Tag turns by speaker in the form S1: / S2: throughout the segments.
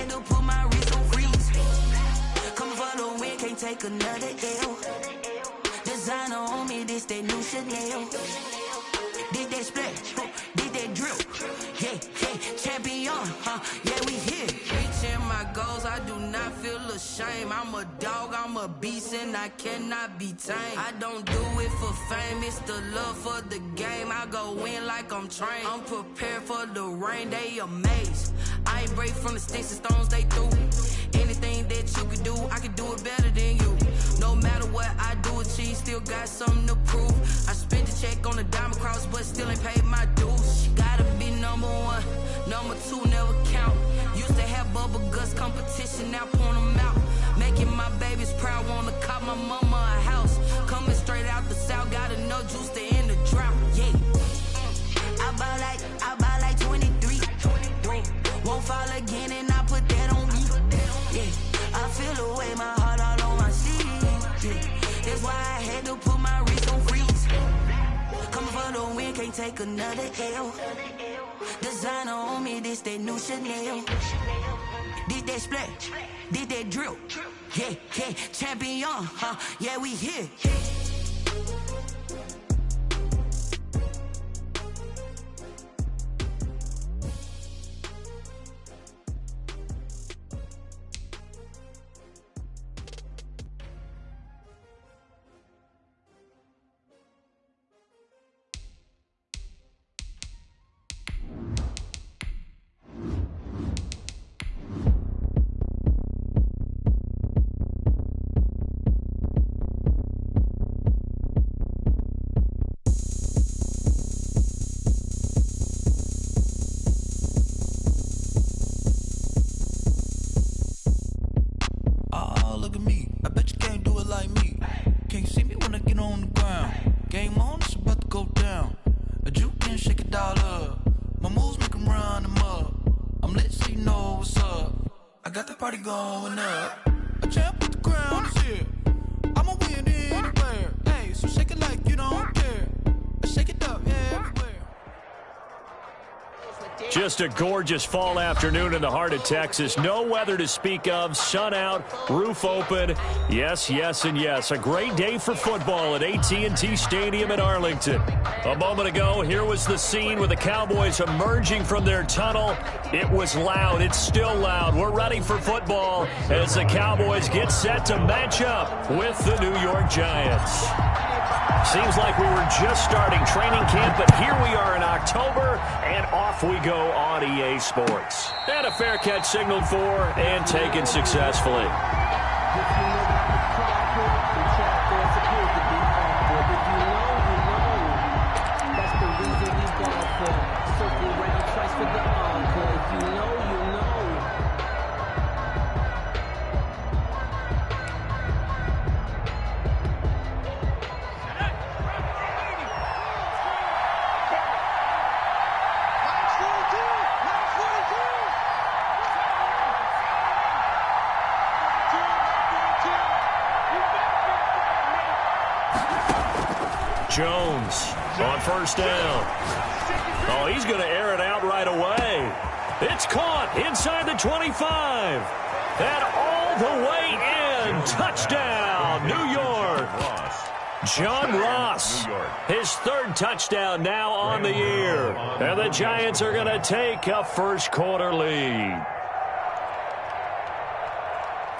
S1: had to put my wrist on freeze. Coming for the win, can't take another L. Designer on me, this that new Chanel. Did that splash, did that drip. Yeah, champion, yeah, we here. Reaching my goals, I do not feel ashamed. I'm a dog, I'm a beast, and I cannot be tamed. I don't do it for fame, it's the love for the game. I go in like I'm trained. I'm prepared for the rain, they amazed. I ain't break from the sticks and stones they threw. Anything that you can do, I can do it better than you. No matter what I do achieve, still got something to prove. I spent the check on the diamond cross, but still ain't paid my dues. Gotta be number one, number two never count. Used to have bubble guts competition, now point them out. Making my babies proud, wanna cop my mama a house. Coming straight out the south, got enough juice to end the drought. Yeah, I buy like 23. Won't fall again, and I put that on me. Yeah, I feel the way, my heart all on my sleeve. Yeah, that's why I had to put my wrist on freeze. Coming for the win, can't take another L. Designer on me, this that new Chanel. Did that splash, did that drip. Yeah, champion, yeah, we here.
S2: Going up, a champ with the crown is here. I'ma win anywhere. Hey, so shake it like you don't care. Shake it up, yeah, everywhere.
S3: Just a gorgeous fall afternoon in the heart of Texas. No weather to speak of. Sun out, roof open. Yes, and yes. A great day for football at AT&T Stadium in Arlington. A moment ago, here was the scene with the Cowboys emerging from their tunnel. It was loud. It's still loud. We're ready for football as the Cowboys get set to match up with the New York Giants. Seems like we were just starting training camp, but here we are in October, and off we go on EA Sports. And a fair catch signaled for and taken successfully. Jones on first down. Oh, he's going to air it out right away. It's caught inside the 25. And all the way in. Touchdown, New York. John Ross, his third touchdown now on the year. And the Giants are going to take a first quarter lead.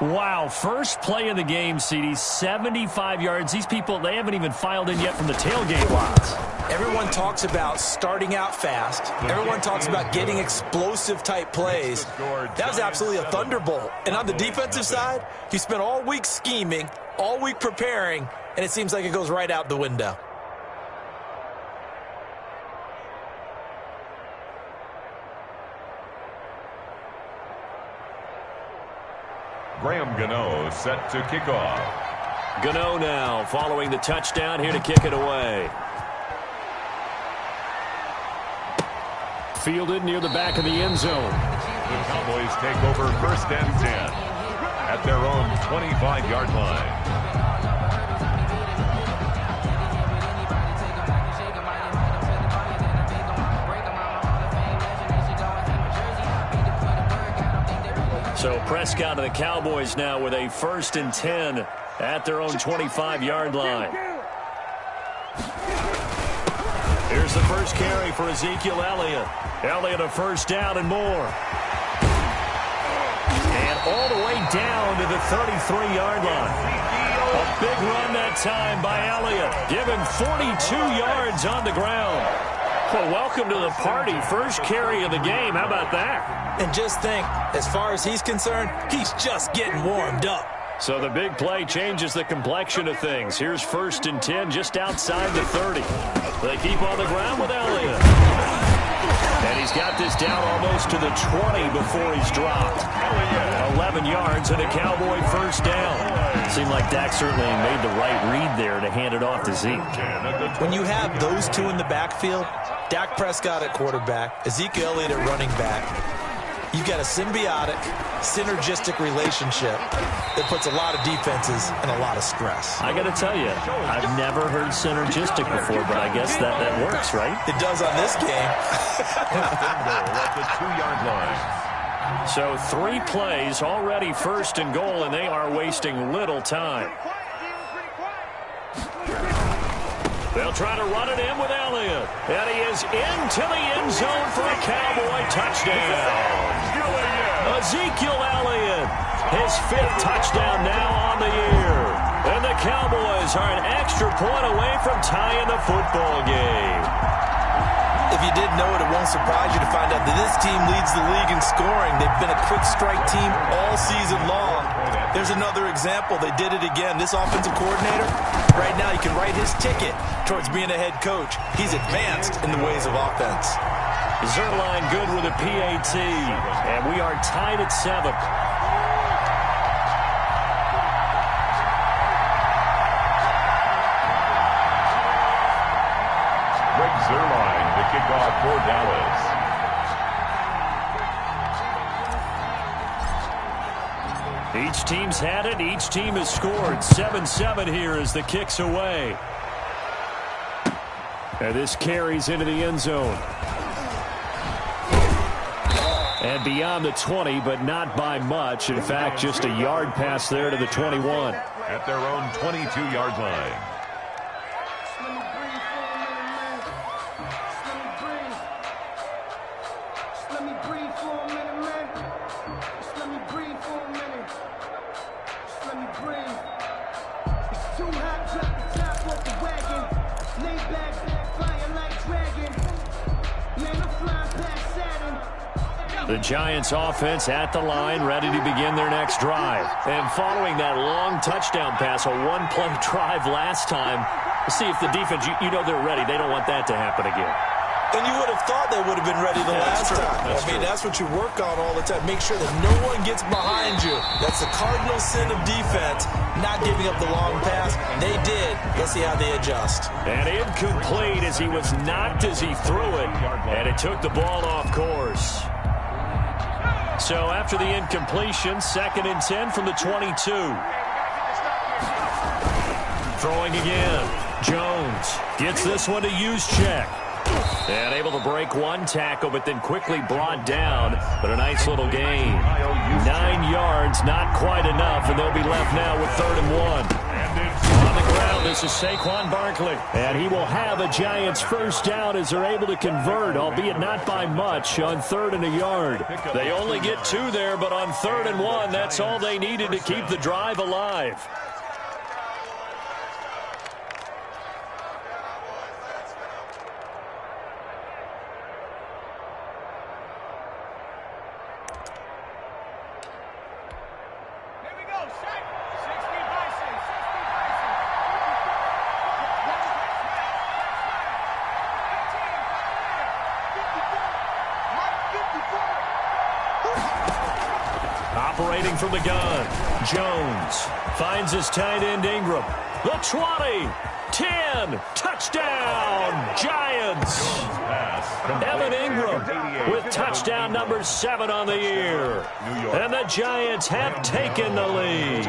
S3: Wow, first play of the game, CD, 75 yards. These people, they haven't even filed in yet from the tailgate lots.
S4: Everyone talks about starting out fast. Everyone talks about getting explosive-type plays. That was absolutely a thunderbolt. And on the defensive side, he spent all week scheming, all week preparing, and it seems like it goes right out the window.
S5: Graham Gano set to kick off.
S3: Gano now following the touchdown, here to kick it away. Fielded near the back of the end zone.
S5: The Cowboys take over 1st and 10 at their own 25-yard line.
S3: So Prescott and the Cowboys now with a 1st and 10 at their own 25-yard line. Here's the first carry for Ezekiel Elliott. Elliott a first down and more. And all the way down to the 33-yard line. A big run that time by Elliott. Give him 42 yards on the ground. Well, welcome to the party. First carry of the game. How about that?
S4: And just think, as far as he's concerned, he's just getting warmed up.
S3: So the big play changes the complexion of things. Here's 1st and 10 just outside the 30. They keep on the ground with Elliott. And he's got this down almost to the 20 before he's dropped. 11 yards and a Cowboy first down. Seemed like Dak certainly made the right read there to hand it off to Zeke.
S4: When you have those two in the backfield, Dak Prescott at quarterback, Ezekiel Elliott at running back, you've got a symbiotic, synergistic relationship that puts a lot of defenses in a lot of stress.
S3: I got to tell you, I've never heard synergistic before, but I guess that works, right?
S4: It does on this game.
S5: At the 2-yard line.
S3: So 3 plays, already 1st and goal, and they are wasting little time. They'll try to run it in with Elliott. And he is into the end zone for a Cowboy touchdown. Ezekiel Elliott, his 5th touchdown now on the year. And the Cowboys are an extra point away from tying the football game.
S4: If you didn't know it, it won't surprise you to find out that this team leads the league in scoring. They've been a quick strike team all season long. There's another example. They did it again. This offensive coordinator, right now, you can write his ticket towards being a head coach. He's advanced in the ways of offense.
S3: Zerline good with a PAT, and we are tied at 7.
S5: Zerline, the kickoff for Dallas.
S3: Each team's had it. Each team has scored. 7-7 here as the kick's away. And this carries into the end zone. And beyond the 20, but not by much. In fact, just a yard pass there to the 21.
S5: At their own 22-yard line.
S3: The Giants offense at the line, ready to begin their next drive. And following that long touchdown pass, a one-play drive last time, see if the defense, you know they're ready. They don't want that to happen again.
S4: And you would have thought they would have been ready the last time. That's what you work on all the time. Make sure that no one gets behind you. That's the cardinal sin of defense, not giving up the long pass. They did. Let's see how they adjust.
S3: And incomplete as he was knocked as he threw it. And it took the ball off course. So after the incompletion, 2nd and 10 from the 22. Throwing again. Jones gets this one to Juszczyk. And able to break one tackle, but then quickly brought down. But a nice little gain. 9 yards, not quite enough, and they'll be left now with 3rd and 1. On the ground, this is Saquon Barkley. And he will have a Giants first down as they're able to convert, albeit not by much, on 3rd and a yard. They only get 2 there, but on 3rd and 1, that's all they needed to keep the drive alive. Operating from the gun, Jones finds his tight end Ingram. The 20, 10, touchdown, Giants. Evan Ingram with touchdown number 7 on the year. And the Giants have taken the lead.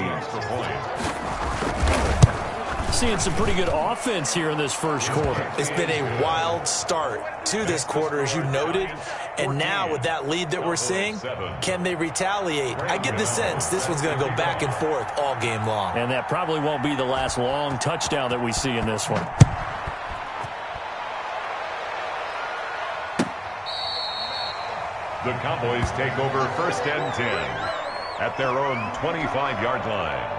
S3: seeing some pretty good offense here in this first quarter.
S4: It's been a wild start to this quarter, as you noted. And now with that lead that we're seeing, can they retaliate? I get the sense this one's going to go back and forth all game long.
S3: And that probably won't be the last long touchdown that we see in this one.
S5: The Cowboys take over 1st and 10 at their own 25-yard line.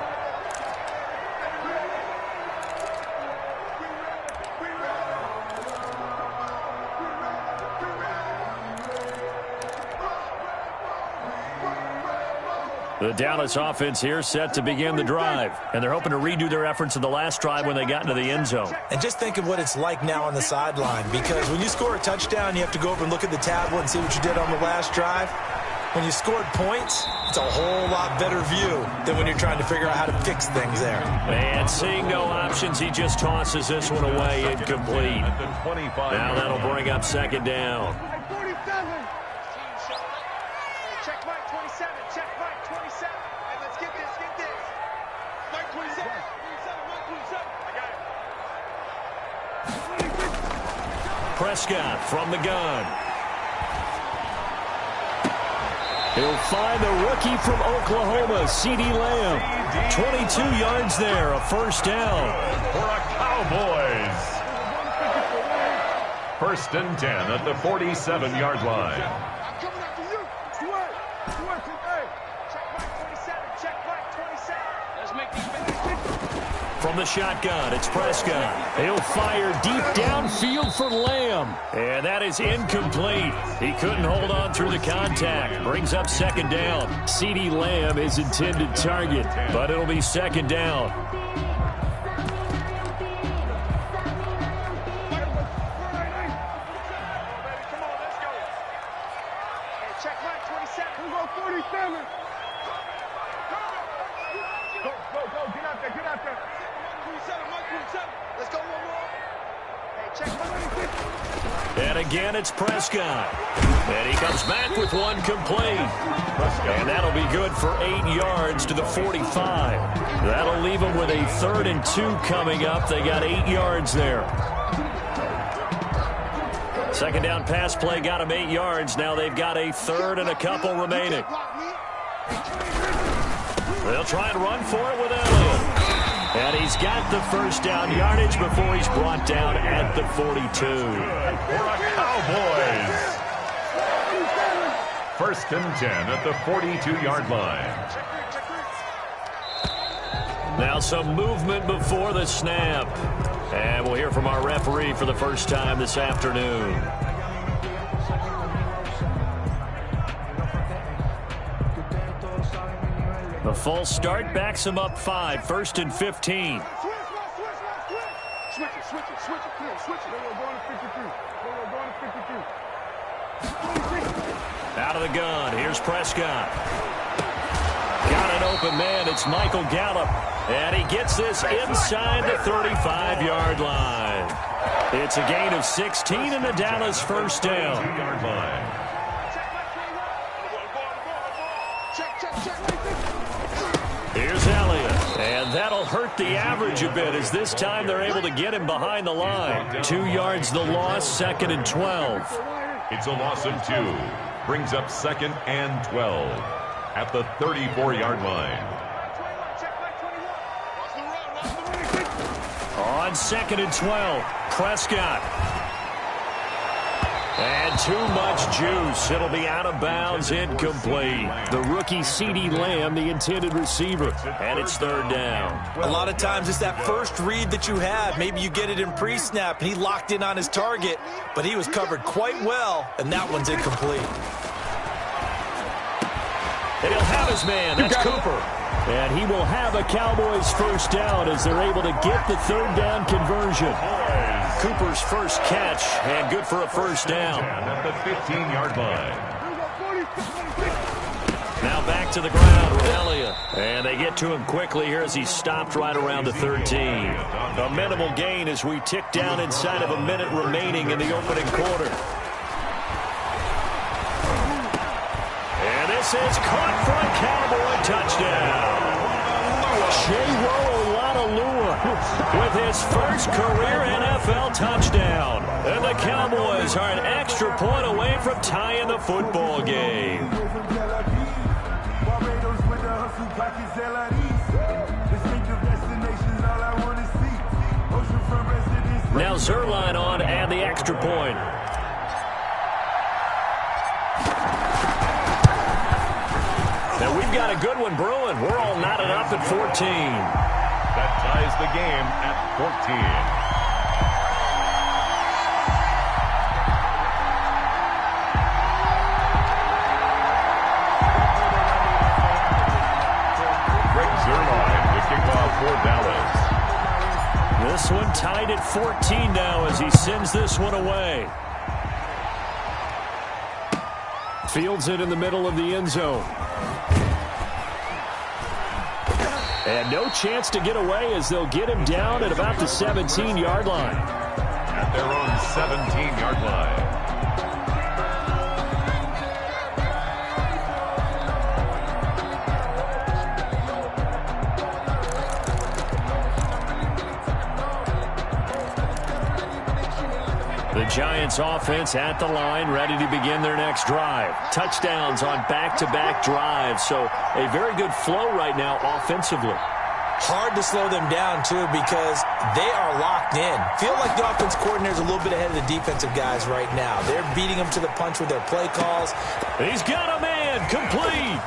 S3: The Dallas offense here set to begin the drive, and they're hoping to redo their efforts in the last drive when they got into the end zone.
S4: And just think of what it's like now on the sideline, because when you score a touchdown, you have to go over and look at the tablet and see what you did on the last drive. When you scored points, it's a whole lot better view than when you're trying to figure out how to fix things there.
S3: And seeing no options, he just tosses this one away incomplete. Now that'll bring up 2nd down.
S6: Check Mike 27. Check Mike 27. Hey, let's get this. Get this. Mike 27. 27. Mike 27. I got it.
S3: Prescott from the gun. He'll find the rookie from Oklahoma, CeeDee Lamb. 22 yards there, a 1st down.
S5: For a Cowboys. 1st and 10 at the 47-yard line.
S3: From the shotgun, it's Prescott. He'll fire deep downfield for Lamb. And that is incomplete. He couldn't hold on through the contact. Brings up 2nd down. CeeDee Lamb is intended target, but it'll be 2nd down.
S6: Check Mike 27. Who go 47? Go. Get out there. Get out there. Mike 27. Let's go one more. Hey, check Mike 50.
S3: And again, it's Prescott. And he comes back with one complete. And that'll be good for 8 yards to the 45. That'll leave them with a 3rd and 2 coming up. They got 8 yards there. 2nd down pass play got them 8 yards. Now they've got a 3rd and a couple remaining. They'll try and run for it with Elliott. And he's got the 1st down yardage before he's brought down at the 42.
S5: For a Cowboys. 1st and 10 at the 42-yard line.
S3: Now some movement before the snap. And we'll hear from our referee for the first time this afternoon. The false start backs him up 5, 1st and 15.
S6: Switch it. Switch it. We're going to 53.
S3: Out of the gun, here's Prescott. Got an open man, it's Michael Gallup. And he gets this inside the 35-yard line. It's a gain of 16 and the Dallas 1st down. Here's Elliott, and that'll hurt the average a bit as this time they're able to get him behind the line. 2 yards the loss, 2nd and 12.
S5: It's a loss of 2. Brings up 2nd and 12 at the 34-yard line.
S3: On 2nd and 12, Prescott. And too much juice. It'll be out of bounds, incomplete. The rookie CeeDee Lamb, the intended receiver. And it's 3rd down.
S4: A lot of times it's that first read that you have. Maybe you get it in pre-snap, and he locked in on his target, but he was covered quite well, and that one's incomplete.
S3: And he'll have his man. That's Cooper. And he will have a Cowboys 1st down as they're able to get the 3rd down conversion. Cooper's first catch, and good for a 1st down.
S5: At the 15-yard line.
S3: Now back to the ground with Elliott. And they get to him quickly here as he stopped right around the 13. A minimal gain as we tick down inside of a minute remaining in the opening quarter. And this is caught for a Cowboy touchdown. With first career NFL touchdown. And the Cowboys are an extra point away from tying the football game. Now Zerline on and the extra point. Now we've got a good one brewing. We're all knotted up at 14.
S5: That ties the game at 14. For Dallas.
S3: This one tied at 14 now as he sends this one away. Fields it in the middle of the end zone. And no chance to get away as they'll get him down at about the 17-yard line.
S5: At their own 17-yard line.
S3: The Giants offense at the line, ready to begin their next drive. Touchdowns on back-to-back drives, so a very good flow right now offensively.
S4: Hard to slow them down, too, because they are locked in. Feel like the offense coordinator is a little bit ahead of the defensive guys right now. They're beating them to the punch with their play calls.
S3: He's got a man, complete.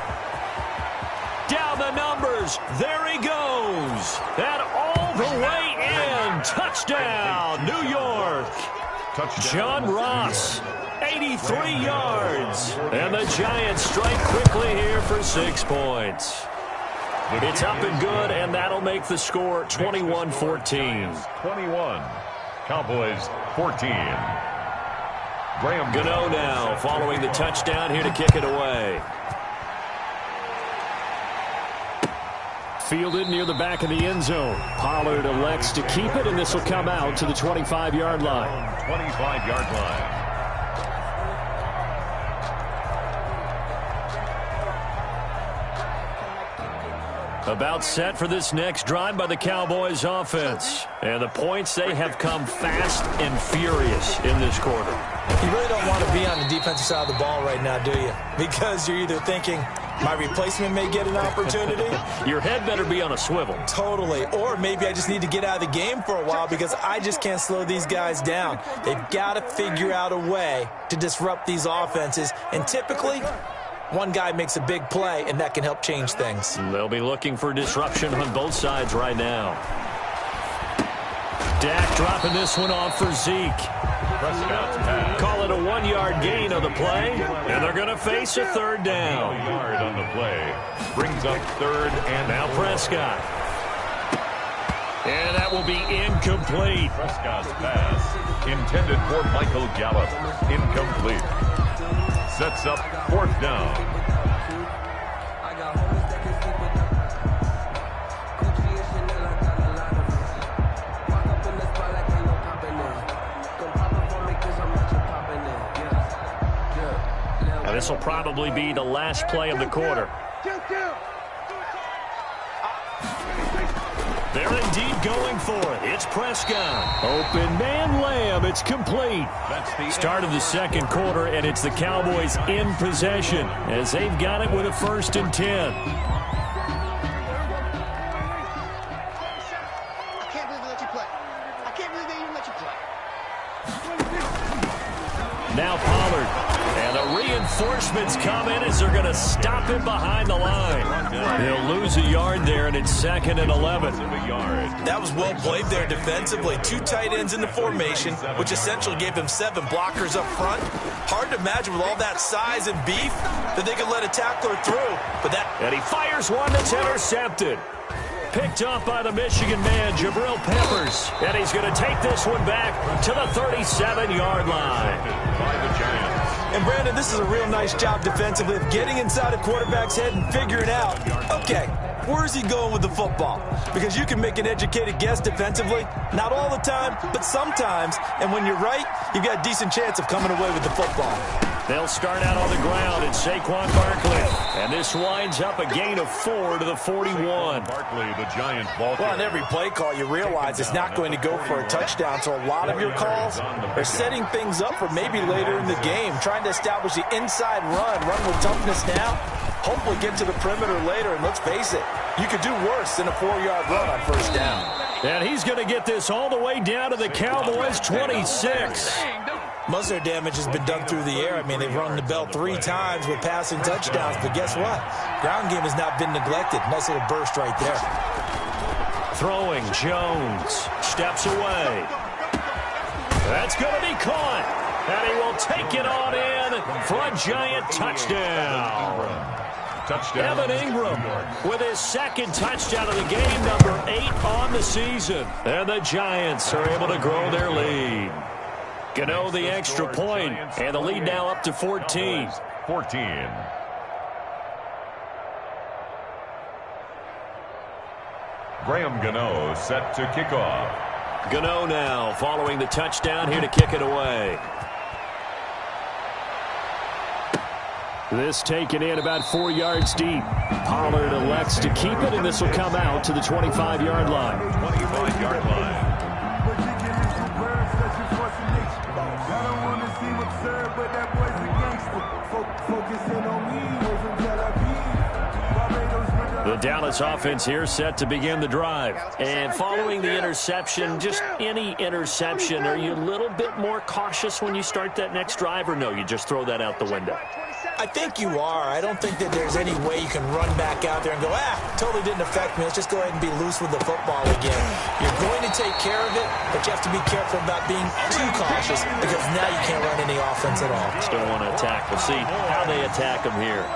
S3: Down the numbers, there he goes. And all the way in, touchdown, New York. John Ross, 83 yards. And the Giants strike quickly here for 6 points. It's up and good, and that'll make the score 21-14.
S5: 21. Cowboys 14. Graham
S3: Gano now following the touchdown here to kick it away. Fielded near the back of the end zone. Pollard elects to keep it, and this will come out to the 25-yard line.
S5: 25-yard line.
S3: About set for this next drive by the Cowboys offense. And the points, they have come fast and furious in this quarter.
S4: You really don't want to be on the defensive side of the ball right now, do you? Because you're either thinking, my replacement may get an opportunity.
S3: Your head better be on a swivel.
S4: Totally. Or maybe I just need to get out of the game for a while because I just can't slow these guys down. They've got to figure out a way to disrupt these offenses. And typically, one guy makes a big play, and that can help change things.
S3: They'll be looking for disruption on both sides right now. Dak dropping this one off for Zeke. Call it a 1-yard gain on the play, and they're going to face a third down.
S5: 1 yard on the play. Brings up third and
S3: now Prescott. And that will be incomplete.
S5: Prescott's pass intended for Michael Gallup. Incomplete. Sets up 4th down.
S3: And this will probably be the last play of the quarter. They're indeed going for it. It's Prescott. Open man, Lamb. It's complete. Start of the second quarter, and it's the Cowboys in possession as they've got it with a 1st and 10.
S6: I can't believe they let you play. I can't believe they even let you play.
S3: Now Pollard. And the reinforcements come in as they're going to stop him behind the line. He'll lose a yard there, and it's 2nd and 11.
S4: That was well played there defensively. 2 tight ends in the formation, which essentially gave them 7 blockers up front. Hard to imagine with all that size and beef that they could let a tackler through. And
S3: he fires one that's intercepted. Picked up by the Michigan man, Jabril Peppers. And he's going to take this one back to the 37-yard line.
S5: By the Giants.
S4: And, Brandon, this is a real nice job defensively of getting inside a quarterback's head and figuring out, okay, where's he going with the football? Because you can make an educated guess defensively, not all the time, but sometimes. And when you're right, you've got a decent chance of coming away with the football.
S3: They'll start out on the ground, and Saquon Barkley. And this winds up a gain of 4 to the 41.
S5: Barkley, the Giants ball.
S4: Well, on every play call, you realize it's not going to go for a touchdown. So a lot of your calls are setting things up for maybe later in the game, trying to establish the inside run with toughness now. Hopefully get to the perimeter later, and let's face it, you could do worse than a 4-yard run on first down.
S3: And he's going to get this all the way down to the Cowboys' 26.
S4: Most of their damage has been done through the air. I mean, they've rung the bell 3 times with passing touchdowns, but guess what? Ground game has not been neglected. Nice little burst right there.
S3: Throwing, Jones steps away. That's going to be caught, and he will take it on in for a Giant touchdown. Evan Ingram with his second touchdown of the game, number 8 on the season. And the Giants are able to grow their lead. Gano the extra point, and the lead now up to 14.
S5: 14. Graham Gano set to kick off.
S3: Gano now following the touchdown here to kick it away. This taken in about 4 yards deep. Pollard elects to keep it, and this will come out to the 25-yard line.
S5: 25-yard line.
S3: The Dallas offense here set to begin the drive. And following the interception, just any interception, are you a little bit more cautious when you start that next drive, or no, you just throw that out the window?
S4: I think you are. I don't think that there's any way you can run back out there and go, totally didn't affect me. Let's just go ahead and be loose with the football again. You're going to take care of it, but you have to be careful about being too cautious because now you can't run any offense at all.
S3: Still want to attack. We'll see how they attack him here.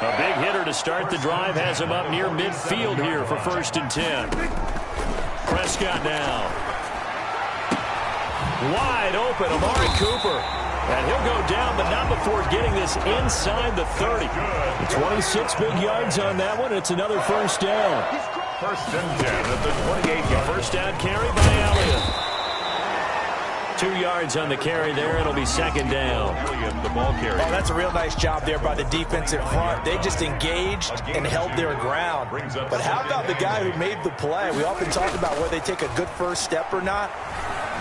S3: A big hitter to start the drive has him up near midfield here for 1st and 10. Prescott now. Wide open, Amari Cooper. And he'll go down, but not before getting this inside the 30. 26 big yards on that one. It's another first down.
S5: 1st and 10 at the 28-yard.
S3: First down carry by Elliott. 2 yards on the carry there. It'll be 2nd down.
S5: The ball carrier.
S4: Oh, that's a real nice job there by the defensive front. They just engaged and held their ground. But how about the guy who made the play? We often talk about whether they take a good first step or not.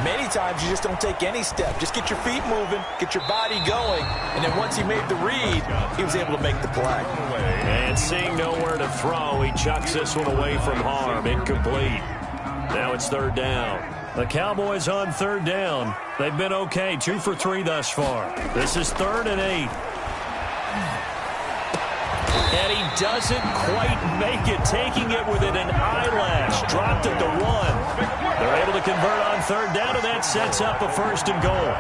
S4: Many times you just don't take any step. Just get your feet moving, get your body going, and then once he made the read, he was able to make the play.
S3: And seeing nowhere to throw, he chucks this one away from harm. Incomplete. Now it's 3rd down. The Cowboys on 3rd down. They've been okay, 2 for 3 thus far. This is 3rd and 8. And he doesn't quite make it, taking it within an eyelash. Dropped it to 1. They're able to convert on 3rd down, and that sets up a 1st and goal.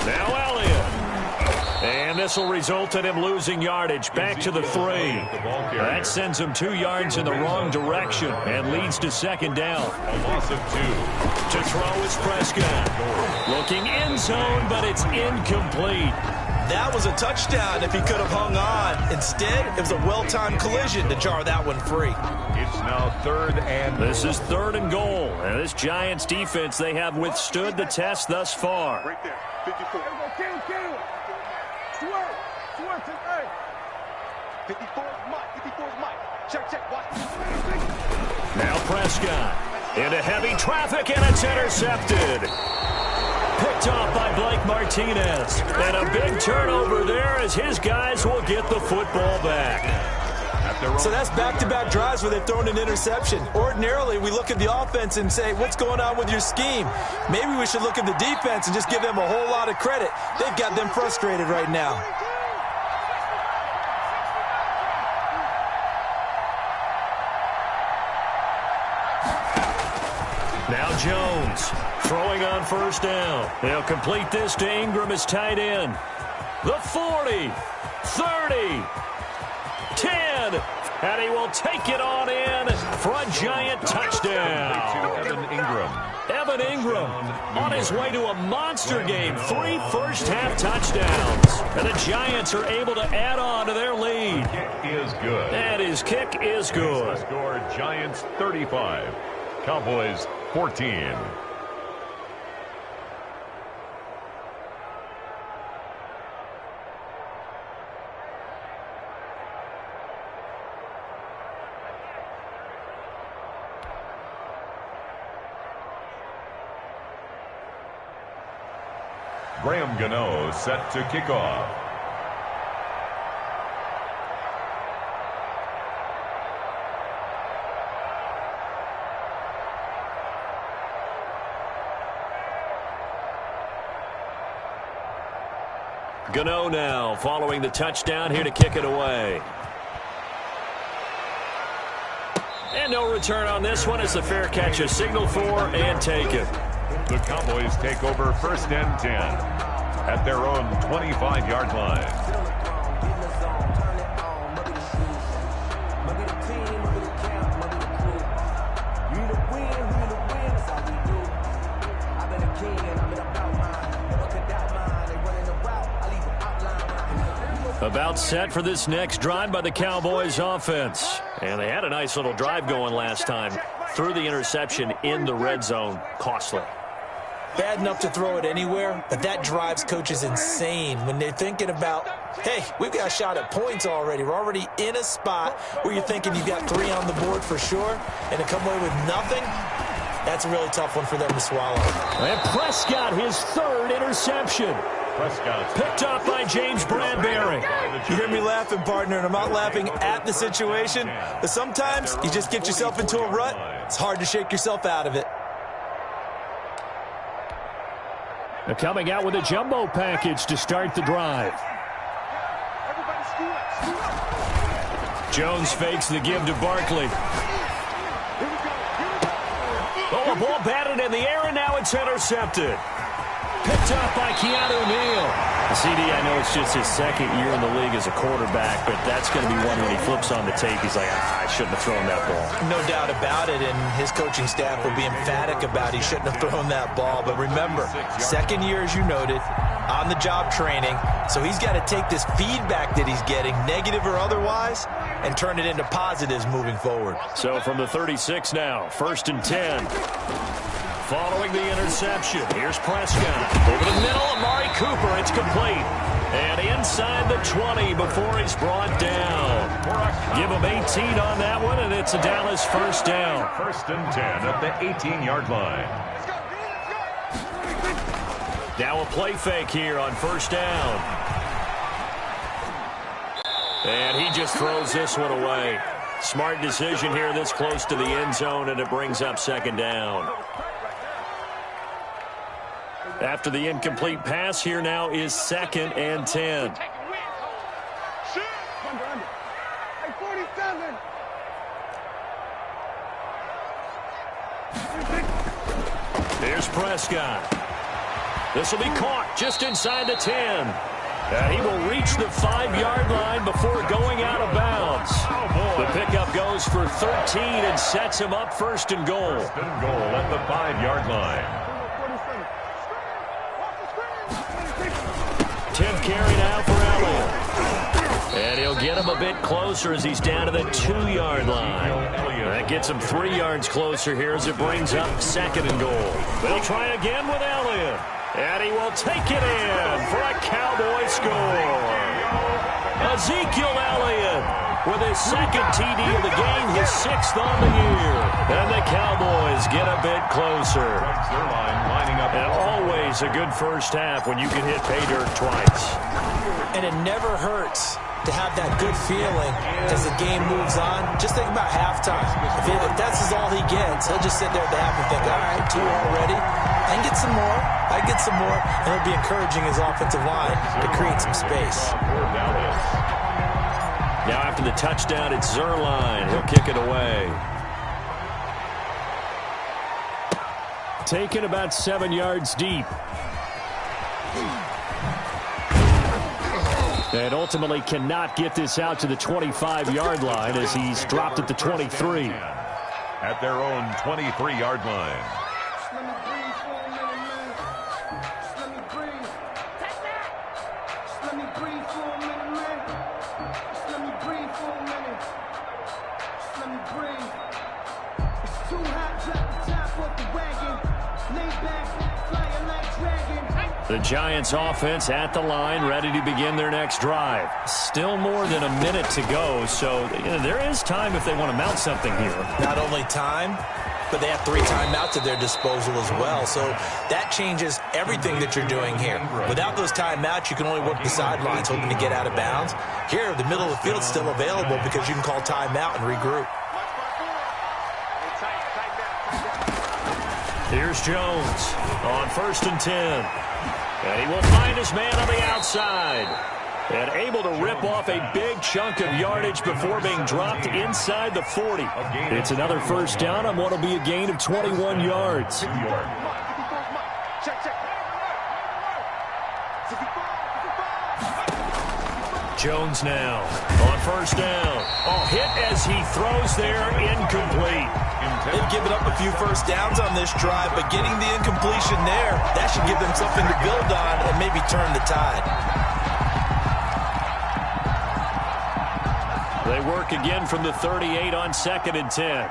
S3: Now Elliott. And this will result in him losing yardage back to the 3. That sends him 2 yards in the wrong direction and leads to 2nd down.
S5: A loss of 2.
S3: To throw is Prescott. Looking end zone, but it's incomplete.
S4: That was a touchdown if he could have hung on. Instead, it was a well-timed collision to jar that one free.
S5: It's now 3rd and goal.
S3: This is 3rd and goal. And this Giants defense, they have withstood the test thus far.
S6: Right there. 54. 54 is Mike. 54 is Mike. Check. Watch.
S3: Now Prescott into heavy traffic, and it's intercepted. Picked off by Blake Martinez. And a big turnover there as his guys will get the football back.
S4: So that's back-to-back drives where they've thrown an interception. Ordinarily, we look at the offense and say, what's going on with your scheme? Maybe we should look at the defense and just give them a whole lot of credit. They've got them frustrated right now.
S3: Now Jones throwing on 1st down. They'll complete this to Ingram as tight end. The 40, 30, 10, and he will take it on in for a Giant touchdown.
S5: Evan
S3: Evan Ingram on his way to a monster game. 3 first-half touchdowns. And the Giants are able to add on to their lead.
S5: Kick is good.
S3: And his kick is good.
S5: Score Giants 35, Cowboys 14. Graham Gano set to kick off.
S3: Gano now following the touchdown here to kick it away. And no return on this one as the fair catch is signaled for and taken.
S5: The Cowboys take over 1st and 10 at their own 25-yard line.
S3: About set for this next drive by the Cowboys offense. And they had a nice little drive going last time. Threw the interception in the red zone. Costly.
S4: Bad enough to throw it anywhere, but that drives coaches insane when they're thinking about, hey, we've got a shot at points already. We're already in a spot where you're thinking you've got 3 on the board for sure, and to come away with nothing, that's a really tough one for them to swallow.
S3: And Prescott, his 3rd interception. Picked up by James Bradbury.
S4: You hear me laughing, partner, and I'm not laughing at the situation, but sometimes you just get yourself into a rut. It's hard to shake yourself out of it.
S3: They're coming out with a jumbo package to start the drive. Jones fakes the give to Barkley. Oh, a ball batted in the air, and now it's intercepted. Picked up by Keanu Neal. CD, I know it's just his 2nd year in the league as a quarterback, but that's going to be one when he flips on the tape. He's like, I shouldn't have thrown that ball.
S4: No doubt about it, and his coaching staff will be emphatic about he shouldn't have thrown that ball. But remember, 2nd year, as you noted, on-the-job training, so he's got to take this feedback that he's getting, negative or otherwise, and turn it into positives moving forward.
S3: So from the 36 now, 1st and 10. Following the interception, here's Prescott. Over the middle, Amari Cooper, it's complete. And inside the 20 before he's brought down. Give him 18 on that one, and it's a Dallas 1st down.
S5: 1st and 10 at the 18-yard line.
S3: Now a play fake here on 1st down. And he just throws this one away. Smart decision here this close to the end zone, and it brings up 2nd down. After the incomplete pass, here now is 2nd and 10. Here's Prescott. This will be caught just inside the 10. And he will reach the 5-yard line before going out of bounds. The pickup goes for 13 and sets him up 1st and goal.
S5: 1st and goal at the 5-yard line.
S3: 10th carry now for Elliott. And he'll get him a bit closer as he's down to the 2-yard line. That gets him 3 yards closer here as it brings up 2nd and goal. They'll try again with Elliott. And he will take it in for a Cowboy score. Ezekiel Elliott with his 2nd TD of the game, his 6th on the year. And the Cowboys get a bit closer. And always a good first half when you can hit pay dirt twice.
S4: And it never hurts to have that good feeling as the game moves on. Just think about halftime. If that's all he gets, he'll just sit there at the half and think, all right, 2 already. I can get some more. I get some more. And he'll be encouraging his offensive line to create some space.
S3: Now after the touchdown, it's Zerline. He'll kick it away. Taken about 7 yards deep. And ultimately cannot get this out to the 25-yard line as he's dropped at the 23.
S5: At their own 23-yard line.
S3: The Giants offense at the line, ready to begin their next drive. Still more than a minute to go, so there is time if they want to mount something here.
S4: Not only time, but they have 3 timeouts at their disposal as well, so that changes everything that you're doing here. Without those timeouts, you can only work the sidelines, hoping to get out of bounds. Here, the middle of the field's still available because you can call timeout and regroup.
S3: Here's Jones on 1st and 10. And he will find his man on the outside. And able to rip off a big chunk of yardage before being dropped inside the 40. It's another first down on what will be a gain of 21 yards. Jones now on 1st down. Oh, hit as he throws there, incomplete.
S4: They've given up a few first downs on this drive, but getting the incompletion there, that should give them something to build on and maybe turn the tide.
S3: They work again from the 38 on 2nd and 10.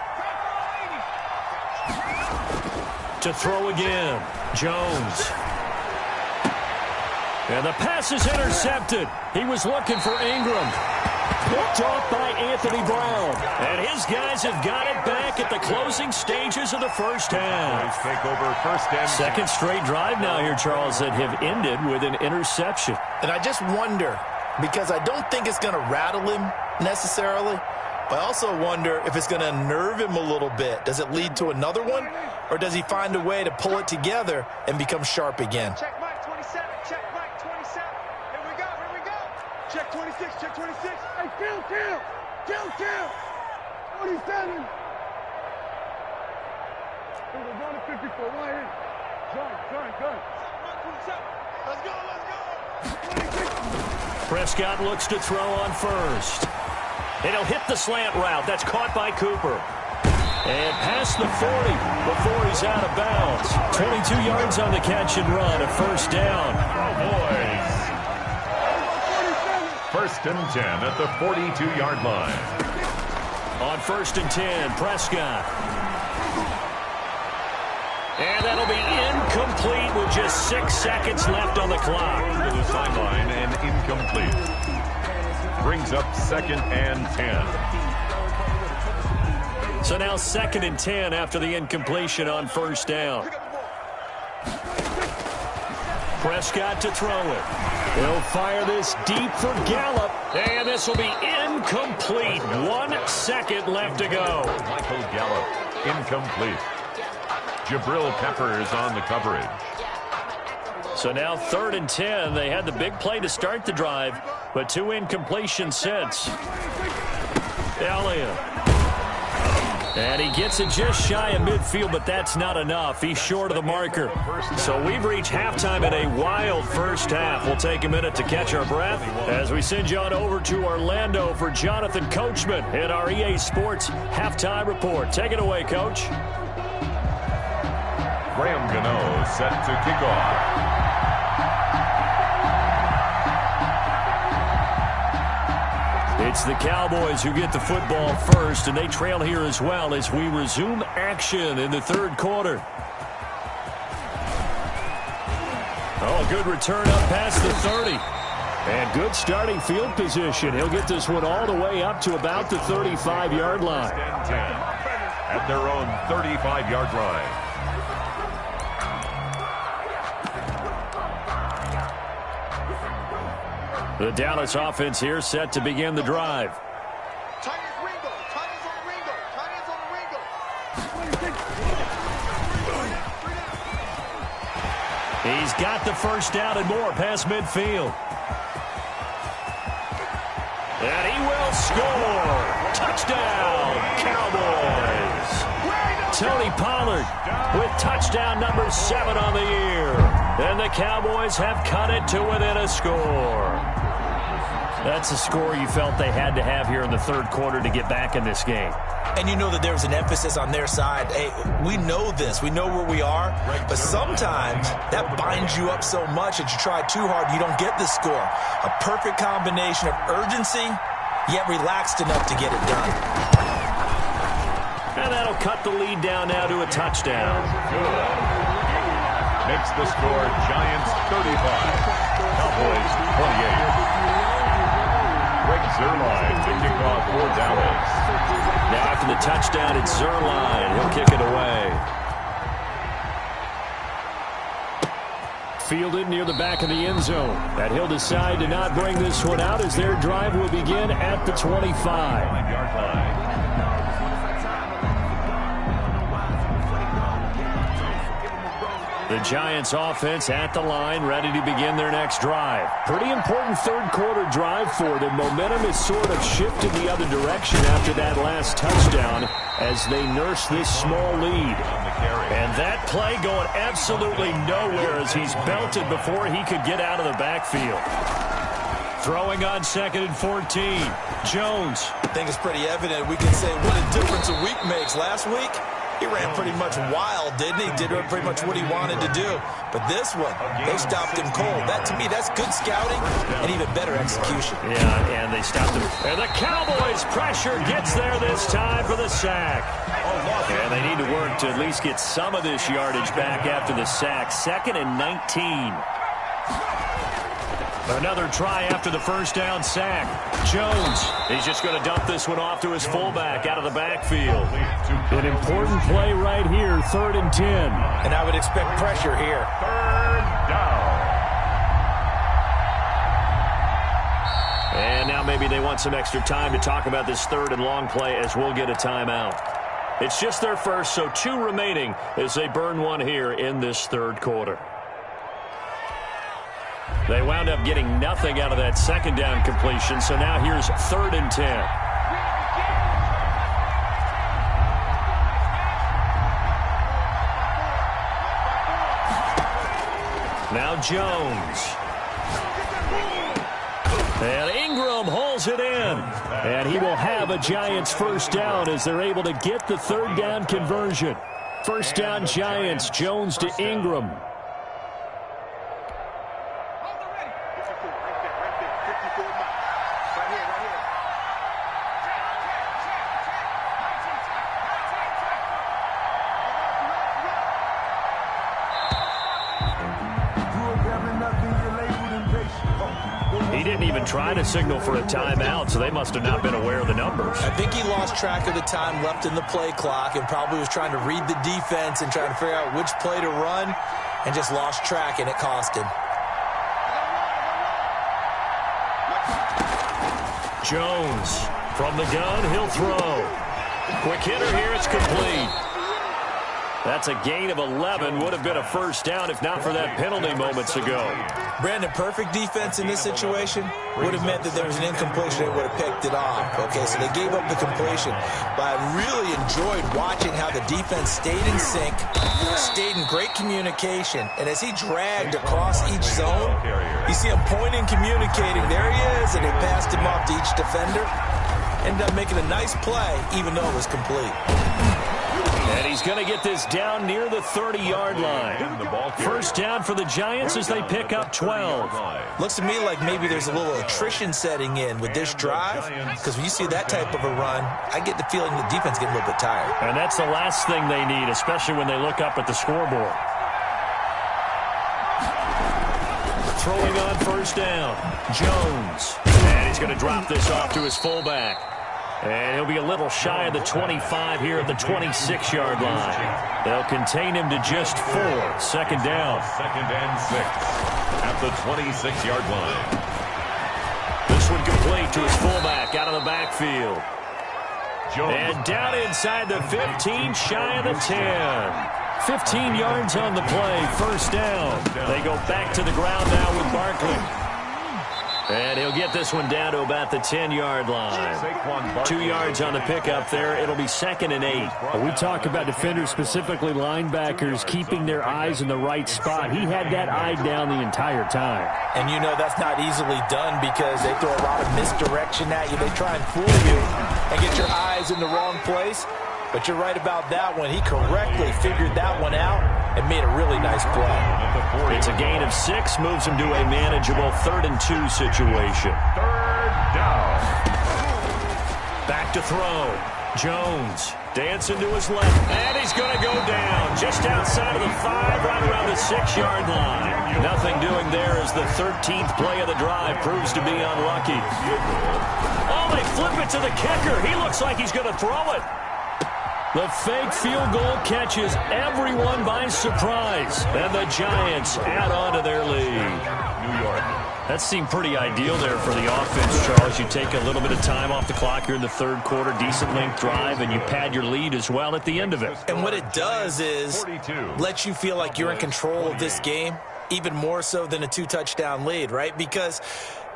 S3: To throw again, Jones. And the pass is intercepted. He was looking for Ingram. Picked off by Anthony Brown. And his guys have got it back at the closing stages of the first half.
S5: Take over first and
S3: second straight drive now here, Charles, that have ended with an interception.
S4: And I just wonder, because I don't think it's going to rattle him necessarily, but I also wonder if it's going to unnerve him a little bit. Does it lead to another one, or does he find a way to pull it together and become sharp again?
S6: Check Mike 27, check Mike 27. Here we go, here we go. Check 26, check 26. Hey, kill. 27. We're going to 54, right here. Gun. Let's go.
S3: Prescott looks to throw on 1st. And he'll hit the slant route. That's caught by Cooper. And past the 40 before he's out of bounds. 22 yards on the catch and run, a first down.
S5: Cowboys. 1st and 10 at the 42-yard line.
S3: On 1st and 10, Prescott. And that'll be incomplete with just 6 seconds left on the clock.
S5: To the sideline and incomplete. Brings up 2nd and 10.
S3: So now 2nd and 10 after the incompletion on 1st down. Prescott to throw it. He'll fire this deep for Gallup. And this will be incomplete. 1 second left to go.
S5: Michael Gallup, incomplete. Jabril Peppers on the coverage.
S3: So now 3rd and 10. They had the big play to start the drive, but 2 incompletions since. Elliott. And he gets it just shy of midfield, but that's not enough. He's short of the marker. So we've reached halftime in a wild first half. We'll take a minute to catch our breath as we send you on over to Orlando for Jonathan Coachman in our EA Sports Halftime Report. Take it away, Coach.
S5: Graham Gano set to kick off.
S3: It's the Cowboys who get the football first, and they trail here as well as we resume action in the 3rd quarter. Oh, good return up past the 30. And good starting field position. He'll get this one all the way up to about the 35-yard line.
S5: 10 at their own 35-yard line.
S3: The Dallas offense here set to begin the drive. He's got the first down and more past midfield. And he will score. Touchdown, Cowboys. Tony Pollard with touchdown number 7 on the year. And the Cowboys have cut it to within a score. That's a score you felt they had to have here in the 3rd quarter to get back in this game.
S4: And you know that there was an emphasis on their side. Hey, we know this. We know where we are. But sometimes that binds you up so much that you try too hard, you don't get the score. A perfect combination of urgency, yet relaxed enough to get it done.
S3: And that'll cut the lead down now to a touchdown.
S5: makes the score Giants 35, Cowboys 28. Greg Zuerlein to kick off for Dallas.
S3: Now after the touchdown, it's Zuerlein. He'll kick it away. Fielded near the back of the end zone. And he'll decide to not bring this one out as their drive will begin at the 25.
S5: 5-yard line.
S3: The Giants offense at the line, ready to begin their next drive. Pretty important third quarter drive for them. Momentum is sort of shifted the other direction after that last touchdown as they nurse this small lead. And that play going absolutely nowhere as he's belted before he could get out of the backfield. Throwing on 2nd and 14. Jones.
S4: I think it's pretty evident. We can say what a difference a week makes. Last week, he ran pretty much wild, didn't he? Did pretty much what he wanted to do. But this one, they stopped him cold. That, to me, that's good scouting and even better execution.
S3: Yeah, and they stopped him. And the Cowboys' pressure gets there this time for the sack. And they need to work to at least get some of this yardage back after the sack. 2nd and 19. Another try after the first down sack. Jones, he's just going to dump this one off to his fullback out of the backfield. An important play right here, 3rd and 10.
S4: And I would expect pressure here.
S5: 3rd down.
S3: And now maybe they want some extra time to talk about this 3rd and long play as we'll get a timeout. It's just their first, so 2 remaining as they burn one here in this 3rd quarter. They wound up getting nothing out of that 2nd down completion, so now here's 3rd and 10. Now Jones. And Ingram hauls it in. And he will have a Giants first down as they're able to get the 3rd down conversion. First down Giants, Jones to Ingram. He didn't even try to signal for a timeout, so they must have not been aware of the numbers.
S4: I think he lost track of the time left in the play clock and probably was trying to read the defense and trying to figure out which play to run and just lost track, and it cost him.
S3: Jones from the gun, he'll throw. Quick hitter here, it's complete. That's a gain of 11. Would have been a first down if not for that penalty moments ago.
S4: Brandon, perfect defense in this situation would have meant that there was an incompletion. They would have picked it off. Okay, so they gave up the completion. But I really enjoyed watching how the defense stayed in sync, stayed in great communication. And as he dragged across each zone, you see him pointing, communicating. There he is, and they passed him off to each defender. Ended up making a nice play, even though it was complete.
S3: And he's going to get this down near the 30-yard line. First down for the Giants as they pick up 12.
S4: Looks to me like maybe there's a little attrition setting in with this drive, because when you see that type of a run, I get the feeling the defense getting a little bit tired.
S3: And that's the last thing they need, especially when they look up at the scoreboard. Throwing on first down, Jones. And he's going to drop this off to his fullback. And he'll be a little shy of the 25 here at the 26-yard line. They'll contain him to just 4. Second down.
S5: 2nd and 6 at the 26-yard line.
S3: This one complete to his fullback out of the backfield.
S5: Jones.
S3: And down inside the 15, shy of the 10. 15 yards on the play, first down. They go back to the ground now with Barkley. And he'll get this one down to about the 10-yard line. 2 yards on the pickup there. It'll be 2nd and 8.
S7: We talk about defenders, specifically linebackers, keeping their eyes in the right spot. He had that eye down the entire time.
S4: And you know that's not easily done because they throw a lot of misdirection at you. They try and fool you and get your eyes in the wrong place. But you're right about that one. He correctly figured that one out and made a really nice play.
S3: It's a gain of 6, moves him to a manageable 3rd and 2 situation.
S5: 3rd down.
S3: Back to throw. Jones. Dancing to his left, and he's going to go down just outside of the 5, right around the 6-yard line. Nothing doing there as the 13th play of the drive proves to be unlucky. Oh, they flip it to the kicker. He looks like he's going to throw it. The fake field goal catches everyone by surprise, and the Giants add on to their lead.
S5: New York.
S3: That seemed pretty ideal there for the offense, Charles. You take a little bit of time off the clock here in the third quarter, decent length drive, and you pad your lead as well at the end of it.
S4: And what it does is let you feel like you're in control of this game, even more so than a 2-touchdown lead, right? Because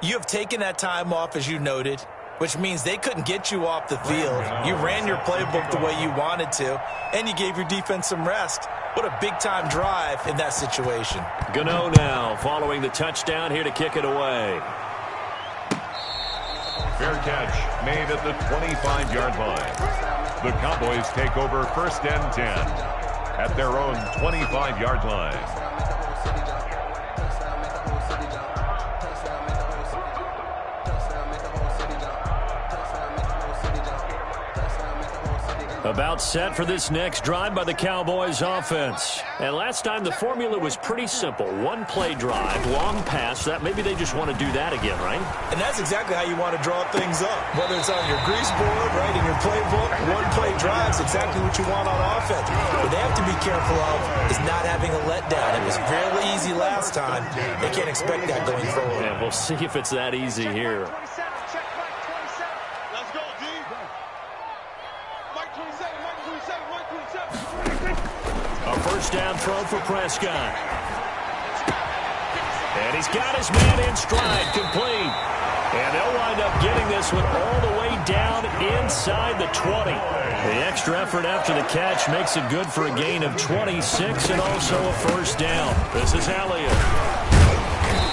S4: you have taken that time off, as you noted, which means they couldn't get you off the field. You ran your playbook the way you wanted to, and you gave your defense some rest. What a big-time drive in that situation.
S3: Gano now following the touchdown here to kick it away.
S5: Fair catch made at the 25-yard line. The Cowboys take over 1st and 10 at their own 25-yard line.
S3: About set for this next drive by the Cowboys offense. And last time the formula was pretty simple. One play drive, long pass. That maybe they just want to do that again, right?
S4: And that's exactly how you want to draw things up. Whether it's on your grease board, right, in your playbook, one play drive is exactly what you want on offense. What they have to be careful of is not having a letdown. It was fairly easy last time. They can't expect that going forward.
S3: Yeah, we'll see if it's that easy here. A first down throw for Prescott. And he's got his man in stride, complete. And they'll wind up getting this one all the way down inside the 20. The extra effort after the catch makes it good for a gain of 26 and also a first down. This is Elliott.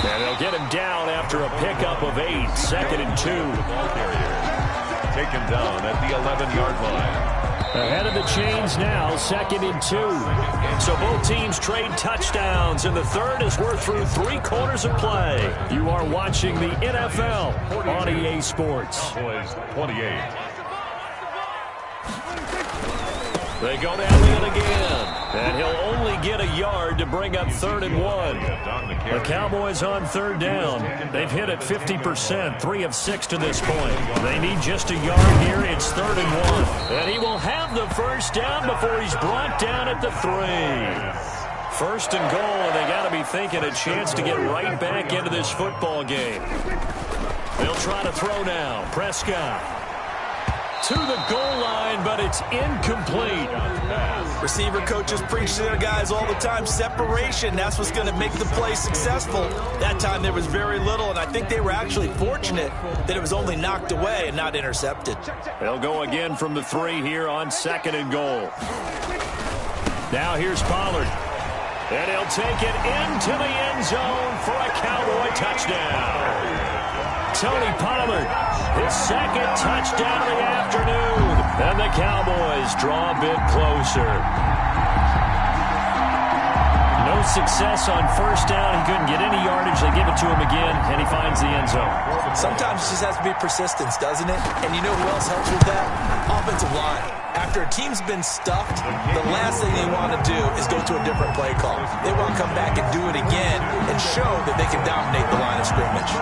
S3: And they'll get him down after a pickup of 8, 2nd and 2.
S5: Taken down at the 11-yard line.
S3: Ahead of the chains now, 2nd and 2. So both teams trade touchdowns, and the third as we're through 3 quarters of play. You are watching the NFL on EA Sports.
S5: Cowboys 28.
S3: They go to Elliott again, and he'll only get a yard to bring up 3rd and 1. The Cowboys on 3rd down. They've hit it 50%, 3 of 6 to this point. They need just a yard here. It's 3rd and 1. And he will have the first down before he's brought down at the 3. 1st and goal, and they got to be thinking a chance to get right back into this football game. They'll try to throw now. Prescott to the goal line, but it's incomplete.
S4: Receiver coaches preach to their guys all the time. Separation, that's what's going to make the play successful. That time there was very little, and I think they were actually fortunate that it was only knocked away and not intercepted.
S3: They'll go again from the 3 here on 2nd and goal. Now here's Pollard. And he'll take it into the end zone for a Cowboy touchdown. Tony Pollard, his 2nd touchdown of the afternoon. And the Cowboys draw a bit closer. No success on 1st down. He couldn't get any yardage. They give it to him again, and he finds the end zone.
S4: Sometimes it just has to be persistence, doesn't it? And you know who else helps with that? Offensive line. After a team's been stuffed, the last thing they want to do is go to a different play call. They want to come back and do it again and show that they can dominate the line of scrimmage.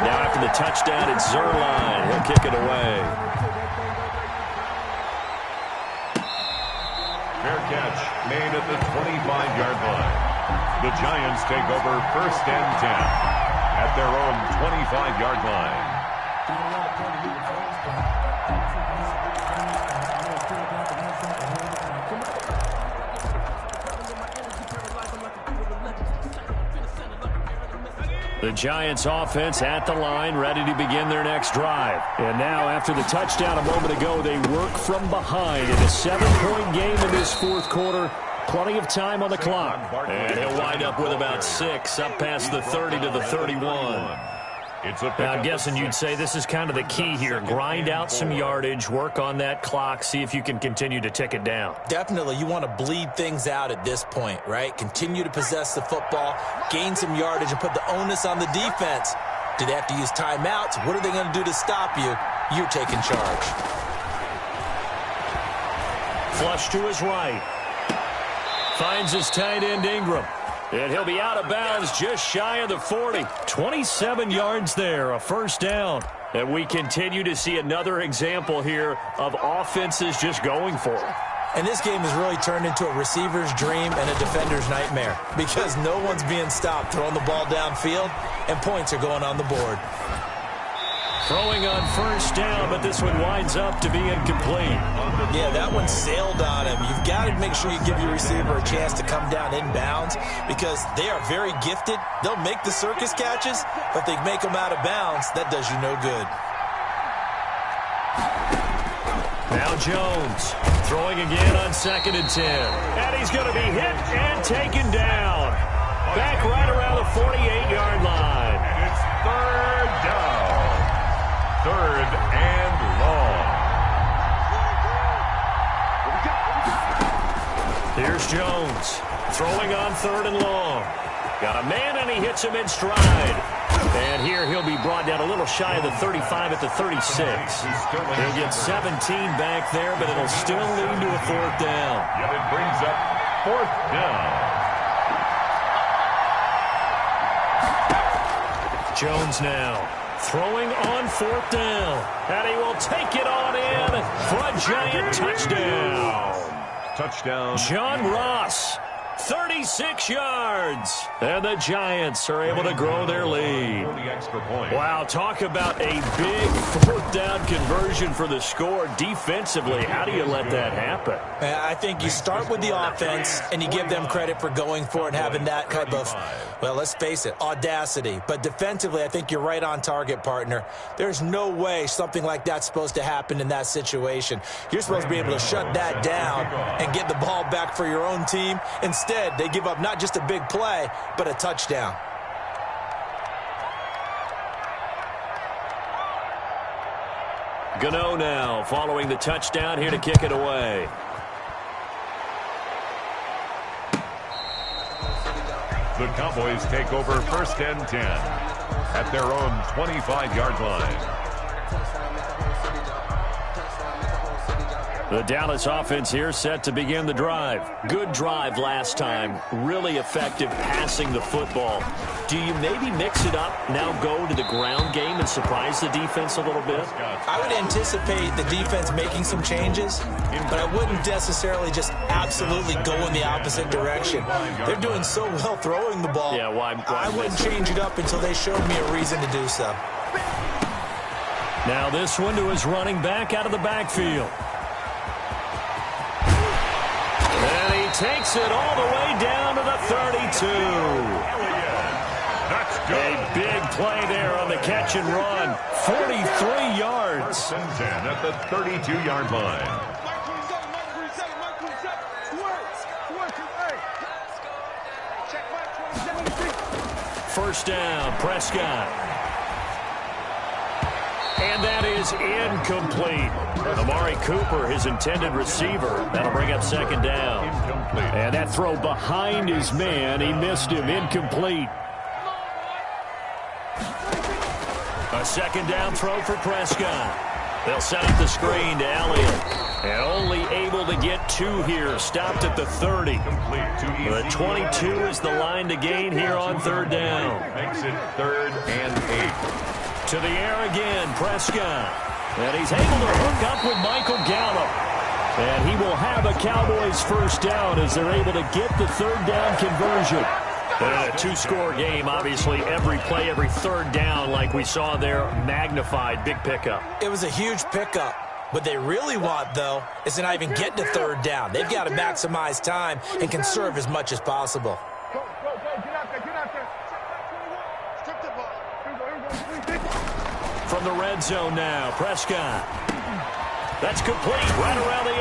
S3: Now after the touchdown, it's Zerline. He'll kick it away.
S5: Fair catch made at the 25-yard line. The Giants take over 1st and 10 at their own 25-yard line.
S3: The Giants offense at the line, ready to begin their next drive. And now, after the touchdown a moment ago, they work from behind in a 7-point game in this 4th quarter. Plenty of time on the clock. And he'll wind up with about 6, up past the 30 to the 31. Now, I'm guessing you'd say this is kind of the key here. Grind out some yardage, work on that clock, see if you can continue to tick it down.
S4: Definitely, you want to bleed things out at this point, right? Continue to possess the football, gain some yardage, and put the onus on the defense. Do they have to use timeouts? What are they going to do to stop you? You're taking charge.
S3: Flush to his right. Finds his tight end, Ingram. And he'll be out of bounds just shy of the 40. 27 yards there, a first down. And we continue to see another example here of offenses just going for it.
S4: And this game has really turned into a receiver's dream and a defender's nightmare because no one's being stopped throwing the ball downfield, and points are going on the board.
S3: Throwing on first down, but this one winds up to be incomplete.
S4: Yeah, that one sailed on him. You've got to make sure you give your receiver a chance to come down inbounds because they are very gifted. They'll make the circus catches, but if they make them out of bounds, that does you no good.
S3: Now Jones throwing again on 2nd and 10. And he's going to be hit and taken down. Back right around the 48-yard line.
S5: And it's third down. Third and long.
S3: Here's Jones throwing on 3rd and long. Got a man, and he hits him in stride. And here he'll be brought down a little shy of the 35 at the 36. He'll get 17 back there, but it'll still lead to a 4th down.
S5: Yet it brings up 4th down.
S3: Jones now throwing on 4th down. And he will take it on in for a giant touchdown.
S5: Touchdown.
S3: John Ross, 36 yards. And the Giants are able to grow their lead. Wow, talk about a big 4th down conversion for the score. Defensively, how do you let that happen?
S4: I think you start with the offense, and you give them credit for going for it and having that type of, well, let's face it, audacity. But defensively, I think you're right on target, partner. There's no way something like that's supposed to happen in that situation. You're supposed to be able to shut that down and get the ball back for your own team. Instead, they give up not just a big play, but a touchdown.
S3: Gano now following the touchdown here to kick it away.
S5: The Cowboys take over 1st and 10 at their own 25-yard line.
S3: The Dallas offense here set to begin the drive. Good drive last time. Really effective passing the football. Do you maybe mix it up, now go to the ground game and surprise the defense a little bit?
S4: I would anticipate the defense making some changes, but I wouldn't necessarily just absolutely go in the opposite direction. They're doing so well throwing the ball.
S3: Yeah, why
S4: I wouldn't change it up until they showed me a reason to do so.
S3: Now this one to his running back out of the backfield. And he takes it all the way down to the 32.
S5: That's good.
S3: A big play there on the catch and run. 43 yards.
S5: 1st and 10 at the 32-yard line.
S3: First down, Prescott. And that is incomplete. Amari Cooper, his intended receiver. That'll bring up 2nd down.
S5: Incomplete.
S3: And that throw behind his man. He missed him. Incomplete. A 2nd down throw for Prescott. They'll set up the screen to Elliott. And only able to get 2 here. Stopped at the 30. The 22 is the line to gain here on 3rd down.
S5: Makes it 3rd and 8.
S3: To the air again, Prescott. And he's able to hook up with Michael Gallup. And he will have a Cowboys 1st down as they're able to get the 3rd down conversion. And a 2-score game, obviously, every play, every 3rd down, like we saw there, magnified, big pickup.
S4: It was a huge pickup. What they really want, though, is to not even get to 3rd down. They've got to maximize time and conserve as much as possible.
S6: Go, get out there. Strip the ball.
S3: From the red zone now, Prescott. That's complete, right around the 8.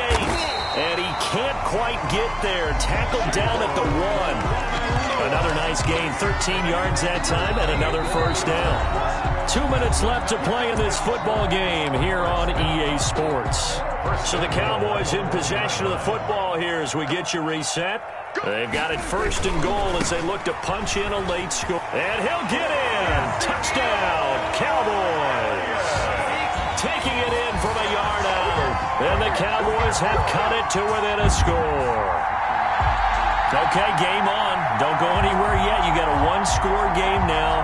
S3: And he can't quite get there. Tackled down at the 1. Another nice gain, 13 yards that time, and another 1st down. 2 minutes left to play in this football game here on EA Sports. So the Cowboys in possession of the football here as we get you reset. They've got it first and goal as they look to punch in a late score. And he'll get in. Touchdown, Cowboys. Taking it in from a yard out. And the Cowboys have cut it to within a score. Okay, game on. Don't go anywhere yet. You got a one-score game now.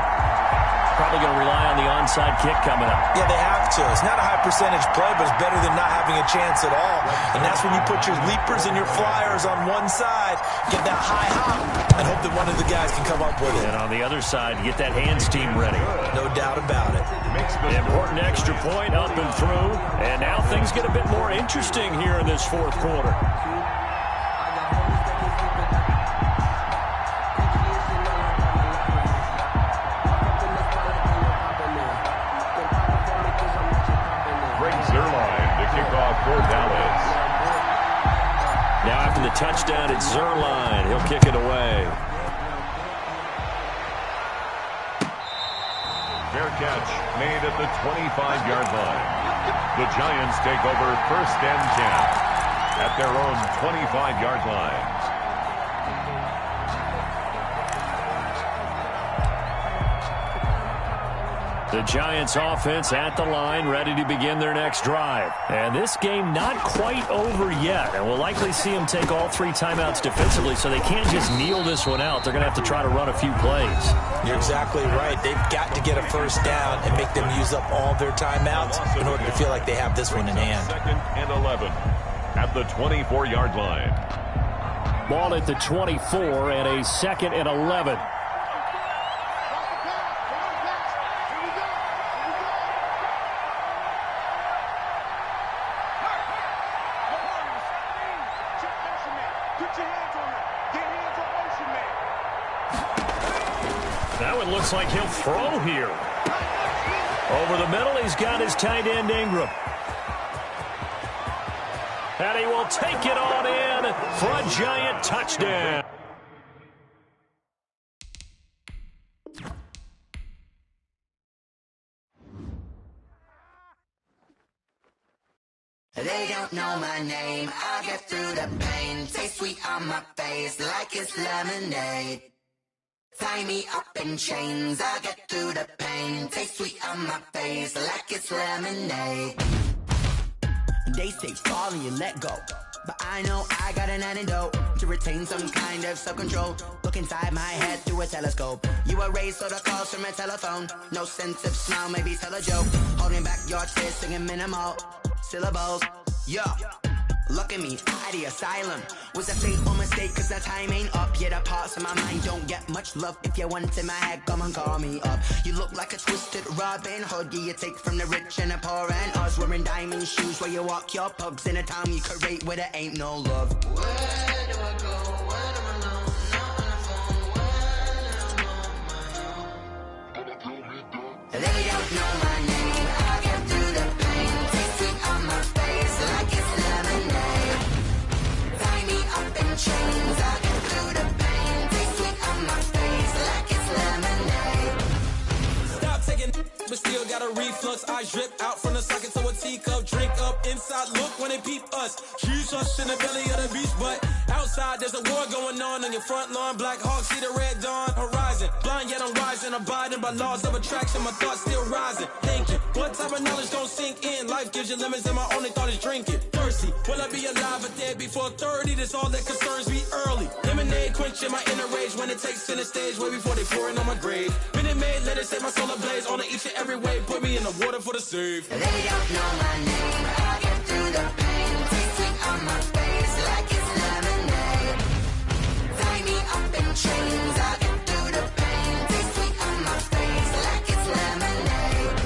S3: Probably going to rely on the onside kick coming up.
S4: Yeah, they have to. It's not a high percentage play, but it's better than not having a chance at all. And that's when you put your leapers and your flyers on one side, get that high hop, and hope that one of the guys can come up with it.
S3: And on the other side, get that hands team ready.
S4: No doubt about it.
S3: Important extra point up and through. And now things get a bit more interesting here in this fourth quarter.
S5: For Dallas.
S3: Now after the touchdown, it's Zerline. He'll kick it away.
S5: Fair catch made at the 25-yard line. The Giants take over first and 10 at their own 25-yard line.
S3: The Giants offense at the line, ready to begin their next drive. And this game not quite over yet. And we'll likely see them take all three timeouts defensively, so they can't just kneel this one out. They're going to have to try to run a few plays.
S4: You're exactly right. They've got to get a first down and make them use up all their timeouts in order to feel like they have this one in hand.
S5: Second and 11 at the 24-yard line.
S3: Ball at the 24 and a second and 11. That one looks like he'll throw here. Over the middle, he's got his tight end Ingram. And he will take it on in for a Giant touchdown.
S1: They don't know my name. I get through the pain. Taste sweet on my face like it's lemonade. Tie me up in chains. I get through the pain. Taste sweet on my face like it's lemonade. They say fall and you let go, but I know I got an antidote to retain some kind of self-control. Look inside my head through a telescope. You erase all the calls from a telephone. No sense of smile, maybe tell a joke. Holding back your tears, singing minimal syllables. Yeah, look at me, at the asylum. Was a fate or mistake, cause the time ain't up. Yet the parts of my mind don't get much love. If you want in my head, come and call me up. You look like a twisted Robin Hood. Yeah, you take from the rich and the poor and us. Wearing diamond shoes where you walk your pugs in a town you create where there ain't no love. Where do I go? When I'm alone? Not on the phone. When I'm on my own. They don't know my name. I get through the pain. Taste sweet on my face like it's lemonade. Tie me up in chains. I get through the pain. Taste sweet on my face like it's lemonade.
S8: Stop taking, but still got a reflux. I drip out from the socket to a teacup. Drink up inside, look when they peep us. Choose us in the belly of the beach, but outside there's a war going on your front lawn. Black Hawk, see the red dawn horizon. Blind yet I'm rising, abiding by laws of attraction. My thoughts still rising, thinking what type of knowledge don't sink in. Life gives you limits and my only thought is drinking. Thirsty, will I be alive or dead before 30? That's all that concerns me early. Lemonade quenching my inner rage when it takes center stage way before they pouring on my grave. Minute Maid, let it set my soul ablaze on each and every way. Put me in the water for the save.
S1: They don't know my name. I get through the pain. Taste sweet on my face like it's lemonade. Tie me up in chains. I get through the pain. Taste sweet on my face like it's lemonade.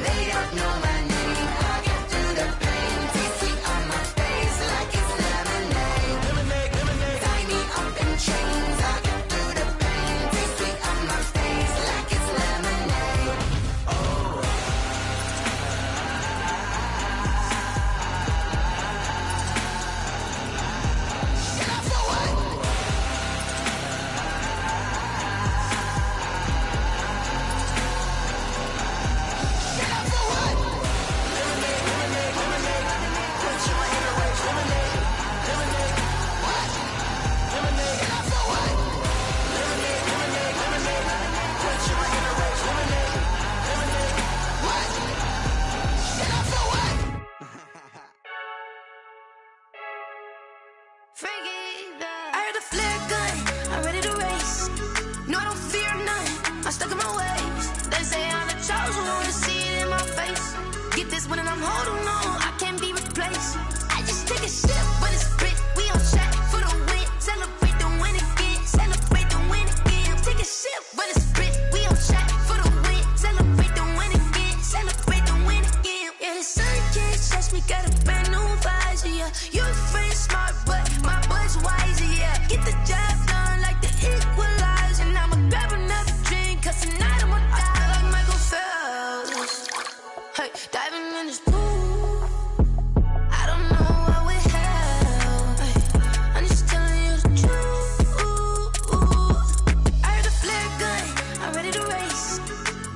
S1: They don't know my name. I get through the pain. Taste sweet on my face like it's lemonade.
S8: Lemonade, lemonade.
S1: Tie me up in chains. I get through the pain. Taste sweet on my face like it's lemonade. Oh. we got a brand new visor, yeah. You friend smart, but my boy's wiser, yeah. Get the job done like the equalizer. And I'ma grab another drink, cause tonight I'ma die like Michael Phelps. Hey, diving in this pool, I don't know what we have. Hey, I'm just telling you the truth. I heard a flare gun, I'm ready to race.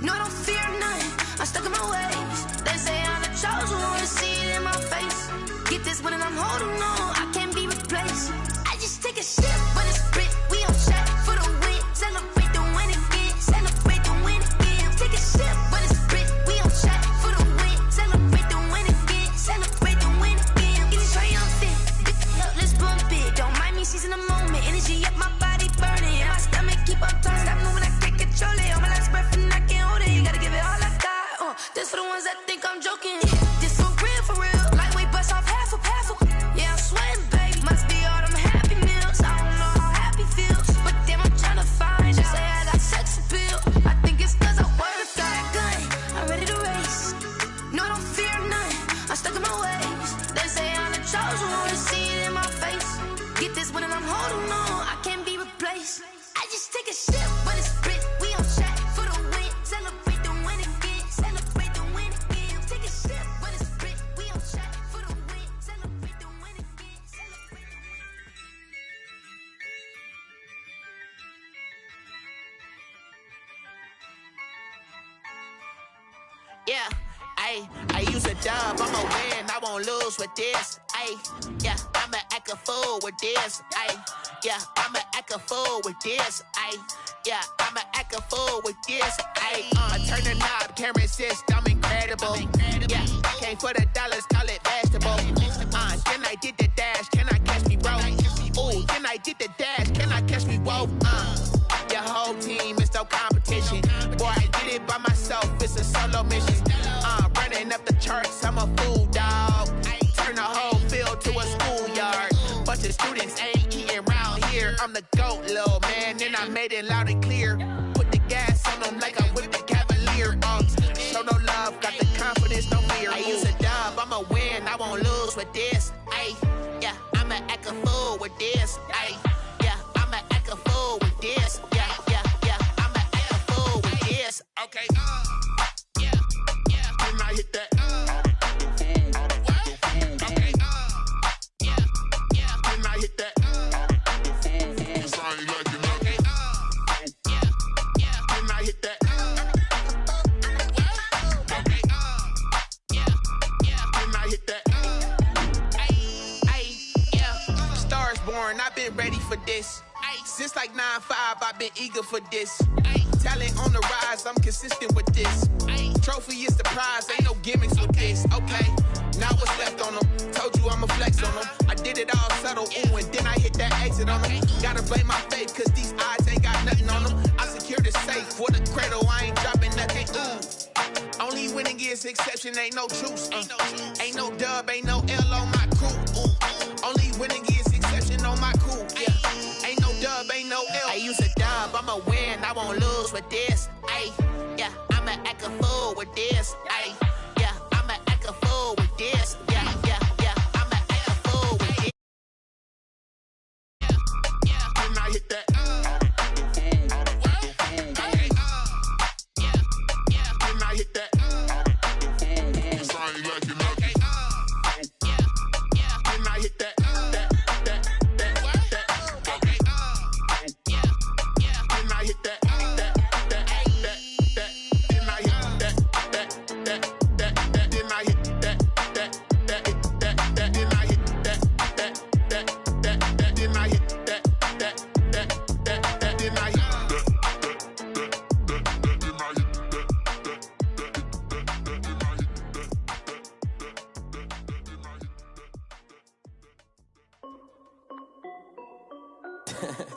S1: No, I don't fear none, I'm stuck in my ways. They say I'm the chosen one, see it in my face. Get this one and I'm holding on, I can't be replaced. I just take a sip, but it's Brit, we on shot for the win. Celebrate the win again, celebrate the win again. Take a sip, but it's Brit, we on shot for the win. Celebrate the win again, celebrate the win again. Get it triumphant, let's bump it. Don't mind me seizing the moment, energy up my body burning. My stomach keep up tight, stop moving, I can't control it. On my last breath and I can't hold it. You gotta give it all I got. This for the ones that think I'm joking. This for real, lightweight bust off half a. Yeah, I'm sweating, baby. Must be all them happy meals. I don't know how happy feels, but damn, I'm tryna find. Just say I got sex appeal. I think it's cause I work. Got a gun, I'm ready to race. No, I don't fear none, I'm stuck in my ways. They say I'm the chosen one, see it in my face. Get this one and I'm holding on, I can't be replaced. I just take a sip, but it's Brit, we on shot for the win. Celebrate the win again, celebrate the win again. Take a sip, but it's Brit, we on shot for the win. Celebrate the win again, celebrate the win.
S9: Yeah, I use a dub, I'ma win, I won't lose with this. Yeah, I'ma act a fool with this. Yeah, I'ma act a fool with this. Yeah, I'ma act a fool with this. I turn the knob, can't resist, I'm incredible. Yeah, came for the dollars, call it vegetable. Then I did the dash, can I catch me, bro? Ooh, then I did the dash, can I catch me, whoa? Your whole team is no competition. Boy, I did it by myself, it's a solo mission. Running up the charts, I'm a fool, dog. Turn the whole field to a schoolyard. Bunch of students ain't eating round here. I'm the GOAT, little man, and I made it loud and clear. Put the gas on them like I'm with the Cavalier. Show no love, got the confidence, no fear. I use a dub, I'ma win, I won't lose with this. Yeah, I'ma act a fool with this. Yeah, I'ma act a fool with this. Yeah, I'ma act a fool with this. Okay, yeah, when I hit that. Okay, yeah, when I hit that. Sorry, like it, okay, yeah, when I hit that. Okay, yeah, when I hit that. Yeah, stars born, I've been ready for this. Since like 9-5, I've been eager for this. Talent on the rise, I'm consistent with this. Trophy is the prize, ain't no gimmicks with this. Okay, now what's left on them? Told you I'ma flex on them. I did it all subtle, ooh, and then I hit that exit on them. Gotta blame my faith, cause these eyes ain't got nothing on them. I secured the safe for the cradle, I ain't dropping nothing, ooh. Only winning is exception, ain't no truce. Ain't no dub, ain't no L on my crew. Ooh. Only winning is exception on my crew. Yeah, ain't no dub, ain't no L. I use a dub, I'ma win, I won't lose with this. Yeah, I'ma act a fool with this. Yeah, I'ma act a fool with this. Yeah, I'ma act a fool with this. Yeah, when I hit that. Okay, yeah, when I hit that. Sorry, like it, okay, yeah, when I hit that. Okay, yeah, when I hit that.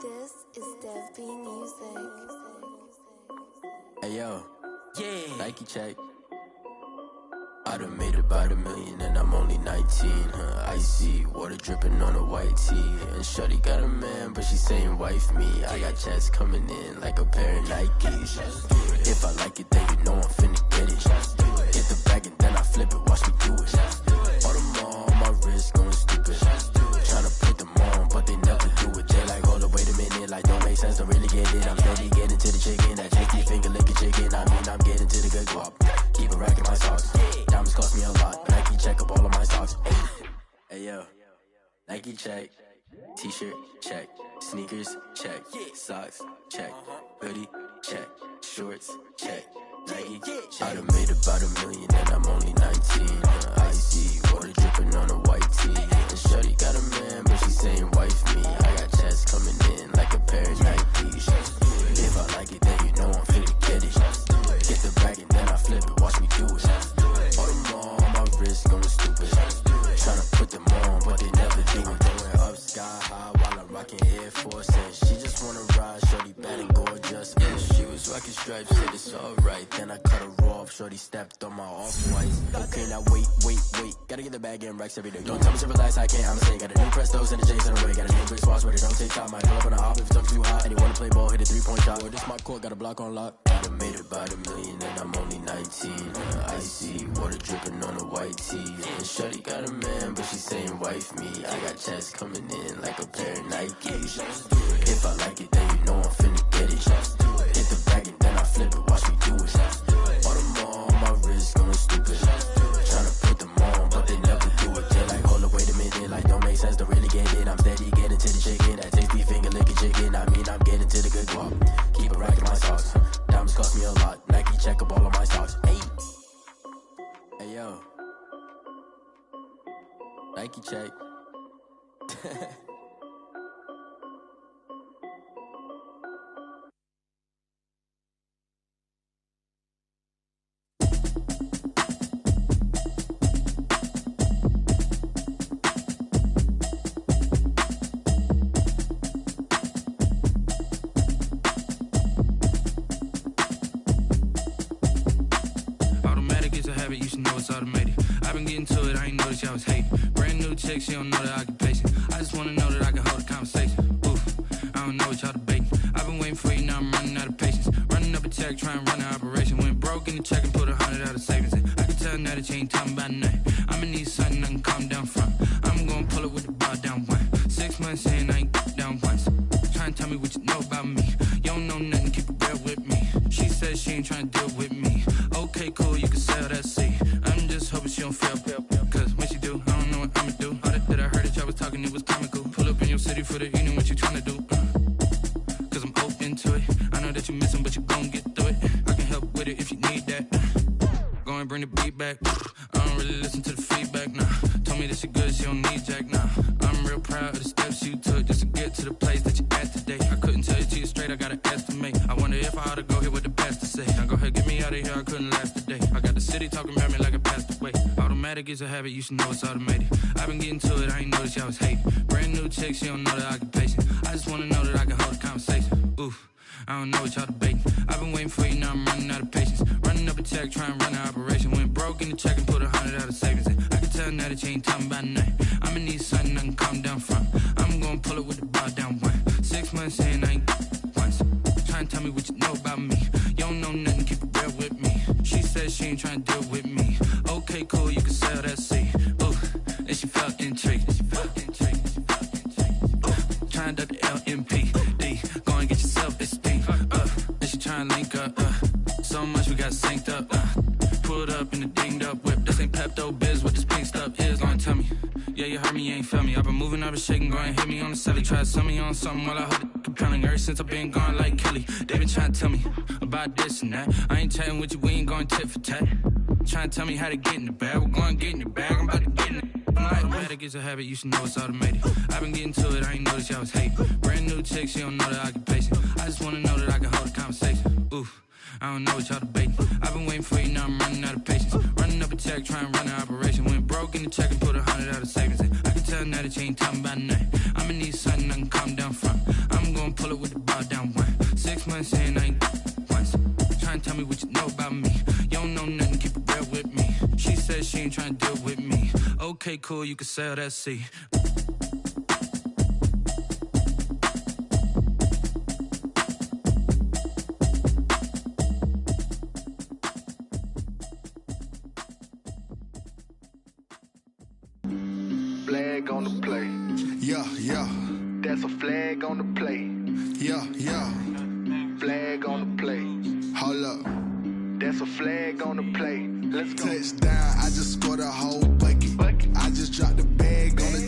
S1: This is Dev B Music.
S10: Hey yo,
S9: Yeah.
S10: Nike check. I done made about $1 million and I'm only 19. Icy water dripping on a white tee. And shorty got a man, but she saying wife me. I got checks coming in like a pair of Nikes. If I like it, then you know I'm finna get it. Get the bag and then I flip it, watch me do it. All the yo, Nike check, t-shirt check, sneakers check, socks check, hoodie check, shorts check, Nike check. I done made about $1 million and I'm only 19. Icy water dripping on a white tee. And shorty got a man, but she saying wife me. I got checks coming in like a pair of Nikes. If I like it, then you know I'm finna get it. Get the bag and then I flip it, watch me do it. All them on my wrist going stupid. Tryna put them on, but they never do it. Going up sky high while I'm rocking Air Force. And she just wanna ride, shorty bad and gorgeous. And she was rocking stripes, said it's alright. Then I cut her off, shorty stepped on my off-whites. Okay, now wait. Gotta get the bag and racks every day. Don't tell me to relax, I can't, I'm saying. Got a new Prestos and a J's in the way. Got a new big swash, but it don't take time. Might pull up on a hop if it's too hot. And you wanna play ball, hit a 3-point shot. Or this my court, got a block on lock. I done made about $1 million and I'm only 19. Icy water dripping on a white tee. And shorty got a man, but she saying wife me. I got checks coming in like a pair of Nikes. If I like it, then you know I'm finna get it. Hit the bag and then I flip it, watch me do it. All them on my wrist going stupid. Tryna put them on, but they never do it. They're like, hold up, wait a minute, like don't make sense, don't really get it. I'm steady getting to the chicken, that tasty finger licking chicken. I mean, I'm getting to the good guap. Keep a rack in my socks. Diamonds cost me a lot. Nike check up all of my stocks. Hey yo, Nike check.
S11: You should know it's automated. I've been getting to it, I ain't noticed y'all was hating. Brand new chick, she don't know the occupation. I just wanna know that I can hold a conversation. Oof, I don't know what y'all debating. I've been waiting for you, now I'm running out of patience. Running up a check, trying to run an operation. Went broke in the check and put 100 out of savings in. I can tell now that you ain't talking about nothing. I'ma need something I can calm down from. I'm gonna pull it with the bar down one. 6 months in, I ain't down once. Trying to tell me what you know about me. You don't know nothing, keep it real with me. She says she ain't trying to deal with me. Okay, cool, you can sell that seat. I'm just hoping she don't fail. Cause when she do, I don't know what I'ma do. All that I heard that y'all was talking, it was comical. Pull up in your city for the evening, what you tryna do? Cause I'm open to it. I know that you missing, but you gon' get through it. I can help with it if you need that. Go and bring the beat back. I don't really listen to the feedback, nah. Told me that she good, she don't need jack, nah. I'm real proud of the steps you took just to get to the place that you at today. I couldn't tell you to you straight, I gotta estimate. I wonder if I ought to go here with the best to say. Now go ahead, get me out of here, I couldn't last today. I got the city talking about me like I passed away. Automatic is a habit, you should know it's automated. I've been getting to it, I ain't noticed y'all was hating. Brand new chick, she don't know the occupation. I just wanna know that I can hold a conversation. Oof, I don't know what y'all debating. I've been waiting for you, now I'm running out of patience. Running up a check, trying to run an operation. Went broke in the check and put 100 out of savings in. I can tell now that you ain't talking about nothing. I'ma need something I can calm down from. I'm gonna pull it with the bar down one. 6 months in, I ain't once. Trying to tell me what you know about me. You don't know nothing, keep it real with me. She says she ain't trying to deal with me. Okay, cool, you can sell that seat. Ooh, and she felt intrigued. Trying to duck the LMPD. Go and get yourself esteem. And she trying to link up. So much we got synced up. Pulled up in the dinged up whip. This ain't Pepto-Biz, what this pink stuff is. Long tell me. Yeah, you heard me, you ain't feel me. I've been moving, I've been shaking, go and hit me on the celly. Try to sell me on something while I hold it compelling. Ever since I've been gone like Kelly, they been trying to tell me about this and that. I ain't chatting with you, we ain't going tit for tat. Trying to tell me how to get in the bag. We're going to get in the bag, I'm about to get in it. Automatic is a habit, you should know it's automated. I've been getting to it, I ain't noticed y'all was hating. Brand new chick, she don't know the occupation. I just wanna know that I can hold a conversation. Oof, I don't know what y'all debating. I've been waiting for you, now I'm running out of patience. Running up a check, trying to run an operation. Went broke in the check and put 100 out of savings in. I can tell now that you ain't talking about nothing. I'ma need something I can calm down from. I'm gonna pull it with the bar down one. 6 months in, I ain't once. Trying to tell me what you know about me. You don't know nothing, keep it real with me. She says she ain't trying to deal with me. Okay, cool, you can sell that seat.
S6: Flag on the play.
S12: Yeah, yeah.
S6: That's a flag on the play.
S12: Yeah, yeah.
S6: Flag on the play.
S12: Hold up.
S6: That's a flag on the play. Let's go.
S12: Touchdown, I just scored a whole bucket. I just dropped the bag on the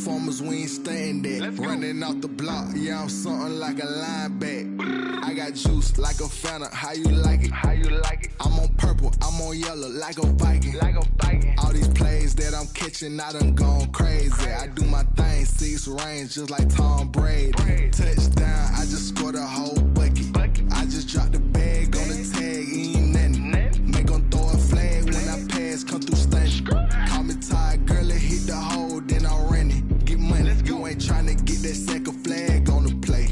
S12: performers, we ain't staying there. Running off the block, yeah, I'm something like a linebacker. I got juice like a Fanta, how you like it? How you like it? I'm on purple, I'm on yellow, like a Viking. Like a Viking. All these plays that I'm catching, I done gone crazy. I do my thing, 6 range, just like Tom Brady. Touchdown, I just scored a whole bucket. I just dropped the bag on the tag, ain't nothing. Make 'em throw a flag when I pass, come through stunning. Call me tired, girl, it hit the hole, then I'm running. Get money, you ain't tryna get that second flag on the play.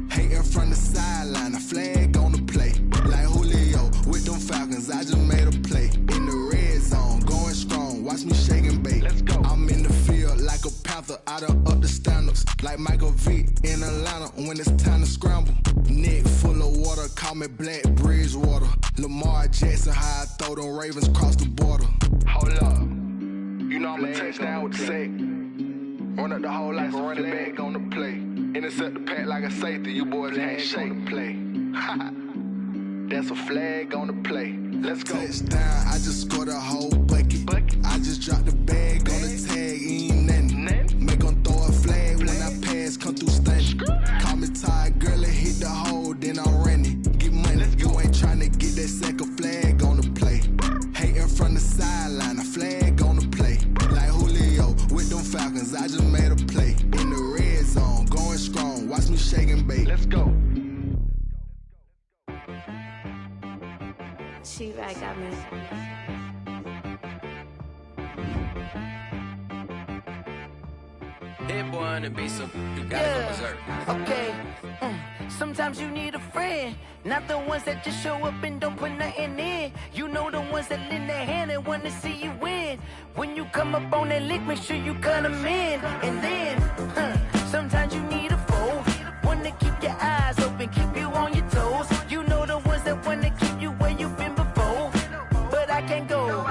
S12: Hating from the sideline, a flag on the play. Like Julio with them Falcons, I just made a play. In the red zone, going strong, watch me shake and bake. I'm in the field like a Panther, I done up the standards. Like Michael Vick in Atlanta when it's time to scramble. Neck full of water, call me Black Bridgewater. Lamar Jackson, how I throw them Ravens across the border. Hold up, you know I'm a touchdown with the sack. Run up the whole like a running back on the play. Intercept the pack like a safety, you boys ain't shake the play. That's a flag on the play. Let's go. Touchdown, I just scored a whole bucket. I just dropped the bag on the tag, ain't nothing. Make 'em throw a flag when I pass, come through stunning. Call me tired, girl, it hit the hole, then I'm running. Get money, you ain't tryna get that second flag on the play. Hating from the sideline, a flag on the play. Like Julio with them Falcons, I just made a play. In the red zone, going strong, watch me shake and bake. Let's go.
S13: She-Rag got me.
S10: Hit boy on the beat, so you gotta go berserk.
S14: Okay. Sometimes you need a friend, not the ones that just show up and don't put nothing in. You know the ones that lend their hand and want to see you win. When you come up on that lick, make sure you cut them in. And then, sometimes you need a foe, one to keep your eyes open, keep you on your toes. You know the ones that want to keep you where you've been before. But I can't go,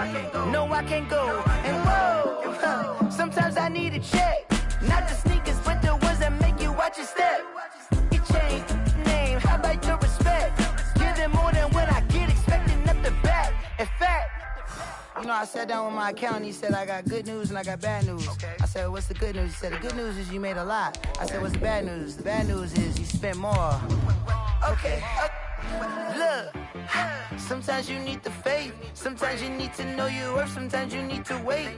S14: no I can't go. And whoa, sometimes I need a check. Not the sneakers, but the ones that make you watch your step. Your chain, name, how about your respect? Give them more than what I get, expecting nothing back. In fact, you know, I sat down with my accountant, he said I got good news and I got bad news. I said, what's the good news? He said, the good news is you made a lot. I said, what's the bad news? The bad news is you spent more. Okay. Look, sometimes you need the faith, sometimes you need to know your worth, sometimes you need to wait.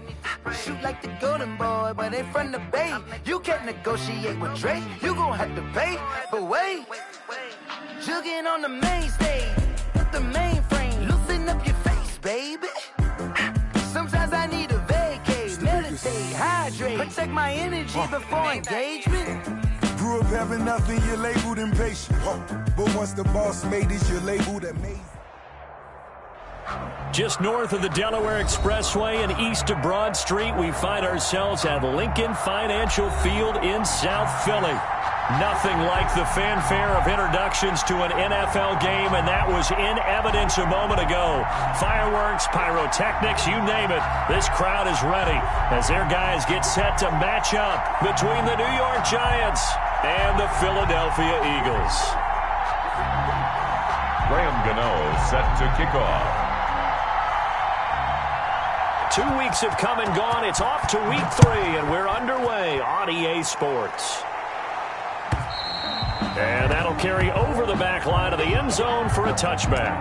S14: Shoot like the golden boy, but they from the bay. You can't negotiate with Drake, you gon' have to pay. But wait, jugging on the main stage, the mainframe, loosen up your face, baby. Sometimes I need a vacate, meditate, hydrate, protect my energy before engagement.
S15: Grew up having nothing, you're labeled impatient. But once the boss made it, you're labeled amazing.
S3: Just north of the Delaware Expressway and east of Broad Street, we find ourselves at Lincoln Financial Field in South Philly. Nothing like the fanfare of introductions to an NFL game, and that was in evidence a moment ago. Fireworks, pyrotechnics, you name it. This crowd is ready as their guys get set to match up between the New York Giants and the Philadelphia Eagles.
S5: Graham Gano set to kick off.
S3: 2 weeks have come and gone. It's off to week 3, and we're underway on EA Sports. And that'll carry over the back line of the end zone for a touchback.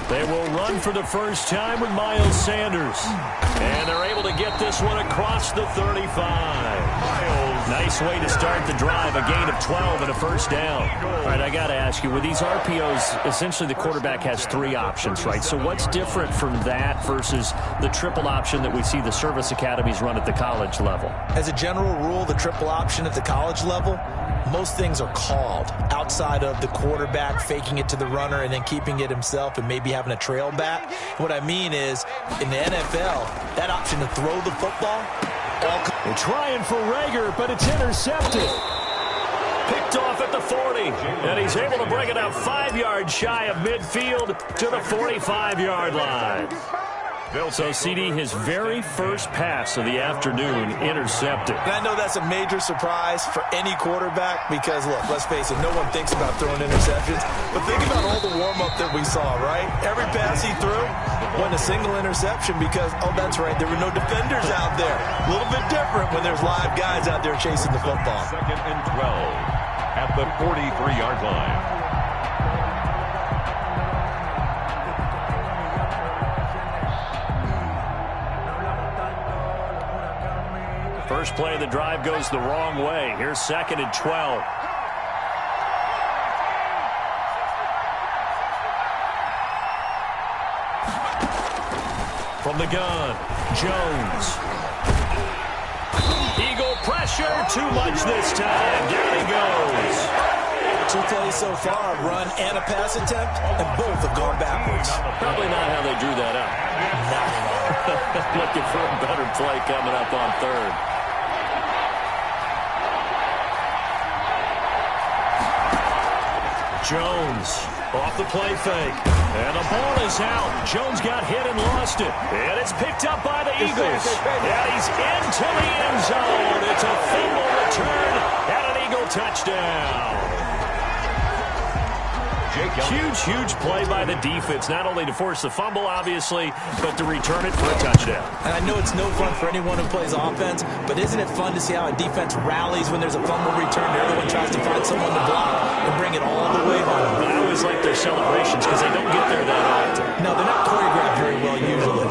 S3: They will run for the first time with Miles Sanders. And they're able to get this one across the 35. Nice way to start the drive. A gain of 12 and a first down. All right, I got to ask you, with these RPOs, essentially the quarterback has 3 options, right? So what's different from that versus the triple option that we see the service academies run at the college level?
S4: As a general rule, the triple option at the college level, most things are called outside of the quarterback faking it to the runner and then keeping it himself and maybe having a trail back. What I mean is, in the NFL, that option to throw the football,
S3: they're trying for Rager, but it's intercepted. Picked off at the 40, and he's able to bring it up 5 yards shy of midfield to the 45-yard line. So, CD, his very first pass of the afternoon intercepted.
S4: And I know that's a major surprise for any quarterback because, look, let's face it, no one thinks about throwing interceptions. But think about all the warm-up that we saw, right? Every pass he threw wasn't a single interception because, oh, that's right, there were no defenders out there. A little bit different when there's live guys out there chasing the football.
S5: 2nd and 12 at the 43-yard line.
S3: First play of the drive goes the wrong way. Here's 2nd and 12. From the gun, Jones. Eagle pressure, too much this time. Down he goes.
S4: 2 plays so far, a run and a pass attempt, and both have gone backwards.
S3: Probably not how they drew that up.
S4: Not at all.
S3: Looking for a better play coming up on 3rd. Jones off the play fake. And the ball is out. Jones got hit and lost it. And it's picked up by the Eagles. And he's into the end zone. It's a fumble return and an Eagle touchdown. Huge play by the defense, not only to force the fumble, obviously, but to return it for a touchdown.
S4: And I know it's no fun for anyone who plays offense, but isn't it fun to see how a defense rallies when there's a fumble return? Everyone tries to find someone to block and bring it all the way home.
S3: I always like their celebrations because they don't get there that often.
S4: No, they're not choreographed very well usually.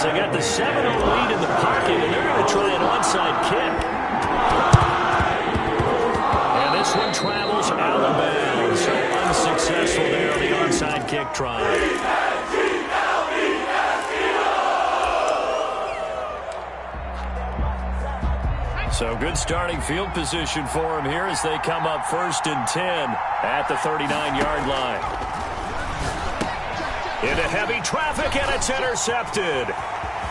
S3: They got the 7-0 lead in the pocket, and they're going to try an onside kick. And this one travels out of bounds. So unsuccessful there on the onside kick try. So good starting field position for him here as they come up 1st and 10 at the 39-yard line. Into heavy traffic, and it's intercepted.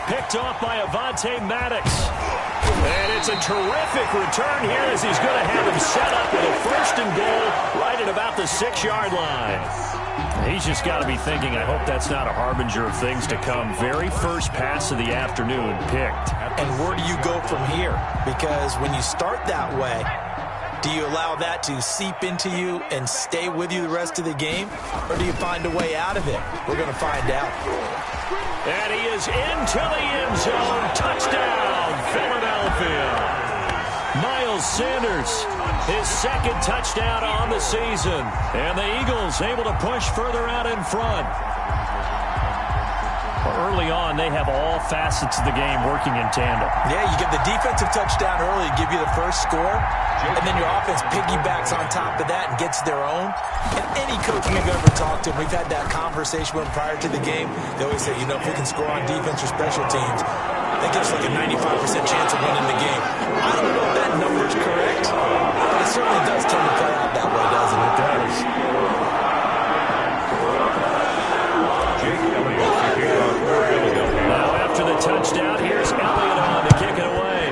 S3: Picked off by Avonte Maddox. And it's a terrific return here as he's going to have him set up with a 1st and goal right at about the 6-yard line. He's just got to be thinking, I hope that's not a harbinger of things to come. Very first pass of the afternoon picked.
S4: And where do you go from here? Because when you start that way, do you allow that to seep into you and stay with you the rest of the game? Or do you find a way out of it? We're going to find out.
S3: And he is into the end zone. Touchdown, Philadelphia. Miles Sanders, his 2nd touchdown on the season. And the Eagles able to push further out in front. Early on, they have all facets of the game working in tandem.
S4: Yeah, you get the defensive touchdown early, give you the first score, and then your offense piggybacks on top of that and gets their own. And any coach we've ever talked to, we've had that conversation with them prior to the game, they always say, you know, if we can score on defense or special teams, that gives like a 95% chance of winning the game. I don't know if that number's correct, but it certainly does tend to play out that way, doesn't it? It does.
S3: Now after the touchdown, here's Elliott on to kick it away.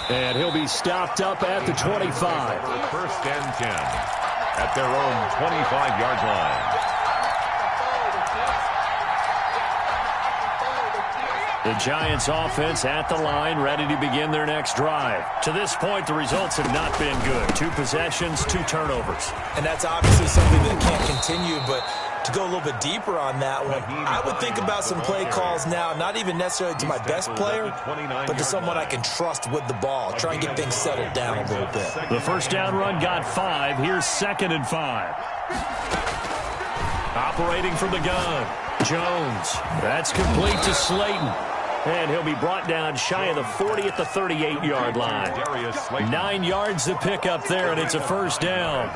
S3: And he'll be stopped up at the 25.
S5: 1st and 10 at their own 25-yard line.
S3: The Giants offense at the line, ready to begin their next drive. To this point, the results have not been good. 2 possessions, 2 turnovers.
S4: And that's obviously something that can't continue, but to go a little bit deeper on that one, I would think about some play calls now, not even necessarily to my best player, but to someone I can trust with the ball. Try and get things settled down a little bit.
S3: The 1st down run got 5. Here's 2nd and 5. Operating from the gun, Jones. That's complete to Slayton. And he'll be brought down shy of the 40 at the 38-yard line. 9 yards to pick up there, and it's a 1st down.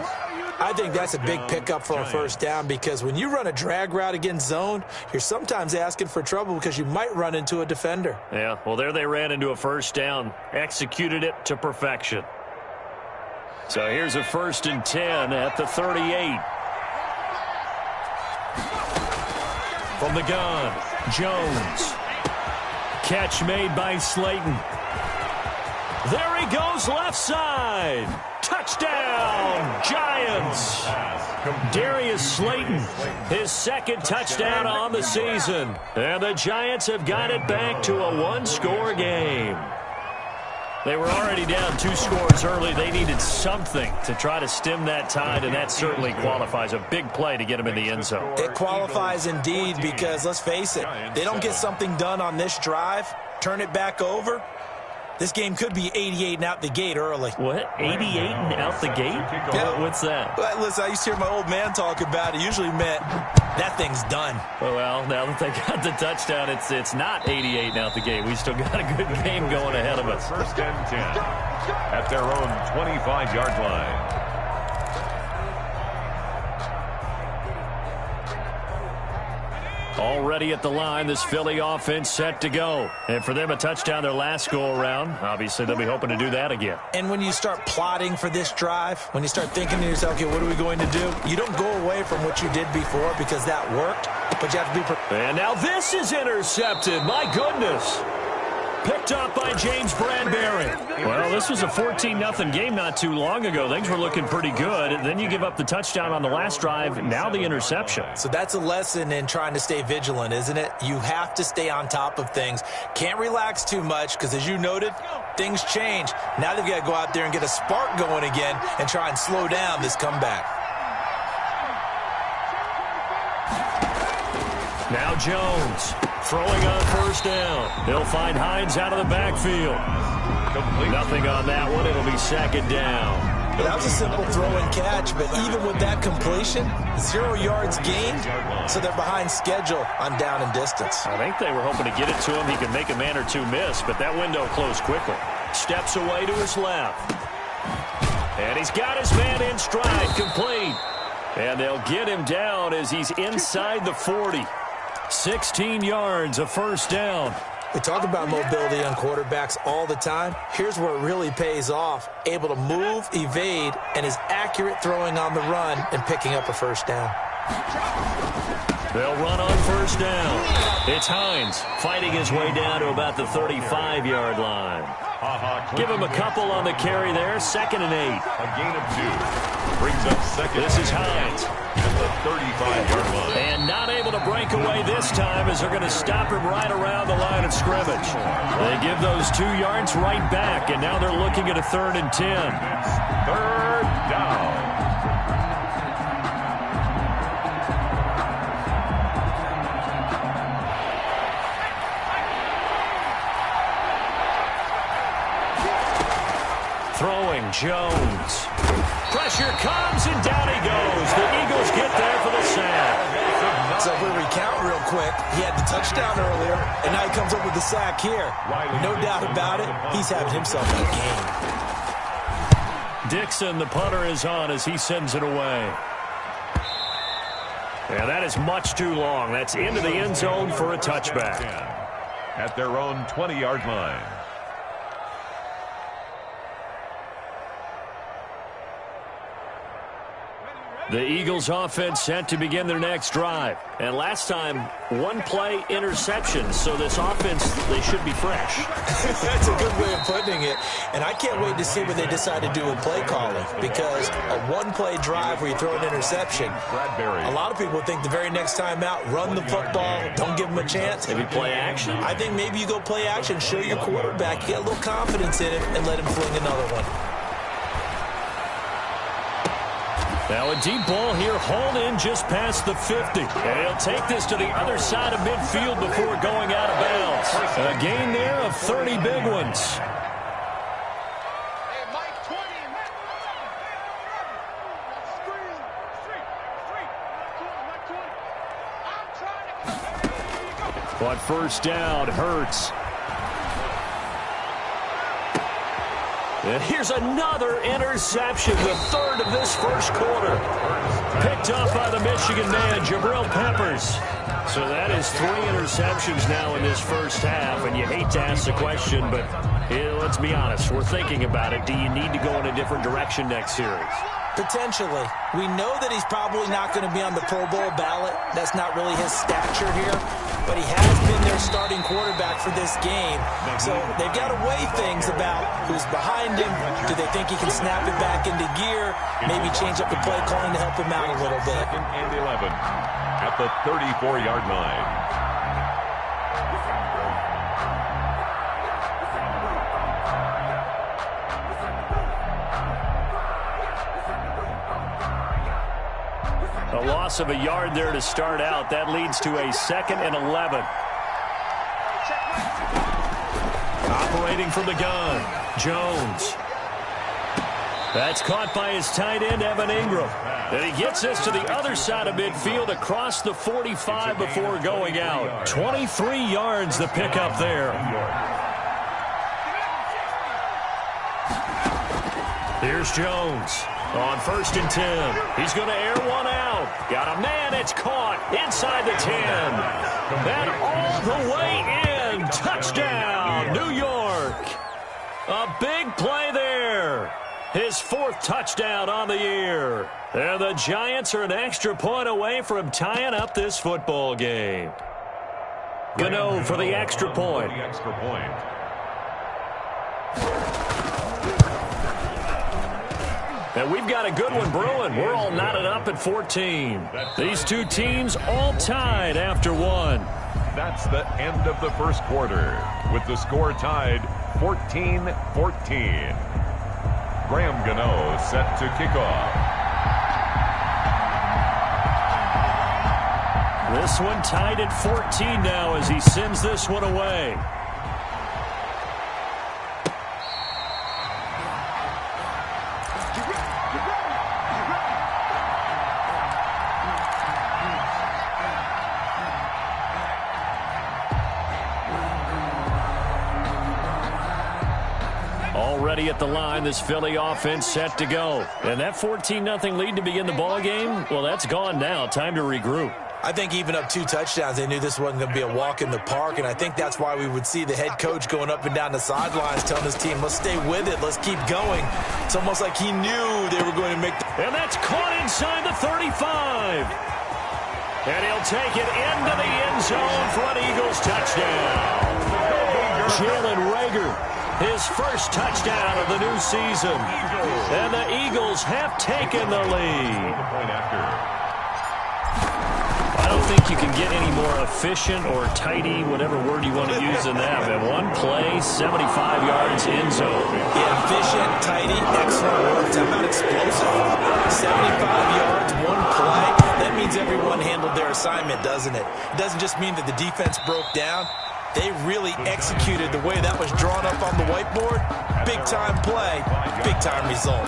S4: I think that's a big pickup for a 1st down because when you run a drag route against zone, you're sometimes asking for trouble because you might run into a defender.
S3: Yeah, well, there they ran into a 1st down, executed it to perfection. So here's a 1st and 10 at the 38. From the gun, Jones. Catch made by Slayton. There he goes, left side. Touchdown, Giants. Darius Slayton, his 2nd touchdown on the season. And the Giants have got it back to a 1-score game. They were already down 2 scores early. They needed something to try to stem that tide, and that certainly qualifies. A big play to get them in the end zone.
S4: It qualifies indeed because, let's face it, they don't get something done on this drive, turn it back over. This game could be 88 and out the gate early.
S3: What? 88 and out the gate?
S4: Yeah.
S3: What's that?
S4: Well, listen, I used to hear my old man talk about it. Usually meant that thing's done.
S3: Well, now that they got the touchdown, it's not 88 and out the gate. We still got a good game going ahead of us.
S5: 1st and 10 at their own 25-yard line.
S3: Already at the line, this Philly offense set to go. And for them, a touchdown their last go-around. Obviously, they'll be hoping to do that again.
S4: And when you start plotting for this drive, when you start thinking to yourself, okay, what are we going to do? You don't go away from what you did before because that worked, but you have to be prepared.
S3: And now this is intercepted. My goodness. Picked up by James Bradbury. Well, this was a 14-0 game not too long ago. Things were looking pretty good. Then you give up the touchdown on the last drive. Now the interception.
S4: So that's a lesson in trying to stay vigilant, isn't it? You have to stay on top of things. Can't relax too much because, as you noted, things change. Now they've got to go out there and get a spark going again and try and slow down this comeback.
S3: Now Jones. Throwing on 1st down. He'll find Hines out of the backfield. Nothing on that one. It'll be 2nd down.
S4: That was a simple throw and catch, but even with that completion, 0 yards gained, so they're behind schedule on down and distance.
S3: I think they were hoping to get it to him. He could make a man or two miss, but that window closed quickly. Steps away to his left. And he's got his man in stride, complete. And they'll get him down as he's inside the 40. 16 yards, a 1st down.
S4: We talk about mobility on quarterbacks all the time. Here's where it really pays off. Able to move, evade, and is accurate throwing on the run and picking up a 1st down.
S3: They'll run on 1st down. It's Hines fighting his way down to about the 35-yard line. Give him a couple on the carry there. 2nd and 8.
S5: A gain of 2. Brings up 2nd.
S3: This is Hines.
S5: At the 35-yard line.
S3: And not able to break away this time as they're going to stop him right around the line of scrimmage. They give those 2 yards right back, and now they're looking at a 3rd and 10.
S5: 3rd down.
S3: Throwing, Jones. Pressure comes, and down he goes. The Eagles get there for the sack.
S4: So if we recount real quick, he had the touchdown earlier, and now he comes up with the sack here. No doubt about it, he's having himself a game.
S3: Dixon, the punter, is on as he sends it away. Yeah, that is much too long. That's into the end zone for a touchback.
S5: At their own 20-yard line.
S3: The Eagles offense set to begin their next drive. And last time, 1-play interception. So this offense, they should be fresh.
S4: That's a good way of putting it. And I can't wait to see what they decide to do with play calling. Because a 1-play drive where you throw an interception, a lot of people think the very next time out, run the football, don't give them a chance.
S3: Maybe play action?
S4: I think maybe you go play action, show your quarterback, get a little confidence in him, and let him fling another one.
S3: Now a deep ball here, hauled in just past the 50. And he'll take this to the other side of midfield before going out of bounds. A gain there of 30 big ones. But 1st down, Hurts. And here's another interception, the 3rd of this 1st quarter. Picked up by the Michigan man, Jabril Peppers. So that is 3 interceptions now in this 1st half. And you hate to ask the question, but Let's be honest, we're thinking about it. Do you need to go in a different direction next series?
S4: Potentially. We know that he's probably not going to be on the Pro Bowl ballot. That's not really his stature here. But he has been their starting quarterback for this game. So they've got to weigh things about who's behind him. Do they think he can snap it back into gear? Maybe change up the play calling to help him out a little bit.
S5: 2nd and 11 at the 34-yard line.
S3: A loss of a yard there to start out. That leads to a 2nd and 11. Operating from the gun, Jones. That's caught by his tight end, Evan Ingram. And he gets this to the other side of midfield across the 45 before going out. 23 yards the pickup there. Here's Jones on 1st and 10. He's going to air one out. Got a man. It's caught inside the 10. And all the way in. Touchdown, New York. A big play there. His 4th touchdown on the year. And the Giants are an extra point away from tying up this football game. Gano for the extra point. And we've got a good one brewing. We're all knotted up at 14. These two teams all tied after one.
S5: That's the end of the first quarter, with the score tied 14-14. Graham Gano set to kick off.
S3: This one tied at 14 now as he sends this one away. Already at the line, this Philly offense set to go. And that 14-0 lead to begin the ball game, well, that's gone now. Time to regroup.
S4: I think even up 2 touchdowns, they knew this wasn't going to be a walk in the park, and I think that's why we would see the head coach going up and down the sidelines telling his team, let's stay with it, let's keep going. It's almost like he knew they were going to make the...
S3: And that's caught inside the 35. And he'll take it into the end zone for an Eagles touchdown. Jalen Reagor, his first touchdown of the new season. And the Eagles have taken the lead. I don't think you can get any more efficient or tidy, whatever word you want to use in that. But one play, 75 yards end zone.
S4: Yeah, efficient, tidy, excellent words. How about explosive? 75 yards, one play. That means everyone handled their assignment, doesn't it? It doesn't just mean that the defense broke down. They really executed the way that was drawn up on the whiteboard. Big-time play, big-time result.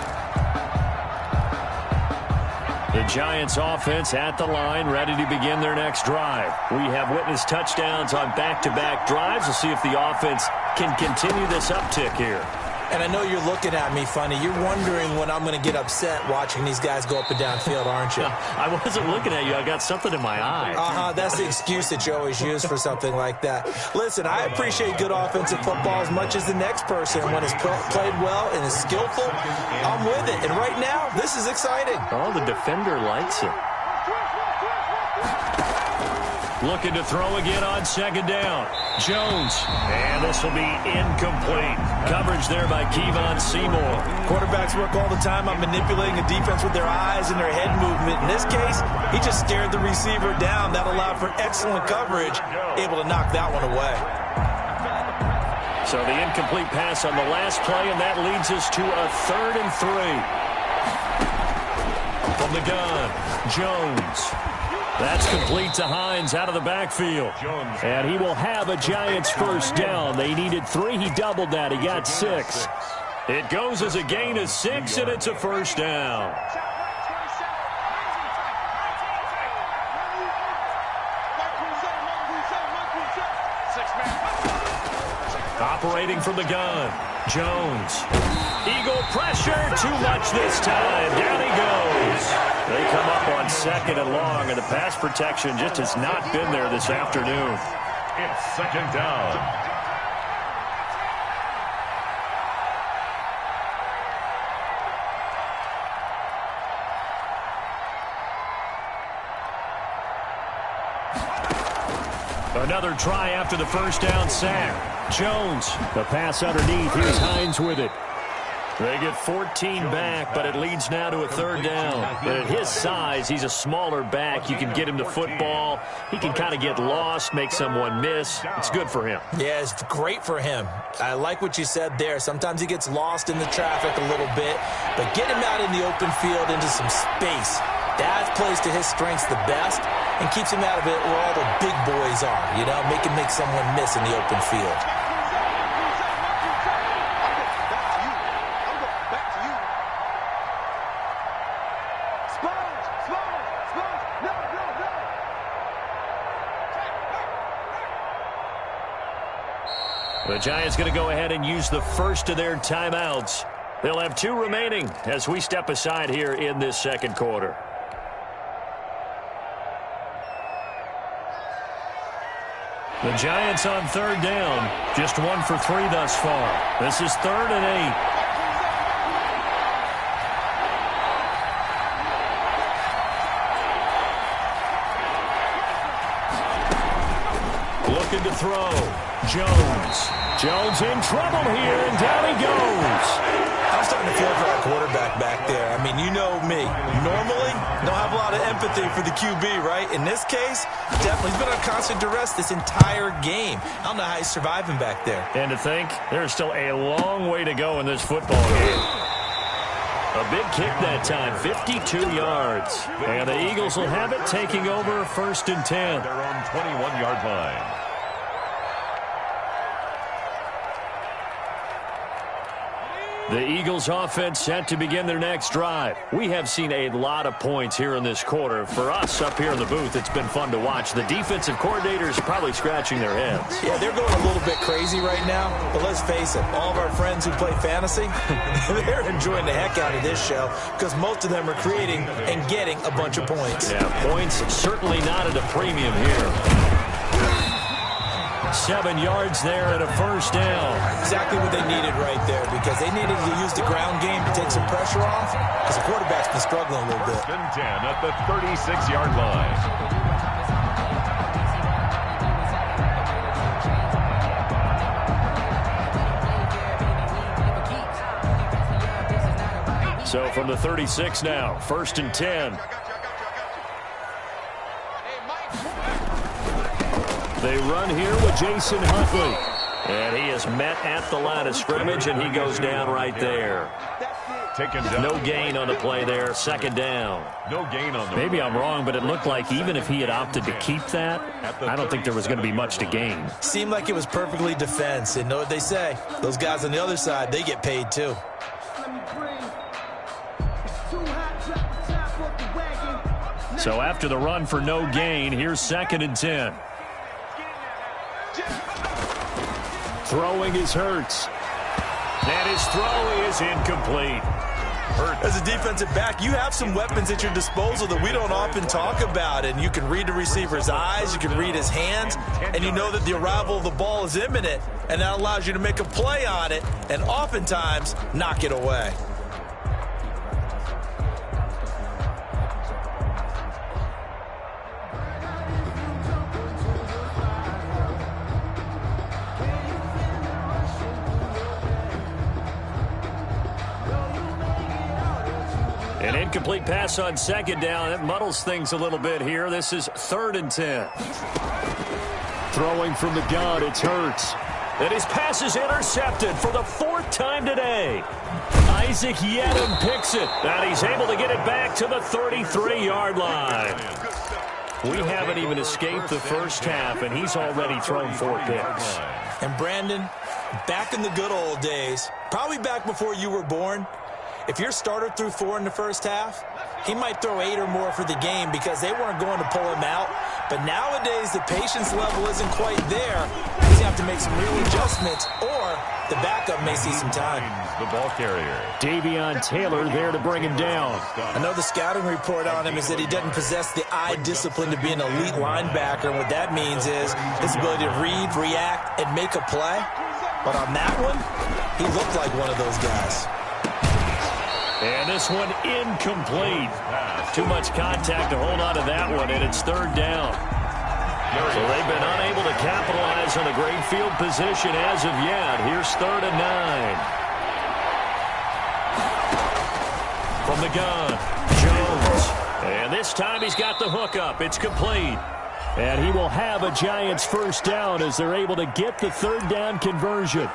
S3: The Giants offense at the line, ready to begin their next drive. We have witnessed touchdowns on back-to-back drives. We'll see if the offense can continue this uptick here.
S4: And I know you're looking at me funny. You're wondering when I'm going to get upset watching these guys go up and down field, aren't you?
S3: I wasn't looking at you. I got something in my eye.
S4: That's the excuse that you always use for something like that. Listen, I appreciate good offensive football as much as the next person. When it's played well and is skillful, I'm with it. And right now, this is exciting.
S3: Oh, the defender likes it. Looking to throw again on 2nd down. Jones. And this will be incomplete. Coverage there by Kevon Seymour.
S4: Quarterbacks work all the time on manipulating a defense with their eyes and their head movement. In this case, he just stared the receiver down. That allowed for excellent coverage. Able to knock that one away.
S3: So the incomplete pass on the last play, and that leads us to a 3rd and 3. From the gun, Jones. That's complete to Hines out of the backfield. And he will have a Giants first down. They needed 3. He doubled that. He got 6. It goes as a gain of 6, and it's a first down. Operating from the gun, Jones. Eagle pressure, too much this time. Down he goes. They come up on 2nd and long, and the pass protection just has not been there this afternoon.
S5: It's 2nd down.
S3: Another try after the first down sack. Jones, the pass underneath. Here's Hines with it. They get 14 back, but it leads now to a third down. And at his size, he's a smaller back. You can get him to football. He can kind of get lost, make someone miss. It's good for him.
S4: Yeah, it's great for him. I like what you said there. Sometimes he gets lost in the traffic a little bit, but get him out in the open field into some space. That plays to his strengths the best and keeps him out of it where all the big boys are, you know, make someone miss in the open field.
S3: The Giants going to go ahead and use the first of their timeouts. They'll have 2 remaining as we step aside here in this second quarter. The Giants on third down, just 1 for 3 thus far. This is 3rd and 8. Looking to throw. Jones in trouble here, and down he goes.
S4: I'm starting to feel for our quarterback back there. I mean, you know me. Normally, don't have a lot of empathy for the QB, right? In this case, definitely he's been on constant duress this entire game. I don't know how he's surviving back there.
S3: And to think, there's still a long way to go in this football game. A big kick that time, 52 yards. And the Eagles will have it, taking over 1st and 10.
S5: Their own 21-yard line.
S3: The Eagles offense set to begin their next drive. We have seen a lot of points here in this quarter. For us up here in the booth, it's been fun to watch. The defensive coordinators probably scratching their heads.
S4: Yeah, they're going a little bit crazy right now. But let's face it, all of our friends who play fantasy, they're enjoying the heck out of this show because most of them are creating and getting a bunch of points.
S3: Yeah, points certainly not at a premium here. 7 yards there and a first down.
S4: Exactly what they needed right there because they needed to use the ground game to take some pressure off because the quarterback's been struggling a little bit.
S5: 1st and 10 at the 36-yard line.
S3: So from the 36 now, 1st and 10. They run here with Jason Huntley. And he is met at the line of scrimmage, and he goes down right there. No gain on the play there, 2nd down.
S5: No gain on the
S3: Maybe I'm wrong, but it looked like even if he had opted to keep that, I don't think there was going to be much to gain.
S4: Seemed like it was perfectly defense. And know what they say? Those guys on the other side, they get paid too.
S3: So after the run for no gain, here's 2nd and 10. Throwing is Hurts. And his throw is incomplete.
S4: As a defensive back, you have some weapons at your disposal that we don't often talk about. And you can read the receiver's eyes, you can read his hands, and you know that the arrival of the ball is imminent. And that allows you to make a play on it and oftentimes knock it away.
S3: An incomplete pass on 2nd down. That muddles things a little bit here. This is 3rd and 10. Throwing from the gun, it's Hurts. And his pass is intercepted for the 4th time today. Isaac Yedem picks it. And he's able to get it back to the 33-yard line. We haven't even escaped the first half, and he's already thrown 4 picks.
S4: And Brandon, back in the good old days, probably back before you were born, if your starter threw 4 in the first half, he might throw 8 or more for the game because they weren't going to pull him out. But nowadays, the patience level isn't quite there. He's going to have to make some real adjustments, or the backup may see some time.
S5: The ball carrier.
S3: Davion Taylor there to bring him down.
S4: I know the scouting report on him is that he doesn't possess the eye discipline to be an elite linebacker. And what that means is his ability to read, react, and make a play. But on that one, he looked like one of those guys.
S3: And this one incomplete. Too much contact to hold on to that one, and it's 3rd down. So they've been unable to capitalize on a great field position as of yet. Here's 3rd and 9. From the gun, Jones. And this time he's got the hook up. It's complete. And he will have a Giants first down as they're able to get the 3rd down conversion.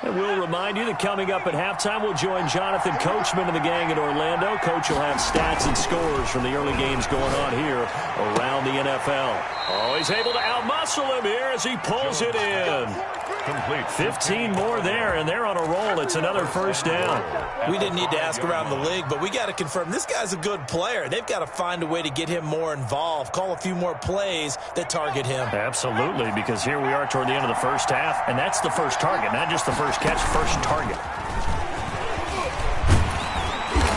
S3: And we'll remind you that coming up at halftime, we'll join Jonathan Coachman and the gang in Orlando. Coach will have stats and scores from the early games going on here around the NFL. Oh, he's able to outmuscle him here as he pulls it in. Complete. 15 more there, and they're on a roll. It's another first down.
S4: We didn't need to ask around the league, but we got to confirm this guy's a good player. They've got to find a way to get him more involved, call a few more plays that target him.
S3: Absolutely, because here we are toward the end of the first half, and that's the first target, not just the first catch, first target.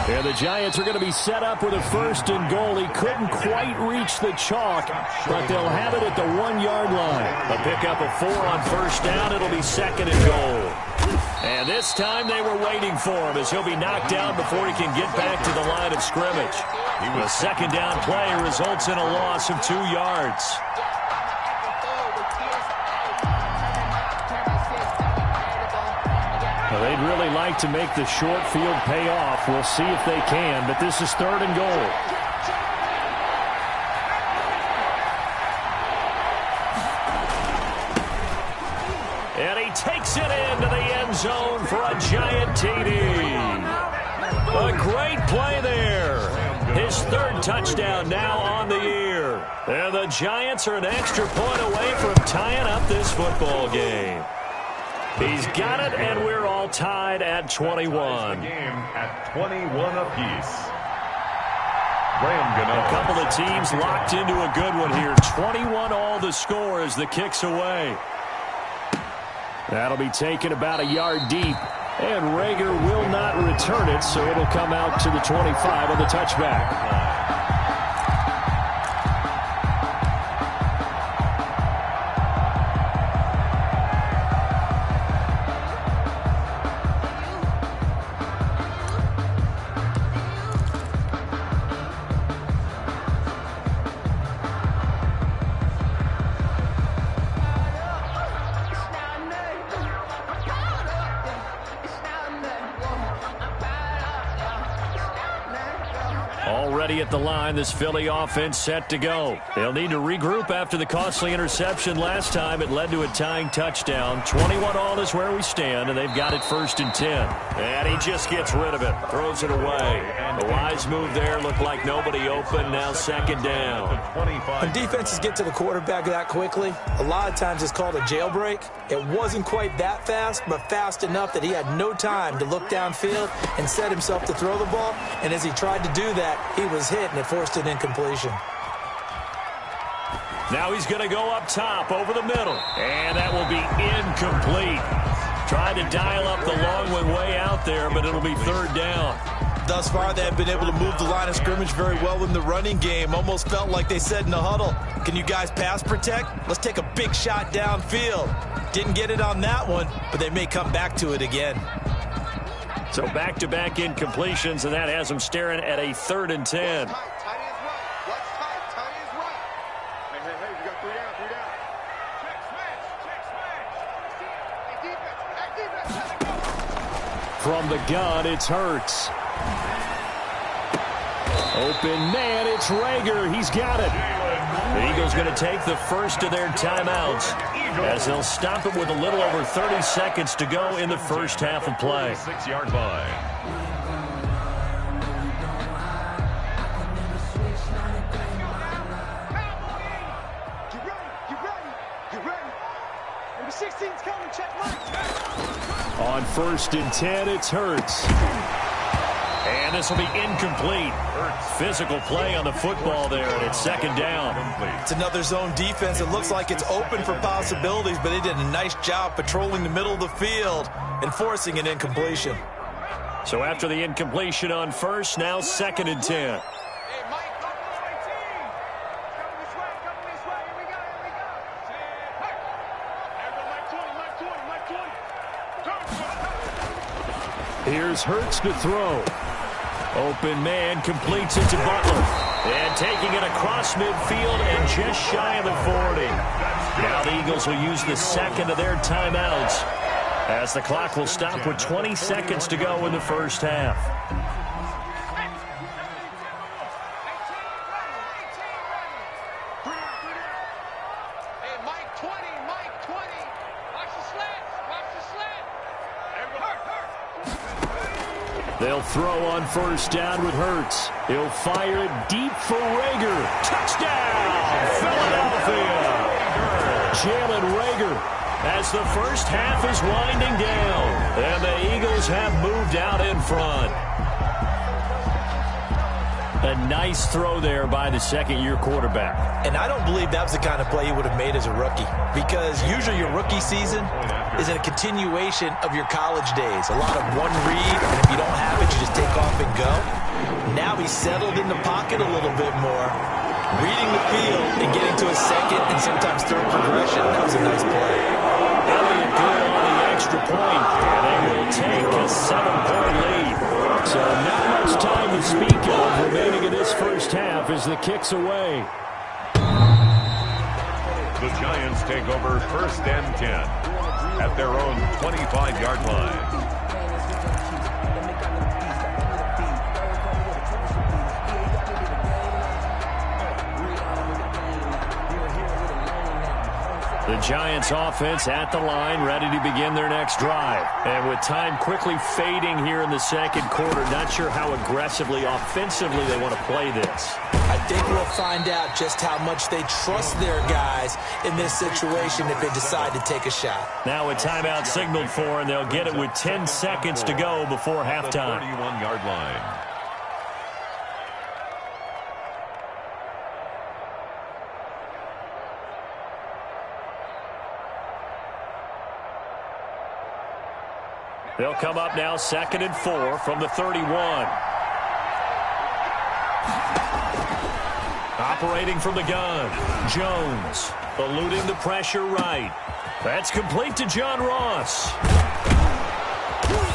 S3: And the Giants are going to be set up with a 1st and goal. He couldn't quite reach the chalk, but they'll have it at the 1-yard line. A pickup of 4 on first down. It'll be 2nd and goal. And this time they were waiting for him as he'll be knocked down before he can get back to the line of scrimmage. The 2nd down play results in a loss of 2 yards. Well, they'd really like to make the short field pay off. We'll see if they can, but this is 3rd and goal. And he takes it into the end zone for a Giant TD. A great play there. His 3rd touchdown now on the year. And the Giants are an extra point away from tying up this football game. He's got it, and we're all tied at 21.
S5: Game at 21 apiece.
S3: A couple of teams locked into a good one here. 21 all the score as the kick's away. That'll be taken about a yard deep, and Rager will not return it, so it'll come out to the 25 on the touchback. Already at the line, this Philly offense set to go. They'll need to regroup after the costly interception last time. It led to a tying touchdown. 21 all is where we stand, and they've got it 1st and 10. And he just gets rid of it, throws it away. A wise move there, looked like nobody open. Now 2nd down.
S4: When defenses get to the quarterback that quickly, a lot of times it's called a jailbreak. It wasn't quite that fast, but fast enough that he had no time to look downfield and set himself to throw the ball. And as he tried to do that, he was hit, and it forced an incompletion.
S3: Now he's going to go up top over the middle, and that will be incomplete. Tried to dial up the long one way out there, but it'll be 3rd down.
S4: Thus far, they have been able to move the line of scrimmage very well in the running game. Almost felt like they said in the huddle, can you guys pass protect? Let's take a big shot downfield. Didn't get it on that one, but they may come back to it again.
S3: So back-to-back incompletions, and that has them staring at a 3rd and 10. From the gun, it's Hurts. Open man, it's Rager. He's got it. The Eagles going to take the first of their timeouts as they'll stop it with a little over 30 seconds to go in the first half of play.
S5: 6-yard line.
S6: Number 16's coming, check mine.
S3: On 1st and 10, it's Hurts. And this will be incomplete. Physical play on the football there, and it's 2nd down.
S4: It's another zone defense. It looks like it's open for possibilities, but they did a nice job patrolling the middle of the field and forcing an incompletion.
S3: So after the incompletion on 1st, now 2nd and 10. Here's Hurts to throw. Open man completes it to Butler. And taking it across midfield and just shy of the 40. Now the Eagles will use the second of their timeouts as the clock will stop with 20 seconds to go in the first half. They'll throw on first down with Hurts. He'll fire it deep for Rager. Touchdown, Philadelphia. Jalen Rager as the first half is winding down. And the Eagles have moved out in front. A nice throw there by the second-year quarterback.
S4: And I don't believe that was the kind of play he would have made as a rookie, because usually your rookie season is a continuation of your college days. A lot of one read, and if you don't have it, you just take off and go. Now he's settled in the pocket a little bit more, reading the field and getting to a second and sometimes third progression. That was a nice play.
S3: Elliott good on the extra point, and they will take a 7-point lead. So not much time to speak of remaining in this first half as the kick's away.
S5: The Giants take over first and 10 at their own 25-yard line.
S3: The Giants offense at the line, ready to begin their next drive. And with time quickly fading here in the second quarter, not sure how aggressively, offensively they want to play this.
S4: I think we'll find out just how much they trust their guys in this situation if they decide to take a shot.
S3: Now a timeout signaled for, and they'll get it with 10 seconds to go before halftime.
S5: 31-yard line.
S3: They'll come up now 2nd and 4 from the 31. Operating from the gun, Jones eluding the pressure right. That's complete to John Ross.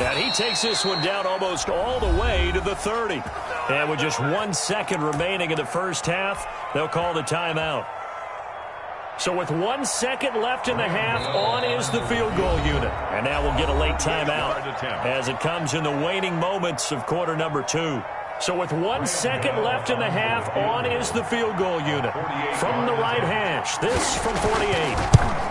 S3: And he takes this one down almost all the way to the 30. And with just 1 second remaining in the first half, they'll call the timeout. So with 1 second left in the half, on is the field goal unit. And now we'll get a late timeout as it comes in the waning moments of quarter number 2. So with 1 second left in the half, on is the field goal unit. From the right hash, this from 48.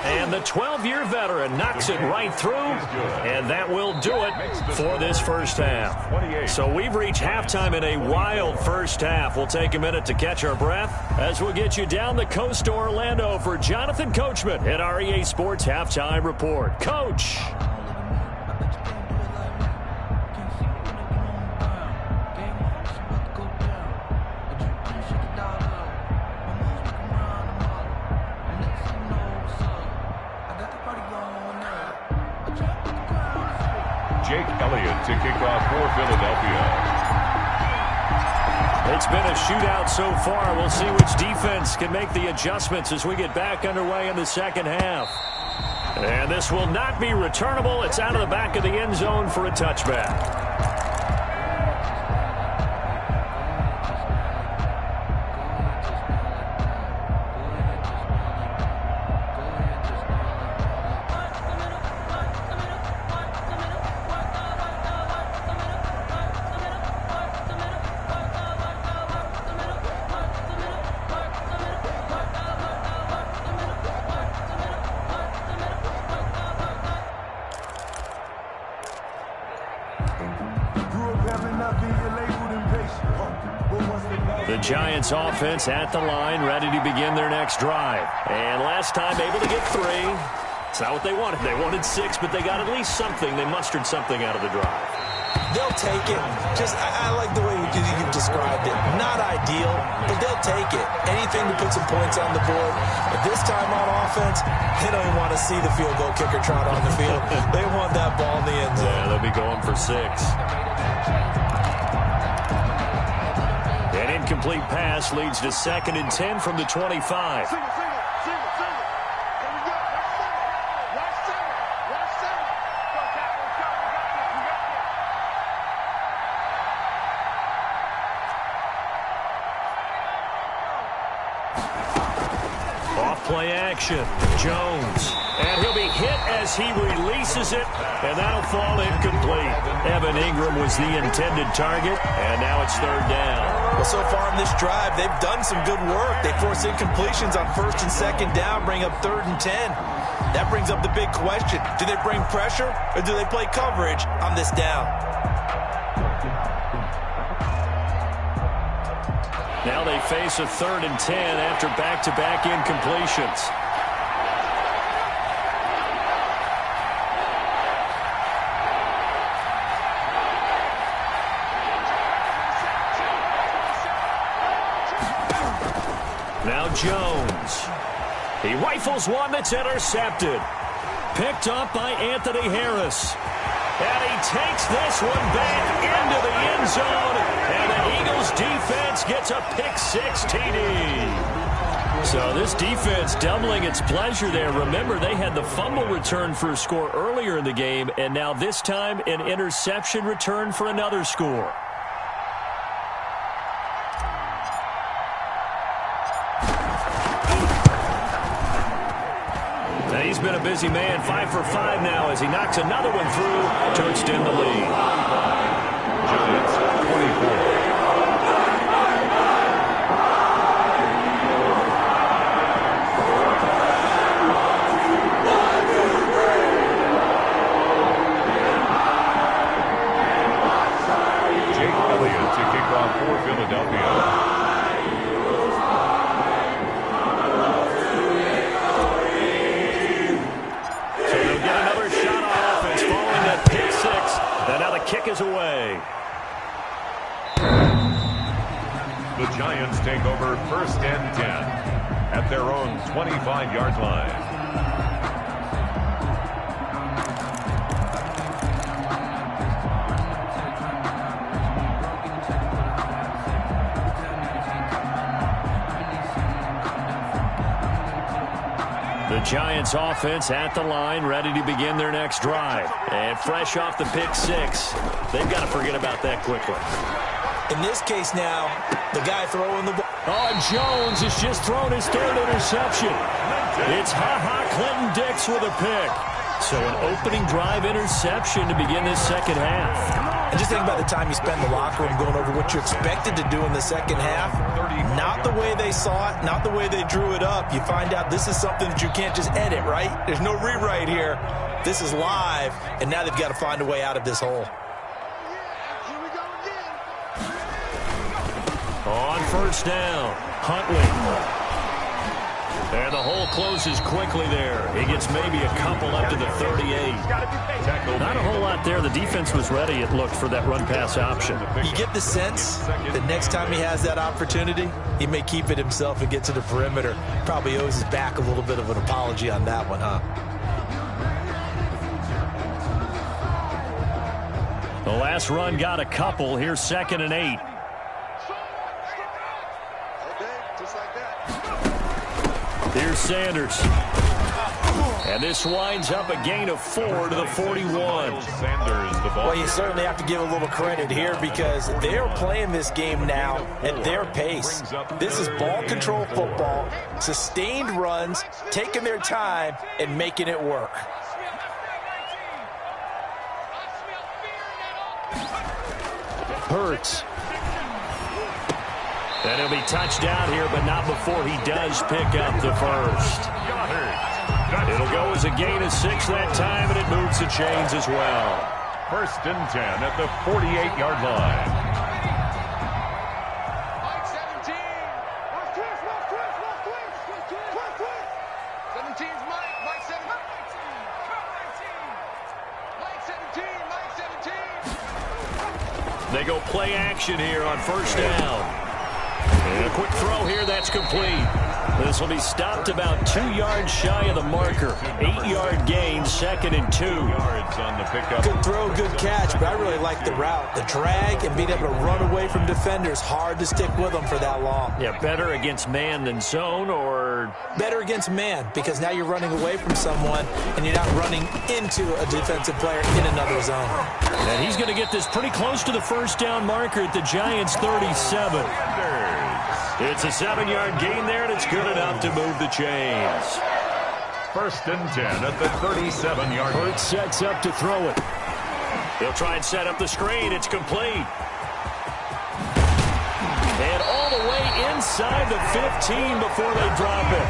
S3: And the 12-year veteran knocks it right through, and that will do it for this first half. So we've reached halftime in a wild first half. We'll take a minute to catch our breath as we'll get you down the coast to Orlando for Jonathan Coachman at our EA Sports Halftime Report. Coach.
S5: To kick off for Philadelphia.
S3: It's been a shootout so far. We'll see which defense can make the adjustments as we get back underway in the second half. And this will not be returnable. It's out of the back of the end zone for a touchback. The Giants offense at the line, ready to begin their next drive. And last time able to get 3. It's not what they wanted. They wanted 6, but they got at least something. They mustered something out of the drive.
S4: They'll take it. I like the way you've described it. Not ideal, but they'll take it. Anything to put some points on the board. But this time on offense, they don't even want to see the field goal kicker trot on the field. They want that ball in the end zone.
S3: Yeah, they'll be going for 6. An incomplete pass leads to 2nd and 10 from the 25. play action. Jones. And he'll be hit as he releases it, and that'll fall incomplete. Evan Ingram was the intended target, and now it's third down.
S4: Well, so far in this drive, they've done some good work. They force incompletions on first and second down, bring up 3rd and 10. That brings up the big question. Do they bring pressure, or do they play coverage on this down?
S3: Now they face a 3rd and 10 after back-to-back incompletions. Now Jones. He rifles one that's intercepted. Picked up by Anthony Harris. And he takes this one back into the end zone. And the Eagles defense gets a pick-6 TD. So this defense doubling its pleasure there. Remember, they had the fumble return for a score earlier in the game. And now this time an interception return for another score. He's been a busy man, 5 for 5 now as he knocks another one through to extend the lead.
S5: Giants 24. Jake Elliott to kick off for Philadelphia.
S3: And now the kick is away.
S5: The Giants take over 1st and 10 at their own 25-yard line.
S3: The Giants offense at the line, ready to begin their next drive. And fresh off the pick-6, they've got to forget about that quickly.
S4: In this case now, the guy throwing the ball.
S3: Oh, and Jones has just thrown his 3rd interception. It's Clinton Dix with a pick. So an opening drive interception to begin this second half.
S4: And just think about the time you spend in the locker room going over what you expected to do in the second half. Not the way they saw it, not the way they drew it up. You find out this is something that you can't just edit, right? There's no rewrite here. This is live, and now they've got to find a way out of this hole.
S3: On first down, Huntley. And the hole closes quickly there. He gets maybe a couple up to the 38. Not a whole lot there. The defense was ready, it looked, for that run-pass option.
S4: You get the sense that next time he has that opportunity, he may keep it himself and get to the perimeter. Probably owes his back a little bit of an apology on that one, huh?
S3: The last run got a couple. Here's 2nd and 8. Here's Sanders. And this winds up a gain of 4 to the 41.
S5: Sanders, the ball.
S4: Well, you certainly have to give a little credit here because they're playing this game now at their pace. This is ball control football, sustained runs, taking their time, and making it work.
S3: Hurts. And he'll be touchdown here, but not before he does pick up the first. It'll go as a gain of 6 that time, and it moves the chains as well.
S5: 1st and 10 at the 48-yard line.
S6: Mike 17. 17's Mike. Mike 17. Mike 17.
S3: They go play action here on first down. And a quick throw here, that's complete. This will be stopped about 2 yards shy of the marker. 8-yard gain, 2nd and 2.
S5: Yards on the pickup.
S4: Good throw, good catch, but I really like the route. The drag and being able to run away from defenders, hard to stick with them for that long.
S3: Yeah, better against man than zone, or?
S4: Better against man, because now you're running away from someone and you're not running into a defensive player in another zone.
S3: And he's going to get this pretty close to the first down marker at the Giants' 37. It's a 7-yard gain there, and it's good enough to move the chains.
S5: 1st and 10 at the 37-yard line.
S3: Hurts sets up to throw it. He'll try and set up the screen. It's complete. And all the way inside the 15 before they drop it.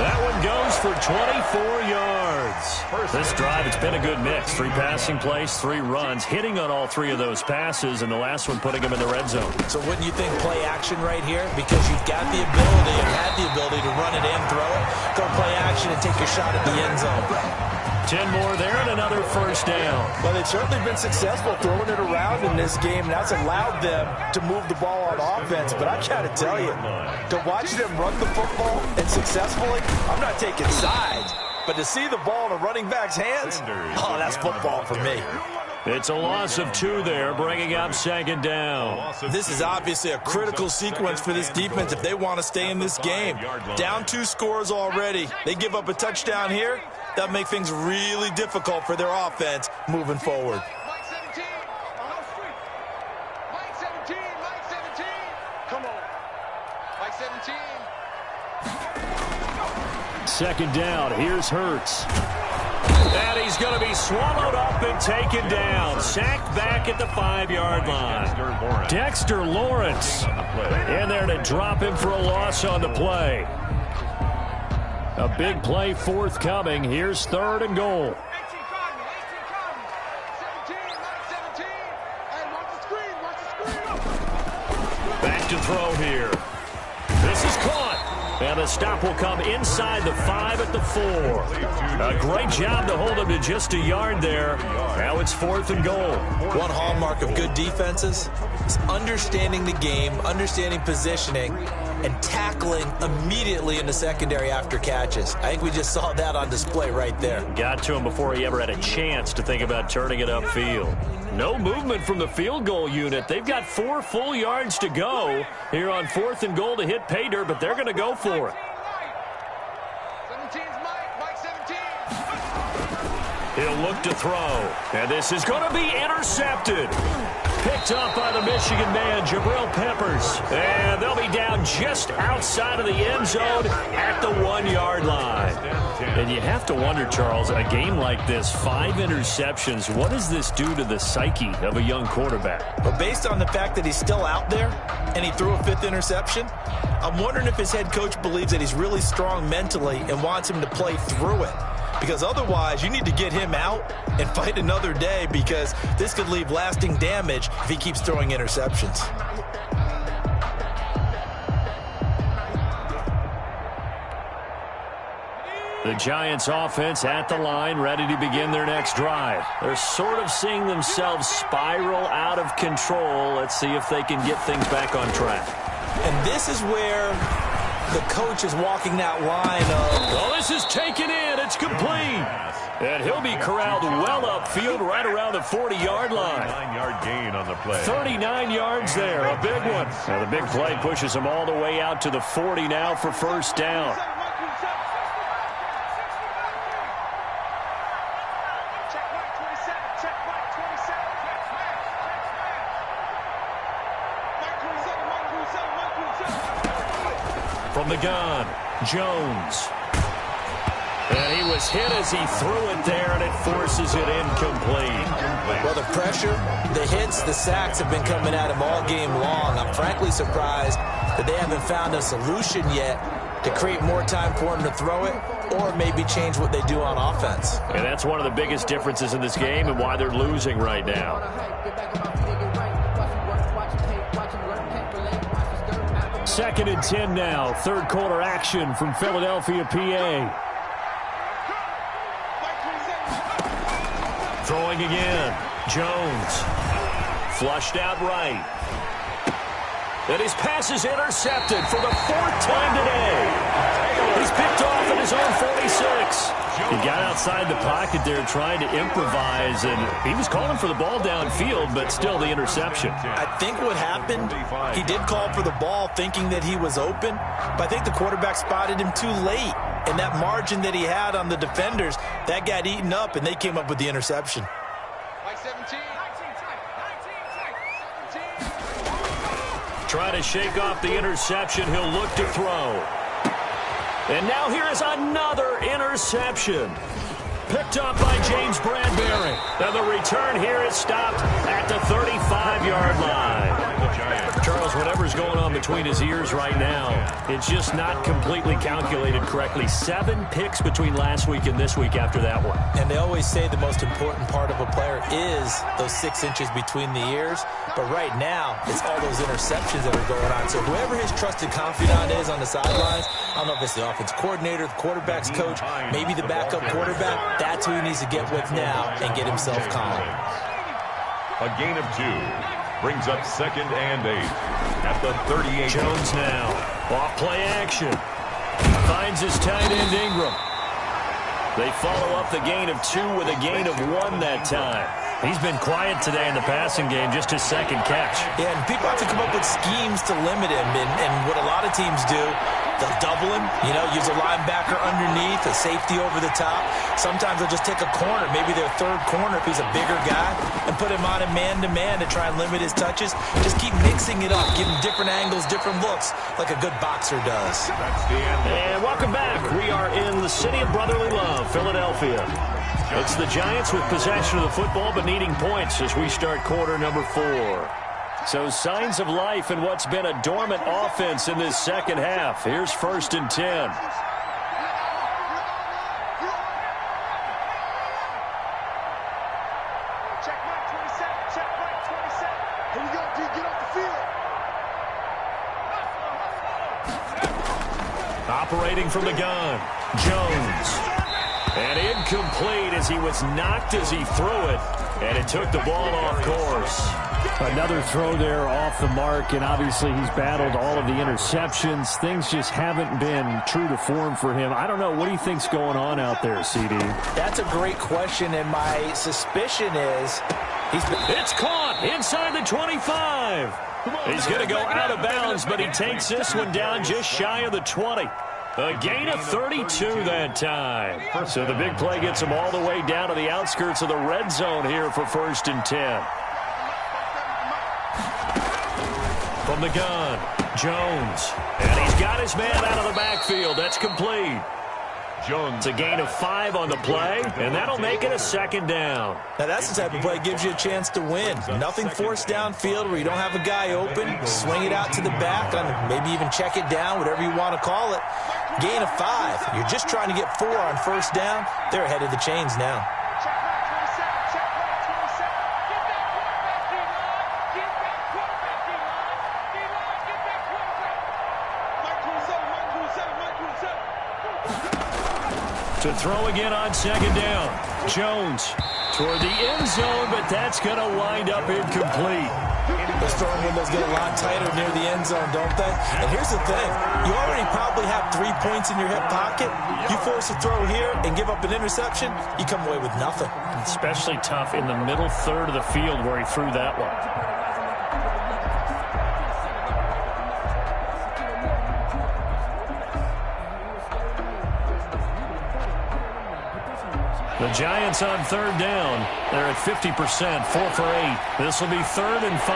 S3: That one goes for 24 yards. This drive, it's been a good mix. 3 passing plays, 3 runs, hitting on all 3 of those passes, and the last one putting them in the red zone.
S4: So wouldn't you think play action right here? Because you've got the ability and had the ability to run it and throw it. Go play action and take your shot at the end zone.
S3: 10 more there and another first down.
S4: Well, they've certainly been successful throwing it around in this game, and that's allowed them to move the ball on offense. But I got to tell you, to watch them run the football and successfully, I'm not taking sides, but to see the ball in a running back's hands, oh, that's football for me.
S3: It's a loss of 2 there, bringing up 2nd down.
S4: This is obviously a critical sequence for this defense if they want to stay in this game. Down 2 scores already. They give up a touchdown here. That'll make things really difficult for their offense moving forward.
S6: Mike 17. No street. Mike 17. Mike 17. Come on. Mike 17.
S3: 2nd down. Here's Hurts. And he's going to be swallowed up and taken down. Sacked back at the 5-yard line. Dexter Lawrence in there to drop him for a loss on the play. A big play forthcoming. Here's 3rd and goal. Back to throw here. This is caught. And the stop will come inside the 5 at the 4. A great job to hold him to just a yard there. Now it's 4th and goal.
S4: One hallmark of good defenses is understanding the game, understanding positioning, and tackling immediately in the secondary after catches. I think we just saw that on display right there.
S3: Got to him before he ever had a chance to think about turning it upfield. No movement from the field goal unit. They've got 4 full yards to go here on 4th and goal to hit pay dirt, but they're going to go for it.
S6: 17's Mike 17.
S3: He'll look to throw, and this is going to be intercepted. Picked up by the Michigan man, Jabril Peppers. And they'll be down just outside of the end zone at the 1-yard line. And you have to wonder, Charles, a game like this, 5 interceptions, what does this do to the psyche of a young quarterback?
S4: But based on the fact that he's still out there and he threw a 5th interception, I'm wondering if his head coach believes that he's really strong mentally and wants him to play through it. Because otherwise, you need to get him out and fight another day, because this could leave lasting damage if he keeps throwing interceptions.
S3: The Giants offense at the line, ready to begin their next drive. They're sort of seeing themselves spiral out of control. Let's see if they can get things back on track.
S4: And this is where the coach is walking that line of...
S3: Well, this is taken in. It's complete. And he'll be corralled well upfield right around the 40-yard line.
S5: 9-yard gain on the play.
S3: 39 yards there, a big one. Now the big play pushes him all the way out to the 40 now for first down. From the gun, Jones. And he was hit as he threw it there, and it forces it incomplete.
S4: Well, the pressure, the hits, the sacks have been coming at him all game long. I'm frankly surprised that they haven't found a solution yet to create more time for him to throw it, or maybe change what they do on offense.
S3: And that's one of the biggest differences in this game and why they're losing right now. 2nd and 10 now. 3rd quarter action from Philadelphia, PA. Throwing again. Jones. Flushed out right. And his pass is intercepted for the 4th time today. He's picked off at his own 46. He got outside the pocket there trying to improvise, and he was calling for the ball downfield, but still the interception.
S4: I think what happened, he did call for the ball thinking that he was open, but I think the quarterback spotted him too late. And that margin that he had on the defenders, that got eaten up, and they came up with the interception.
S6: Mike 17.
S3: trying to shake off the interception. He'll look to throw. And now here is another interception. Picked up by James Bradbury. And the return here is stopped at the 35-yard line. Charles, whatever's going on between his ears right now, it's just not completely calculated correctly. 7 picks between last week and this week after that one.
S4: And they always say the most important part of a player is those 6 inches between the ears. But right now, it's all those interceptions that are going on. So whoever his trusted confidant is on the sidelines, I don't know if it's the offense coordinator, the quarterback's coach, maybe the backup quarterback, that's who he needs to get with now and get himself calm.
S5: A gain of 2 brings up 2nd and 8 at the 38.
S3: Jones now. Off play action. Finds his tight end Ingram. They follow up the gain of 2 with a gain of 1 that time. He's been quiet today in the passing game, just his 2nd catch.
S4: Yeah, and people have to come up with schemes to limit him. And what a lot of teams do, they'll double him, use a linebacker underneath, a safety over the top. Sometimes they'll just take a corner, maybe their 3rd corner if he's a bigger guy, and put him on a man-to-man to try and limit his touches. Just keep mixing it up, give him different angles, different looks, like a good boxer does.
S3: And welcome back. We are in the city of brotherly love, Philadelphia. It's the Giants with possession of the football but needing points as we start quarter number 4. So signs of life in what's been a dormant offense in this second half. Here's 1st and 10.
S6: Check Mike 27. Check Mike 27. Here we go, D. Get off the field.
S3: Operating from the gun. Jones. And incomplete as he was knocked as he threw it. And it took the ball off course.
S7: Another throw there off the mark, and obviously he's battled all of the interceptions. Things just haven't been true to form for him. I don't know. What do you think's going on out there, CD?
S4: That's a great question, and my suspicion is
S3: it's caught inside the 25. He's going to go out of bounds, but he takes this one down just shy of the 20. A gain of 32 that time. So the big play gets him all the way down to the outskirts of the red zone here for 1st and 10. From the gun, Jones. And he's got his man out of the backfield. That's complete. Jones. A gain of 5 on the play, and that'll make it a 2nd down.
S4: Now that's the type of play that gives you a chance to win. Nothing forced downfield where you don't have a guy open. Swing it out to the back, maybe even check it down, whatever you want to call it. Gain of 5. You're just trying to get 4 on 1st down. They're ahead of the chains now.
S3: To throw again on 2nd down. Jones toward the end zone, but that's going to wind up incomplete.
S4: Those throwing windows get a lot tighter near the end zone, don't they? And here's the thing. You already probably have 3 points in your hip pocket. You force a throw here and give up an interception, you come away with nothing.
S3: Especially tough in the middle 3rd of the field where he threw that one. The Giants on 3rd down. They're at 50%, 4 for 8. This will be 3rd and 5.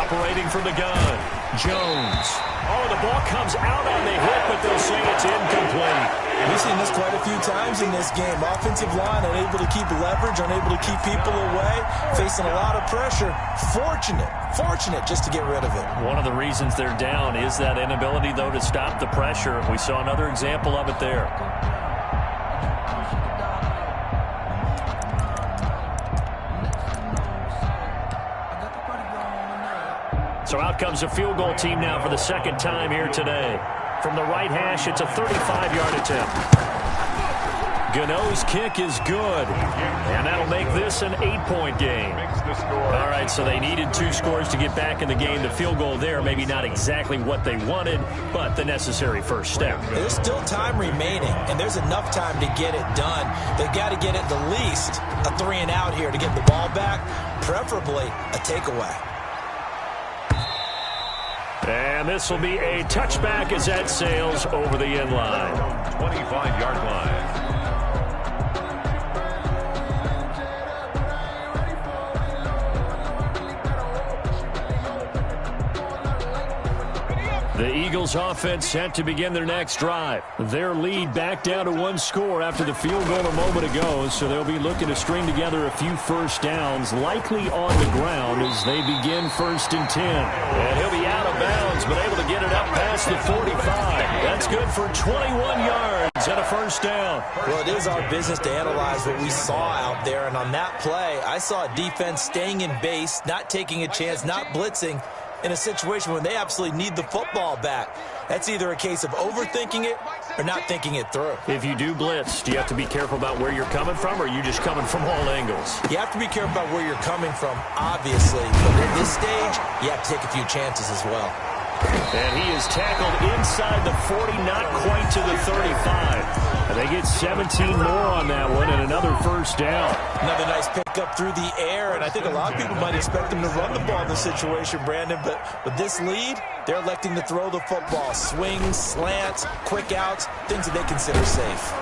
S3: Operating from the gun, Jones. Oh, the ball comes out on the hit, but they'll say it's incomplete.
S4: We've seen this quite a few times in this game. Offensive line unable to keep leverage, unable to keep people away, facing a lot of pressure. Fortunate just to get rid of it.
S3: One of the reasons they're down is that inability, though, to stop the pressure. We saw another example of it there. So out comes a field goal team now for the 2nd time here today. From the right hash, it's a 35-yard attempt. Gano's kick is good, and that'll make this an 8-point game. All right, so they needed 2 scores to get back in the game. The field goal there, maybe not exactly what they wanted, but the necessary first step.
S4: There's still time remaining, and there's enough time to get it done. They've got to get at the least a 3-and-out here to get the ball back, preferably a takeaway.
S3: And this will be a touchback as that sails over the end line.
S5: 25-yard line.
S3: The Eagles offense set to begin their next drive. Their lead back down to one score after the field goal a moment ago, so they'll be looking to string together a few first downs, likely on the ground as they begin 1st and 10. And he'll be out of bounds, but able to get it up past the 45. That's good for 21 yards and a first down.
S4: Well, it is our business to analyze what we saw out there, and on that play, I saw a defense staying in base, not taking a chance, not blitzing, in a situation when they absolutely need the football back. That's either a case of overthinking it or not thinking it through.
S3: If you do blitz, do you have to be careful about where you're coming from, or are you just coming from all angles?
S4: You have to be careful about where you're coming from, obviously. But at this stage, you have to take a few chances as well.
S3: And he is tackled inside the 40, not quite to the 35. And they get 17 more on that one and another first down.
S4: Another nice pickup through the air, and I think a lot of people might expect them to run the ball in this situation, Brandon, but with this lead, they're electing to throw the football. Swings, slants, quick outs, things that they consider safe.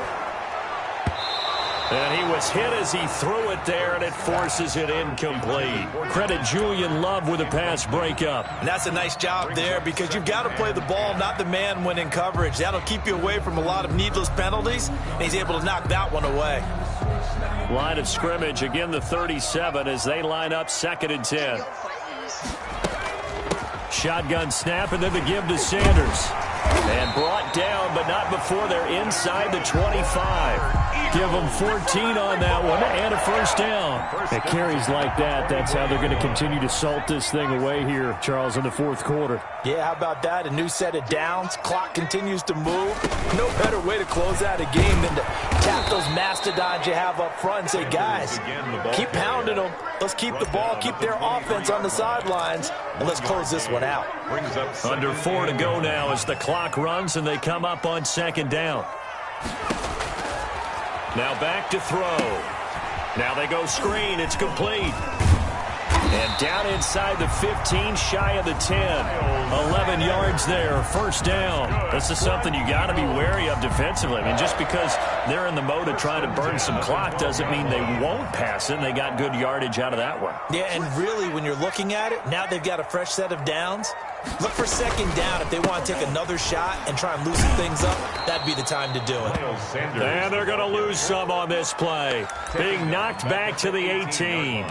S3: And he was hit as he threw it there, and it forces it incomplete. Credit Julian Love with a pass breakup.
S4: And that's a nice job there because you've got to play the ball, not the man when in coverage. That'll keep you away from a lot of needless penalties, and he's able to knock that one away.
S3: Line of scrimmage, again the 37 as they line up 2nd and 10. Shotgun snap, and then the give to Sanders. And brought down, but not before they're inside the 25. Give them 14 on that one and a first down. It carries like that. That's how they're going to continue to salt this thing away here, Charles, in the 4th quarter.
S4: Yeah, how about that? A new set of downs. Clock continues to move. No better way to close out a game than to tap those mastodons you have up front and say, guys, keep pounding them. Let's keep the ball, keep their offense on the sidelines, and let's close this one out.
S3: Under 4 to go now as the clock runs and they come up on 2nd down. Now back to throw. Now they go screen. It's complete. And down inside the 15, shy of the 10. 11 yards there, first down. This is something you got to be wary of defensively. I mean, just because they're in the mode of trying to burn some clock doesn't mean they won't pass it. And they got good yardage out of that one.
S4: Yeah, and really, when you're looking at it, now they've got a fresh set of downs. Look for 2nd down if they want to take another shot and try and loosen things up. That'd be the time to do it.
S3: And they're going to lose some on this play. Being knocked back to the 18.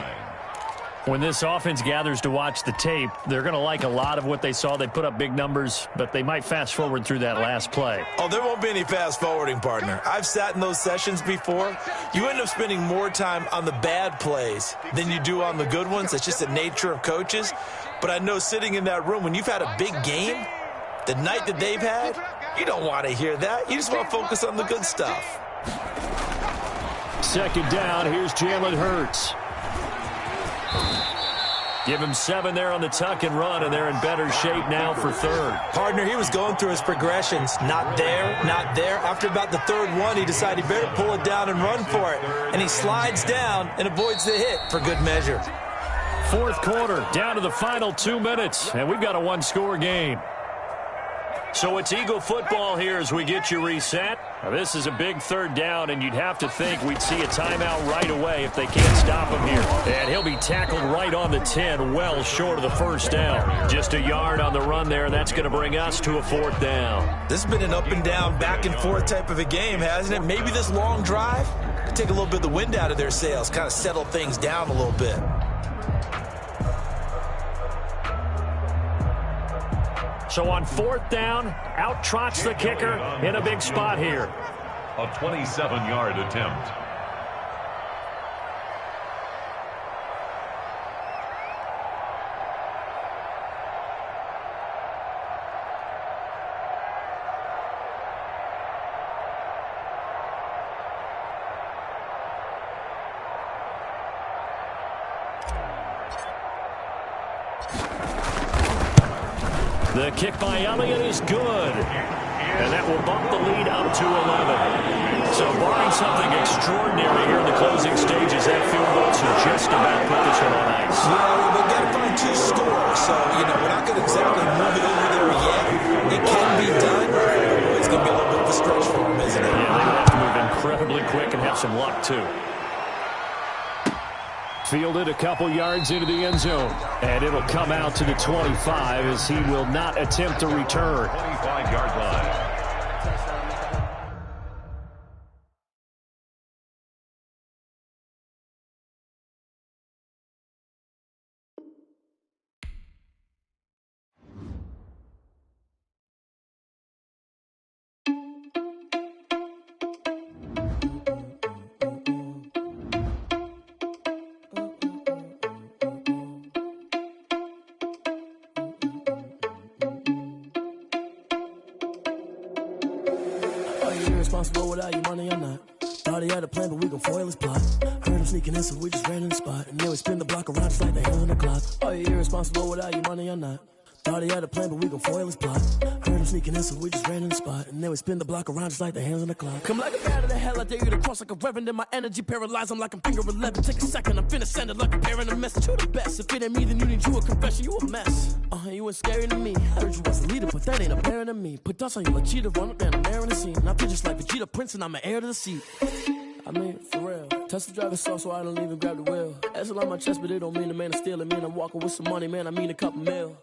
S3: When this offense gathers to watch the tape, they're going to like a lot of what they saw. They put up big numbers, but they might fast forward through that last play.
S4: Oh, there won't be any fast forwarding, partner. I've sat in those sessions before. You end up spending more time on the bad plays than you do on the good ones. That's just the nature of coaches. But I know sitting in that room, when you've had a big game, the night that they've had, you don't want to hear that. You just want to focus on the good stuff.
S3: 2nd down, here's Jalen Hurts. Give him 7 there on the tuck and run, and they're in better shape now for 3rd.
S4: Partner, he was going through his progressions. Not there, not there. After about the 3rd one, he decided he better pull it down and run for it. And he slides down and avoids the hit for good measure.
S3: 4th quarter, down to the final 2 minutes, and we've got a 1-score game. So it's Eagle football here as we get you reset. Now, this is a big 3rd down, and you'd have to think we'd see a timeout right away if they can't stop him here. And he'll be tackled right on the 10, well short of the first down. Just a yard on the run there, and that's going to bring us to a 4th down.
S4: This has been an up and down, back and forth type of a game, hasn't it? Maybe this long drive could take a little bit of the wind out of their sails, kind of settle things down a little bit.
S3: So on 4th down, out trots the kicker in a big spot here.
S5: A 27-yard attempt.
S3: The kick by Elliott is good. And that will bump the lead up to 11. So barring something extraordinary here in the closing stages, that field goal should just about put this one on ice.
S4: Yeah, well, we've got to find 2 scores. So, you know, we're not going to exactly move it over there yet. It can be done. It's going to be a little bit of a stretch for them, isn't it?
S3: Yeah, they have to move incredibly quick and have some luck, too. Fielded a couple yards into the end zone. And it'll come out to the 25 as he will not attempt to return.
S5: 25-yard line.
S13: Responsible without your money or not. Thought he had a plan, but we gon' foil his plot. Heard him sneaking in, so we just ran in the spot. And then we spin the block around just like the hands on the clock. Are you irresponsible without your money or not? Thought he had a plan, but we gon' foil his plot. Heard him sneaking in, so we just ran in the spot. And then we spin the block around just like the hands on the clock. Come like a bat of the hell, I dare you to cross like a reverend. In my energy paralyzed, I'm like I'm finger 11. Take a second, I'm finna send it like a parent a message. You the best, if it ain't me, then you need you a confession. You a mess. You ain't scary to me. Heard you was a leader, but that ain't apparent to me. Put dust on you like Cheetah, run up down the air in the scene. I feel just like Vegeta Prince, and I'm an heir to the seat. I mean, for real. Touch the driver's soft, so I don't even grab the wheel. That's on my chest, but it don't mean the man is stealing. Man, I'm walking with some money, man, I mean a couple mil.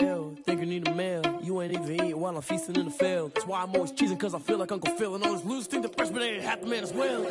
S13: Ew, think you need a meal. You ain't even eating while I'm feasting in the field. That's why I'm always cheesing, cause I feel like Uncle Phil. And all this loose think the freshman ain't half the man as well.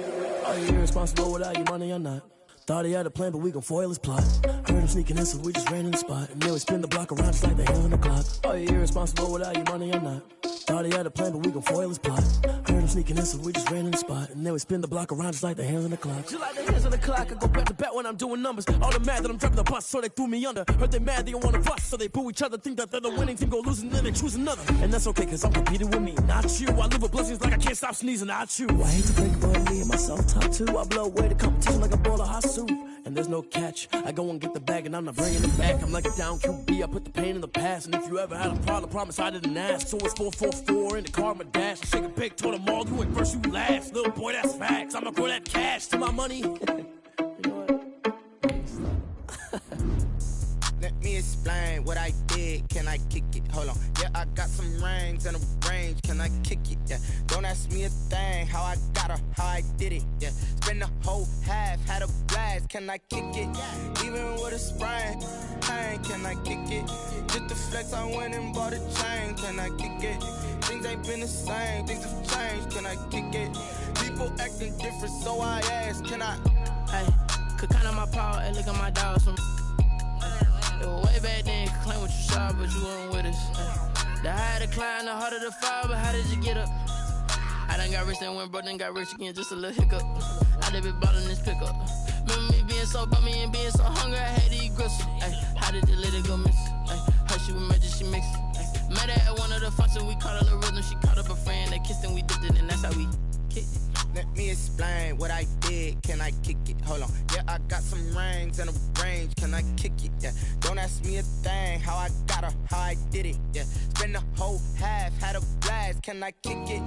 S13: Are you irresponsible without your money or not? Thought he had a plan, but we gon' foil his plot. Heard him sneaking in, so we just ran in the spot. And then we spin the block around just like the hands on the clock. Are you irresponsible without your money or not? Thought he had a plan, but we gon' foil his plot. Heard him sneaking in, so we just ran in the spot. And then we spin the block around just like the hands on the clock. Just like the hands on the clock, I go back to back when I'm doing numbers. All the mad that I'm driving the bus, so they threw me under. Heard they mad, they don't wanna bust, so they boo each other. Think that they're the winning team, go losing, then they choose another. And that's okay, cause I'm competing with me, not you. I live with blessings like I can't stop sneezing, not you. I hate to break it, but me and myself top two. I blow away the competition like a bowl of hot soup. And there's no catch. I go and get the bag and I'm not bringing it back. I'm like a down QB, I put the pain in the past. And if you ever had a problem, promise I didn't ask. So it's 444 in the car, my dash. I shake a big, told them all, you ain't first, you last. Little boy, that's facts. I'ma grow that cash to my money. You know what?
S9: Let me explain what I did. Can I kick it? Hold on. Yeah, I got some rings and a range. Can I kick it? Yeah. Don't ask me a thing. How I got her, how I did it. Yeah. Spend the whole half, had a blast. Can I kick it? Even with a sprain. Pain, can I kick it? Just the flex, I went and bought a chain. Can I kick it? Things ain't been the same. Things have changed. Can I kick it? People acting different, so I ask. Can I?
S11: Hey, could count on my power and look at my dogs from. It was way back then, could claim what you saw, but you weren't with us. The higher the climb, the harder the fall, but how did you get up? I done got rich, then went broke, then got rich again, just a little hiccup. I done been ballin' this pickup. Remember me being so bummy and being so hungry, I had to eat gristle. How did the lady go miss? Her she was magic, she mixed. Met her at one of the functions, we caught her the rhythm, she caught up a friend, they kissed and we dipped it, and that's how we kicked it.
S9: Let me explain what I did. Can I kick it? Hold on. Yeah, I got some rings and a range. Can I kick it? Yeah. Don't ask me a thing. How I got her, how I did it. Yeah. Spend the whole half, had a blast. Can I kick it?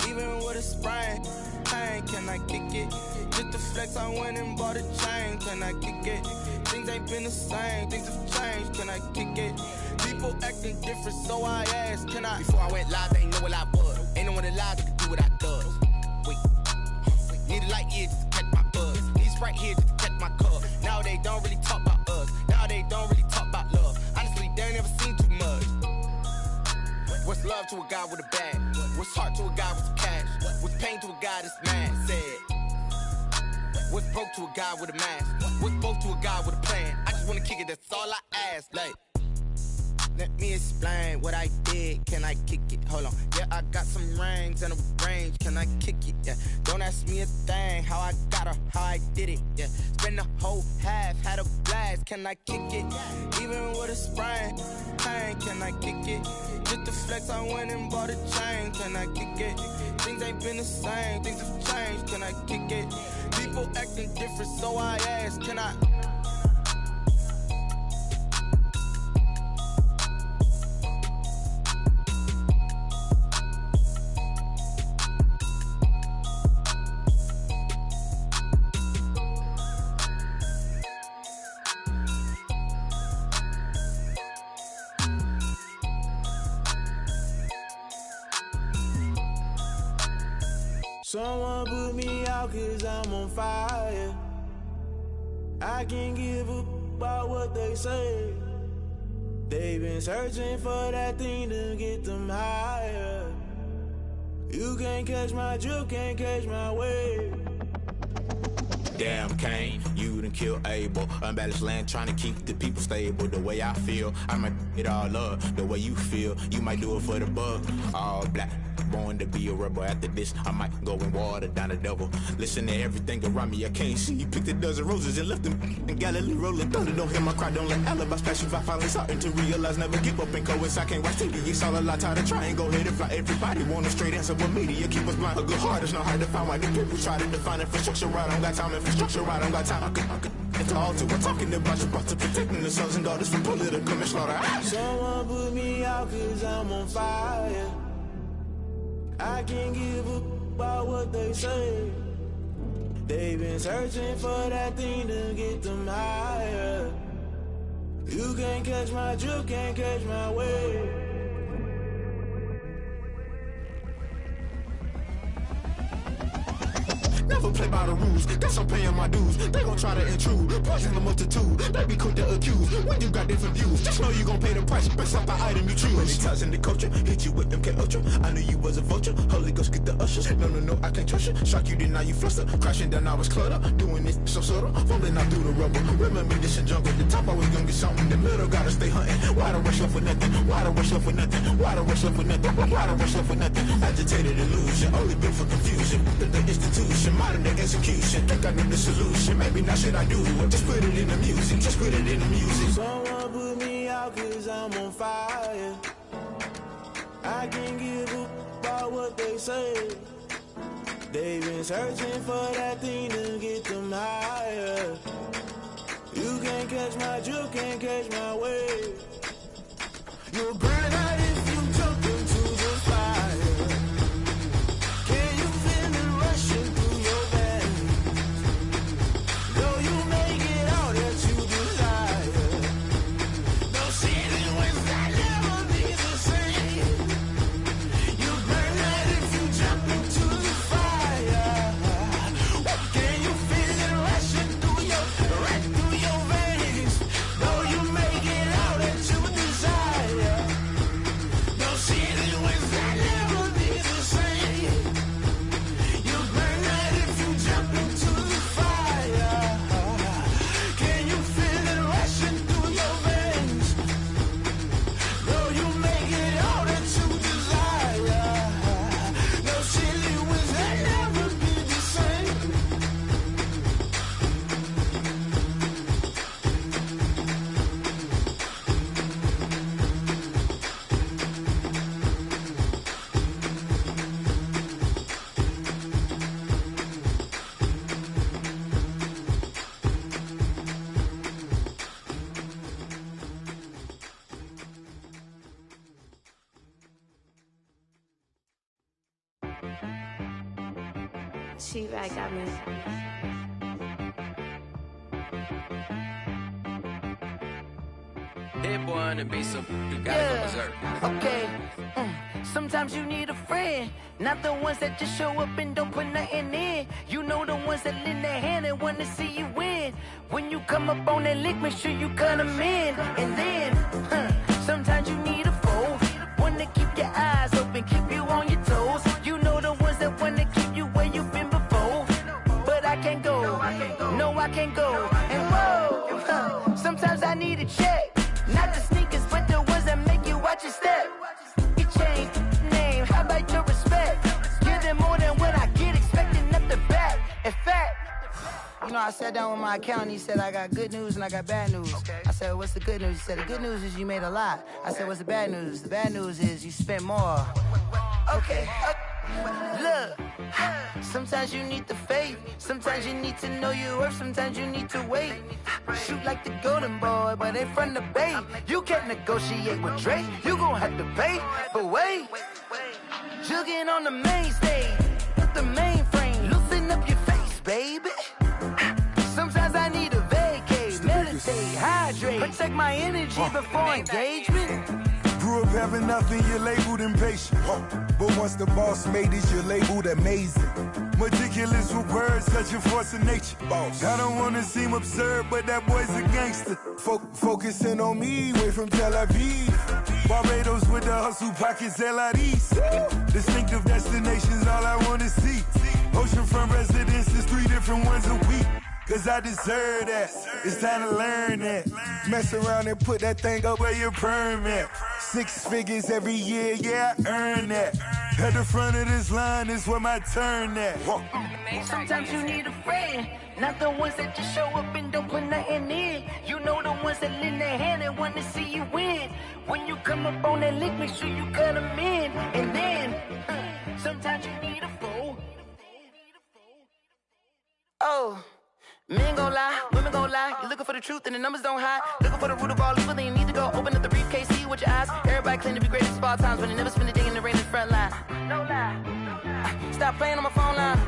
S9: Even with a sprain. Pain, can I kick it? Just the flex, I went and bought a chain. Can I kick it? Things ain't been the same. Things have changed. Can I kick it? People acting different, so I asked. Can I? Before I went live, they ain't know what I was. Ain't no one alive that could do what I does. Wait. Need a light here just to catch my buzz. Need Sprite here just to catch my cup. Now they don't really talk about us. Now they don't really talk about love. Honestly, they ain't never seen too much. What's love to a guy with a bag? What's heart to a guy with some cash? What's pain to a guy that's mad? Said. What's broke to a guy with a mask? What's both to a guy with a plan? I just wanna kick it, that's all I ask. Like. Let me explain what I did. Can I kick it? Hold on. Yeah, I got some rings and a range. Can I kick it? Yeah. Don't ask me a thing. How I got her, how I did it. Yeah. Spend the whole half, had a blast. Can I kick it? Even with a sprain. Pain, can I kick it? Just the flex, I went and bought a chain. Can I kick it? Things ain't been the same. Things have changed. Can I kick it? People acting different, so I ask. Can I?
S16: Someone put me out cause I'm on fire. I can't give up about what they say. They've been searching for that thing to get them higher. You can't catch my drift, can't catch my wave.
S17: Damn Kane, you done killed Abel. Unbalanced land trying to keep the people stable. The way I feel, I might it all up. The way you feel, you might do it for the bug. All black, born to be a rebel. After this, I might go and water down the devil. Listen to everything around me, I can't see. Picked a dozen roses and left them in Galilee rolling thunder. Don't hear my cry, don't let alibis pass you. I finally starting to realize, never give up and coincide. I can't watch TV, it's all a lot. Tired of trying, go ahead and fly. Everybody want a straight answer, but media keep us blind. A good heart is not hard to find. Why the people try to define infrastructure right? I don't got time, infrastructure right, I don't got time. I could it's all to we're talking about you, about to protecting the sons and daughters from political and slaughter.
S16: Someone put me out cause I'm on fire. I can't give up about what they say. They've been searching for that thing to get them higher. You can't catch my drift, can't catch my wave.
S17: Never play by the rules, guess I'm paying my dues. They gon' try to intrude, poison the multitude. They be quick to accuse, when you got different views. Just know you gon' pay the price, based off the item you choose. Many times in the culture, hit you with MK Ultra. I knew you was a vulture, Holy Ghost get the ushers. No, I can't trust you. Shock you, then now you fluster. Crashing down, I was cluttered. Doing this so subtle, fumbling out through the rubble. Remember this in jungle, the top always gonna get something. The middle gotta stay hunting. Why the rush left for nothing? Why the rush left for nothing? Why the rush left for nothing? Why the rush left for nothing? Agitated illusion, only built for confusion. The institution, modern day execution. Think I know the solution. Maybe not should I do it? Just put it in the music. Just put it in the music.
S16: Someone put me out cause I'm on fire. I can't give up about what they say. They've been searching for that thing to get them higher. You can't catch my drift, can't catch my wave. You'll burn out if you jump into the fire. Can you feel it rushing through your veins? Though you make it all that you desire. No ceiling winds that never be the same. You burn out if you jump into the fire. Can you feel it rushing through your veins? Though you make it all that you desire. No ceiling winds that never be the same. You burn out if you jump into the fire. Can you feel it rushing through your veins? Though you make it all that you desire. No silly winds that never be the same.
S18: T-Rag got me.
S10: Hit boy on the beat, so you gotta go berserk.
S14: Okay. Sometimes you need a friend, not the ones that just show up and don't put nothing in. You know the ones that lend their hand and want to see you win. When you come up on that lick, make sure you cut them in. And then, sometimes you need a foe, one to keep your eyes open, keep you on your toes. You know the ones that want to keep you where you've been before. But I can't go, no I can't go. And whoa, sometimes I need a check, not the sneakers, but the ones that make you watch your step. You change name, how about your respect? Give them more than what I get, expecting up the back. In fact, you know, I sat down with my accountant, he said I got good news and I got bad news. I said, what's the good news? He said, the good news is you made a lot. I said, what's the bad news? The bad news is you spent more. Okay, look, sometimes you need the faith, sometimes you need to know your worth, sometimes you need to wait. Shoot like the golden boy, but ain't from the bay. You can't negotiate with Drake, you gon' have to pay. But wait, jugging on the main stage, with the mainframe, loosen up your face, baby. Sometimes I need a vacate, meditate, hydrate, protect my energy before engagement.
S15: Grew grew up having nothing, you're labeled impatient. But once the boss made it, you're labeled amazing. Meticulous with words, such a force of nature. I don't wanna seem absurd, but that boy's a gangster. Focusing on me, way from Tel Aviv. Barbados with the hustle pockets, LIDs. Distinctive destinations, all I wanna see. Oceanfront residences, 3 different ones a week. Cause I deserve that, it's time to learn that. Mess around and put that thing up where your permit. 6 figures every year, yeah, I earn that. At the front of this line is where my turn at.
S14: Sometimes you need a friend, not the ones that just show up and don't put nothing in. You know the ones that lend their hand and want to see you win. When you come up on that lick, make sure you cut them in. And then, sometimes you need a fool. Oh. Men gon' lie, women gon' lie. You're looking for the truth and the numbers don't hide. Looking for the root of all evil, then you need to go open up the briefcase, see with your eyes. Everybody claim to be greatest of all times, but they never spend a day in the rain in the front line. No lie. Stop playing on my phone line.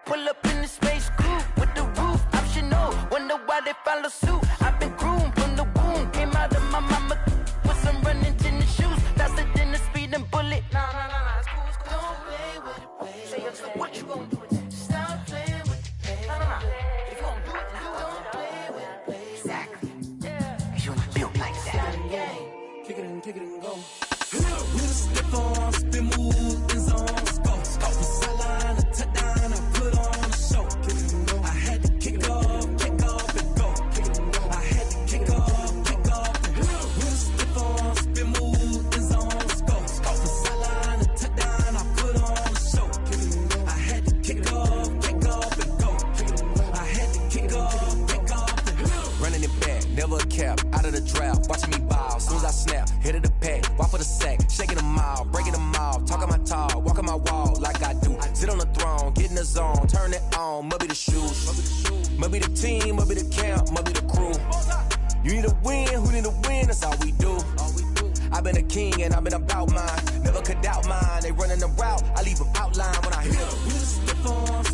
S14: Pull up in the space coupe with the roof optional. Wonder why they follow suit. I've been groomed from the womb. Came out of my mama with some running tennis shoes. Faster than the speeding bullet. Nah, it's cool, it's cool. Don't play with it, play. Say what you gon' do with it? Stop playing with it. If you gon' do it, then don't play with it, play. Exactly. Yeah. Cause you're not built like that.
S16: Kick it and go. With a stiff on, spin move, in zone, scope. From sideline to touchdown, I put on a show. I had to kick off and go. I had to kick off and go. With a stiff on, spin move, in zone, scope. From sideline to touchdown, I put on a show. I had to kick off and go. I had to kick off and go.
S19: Running it back, never a cap, out of the draft, watching me ball. Soon as I snap, hit of the pack, walk for the sack, shaking them all, breaking them all, talking my talk, walking my wall like I do. Sit on the throne, get in the zone, turn it on, maybe the shoes, maybe the team, maybe the camp, maybe the crew. You need a win, who need a win, that's all we do. I've been a king and I've been about mine, never could doubt mine. They running the route, I leave them outline when I hit them.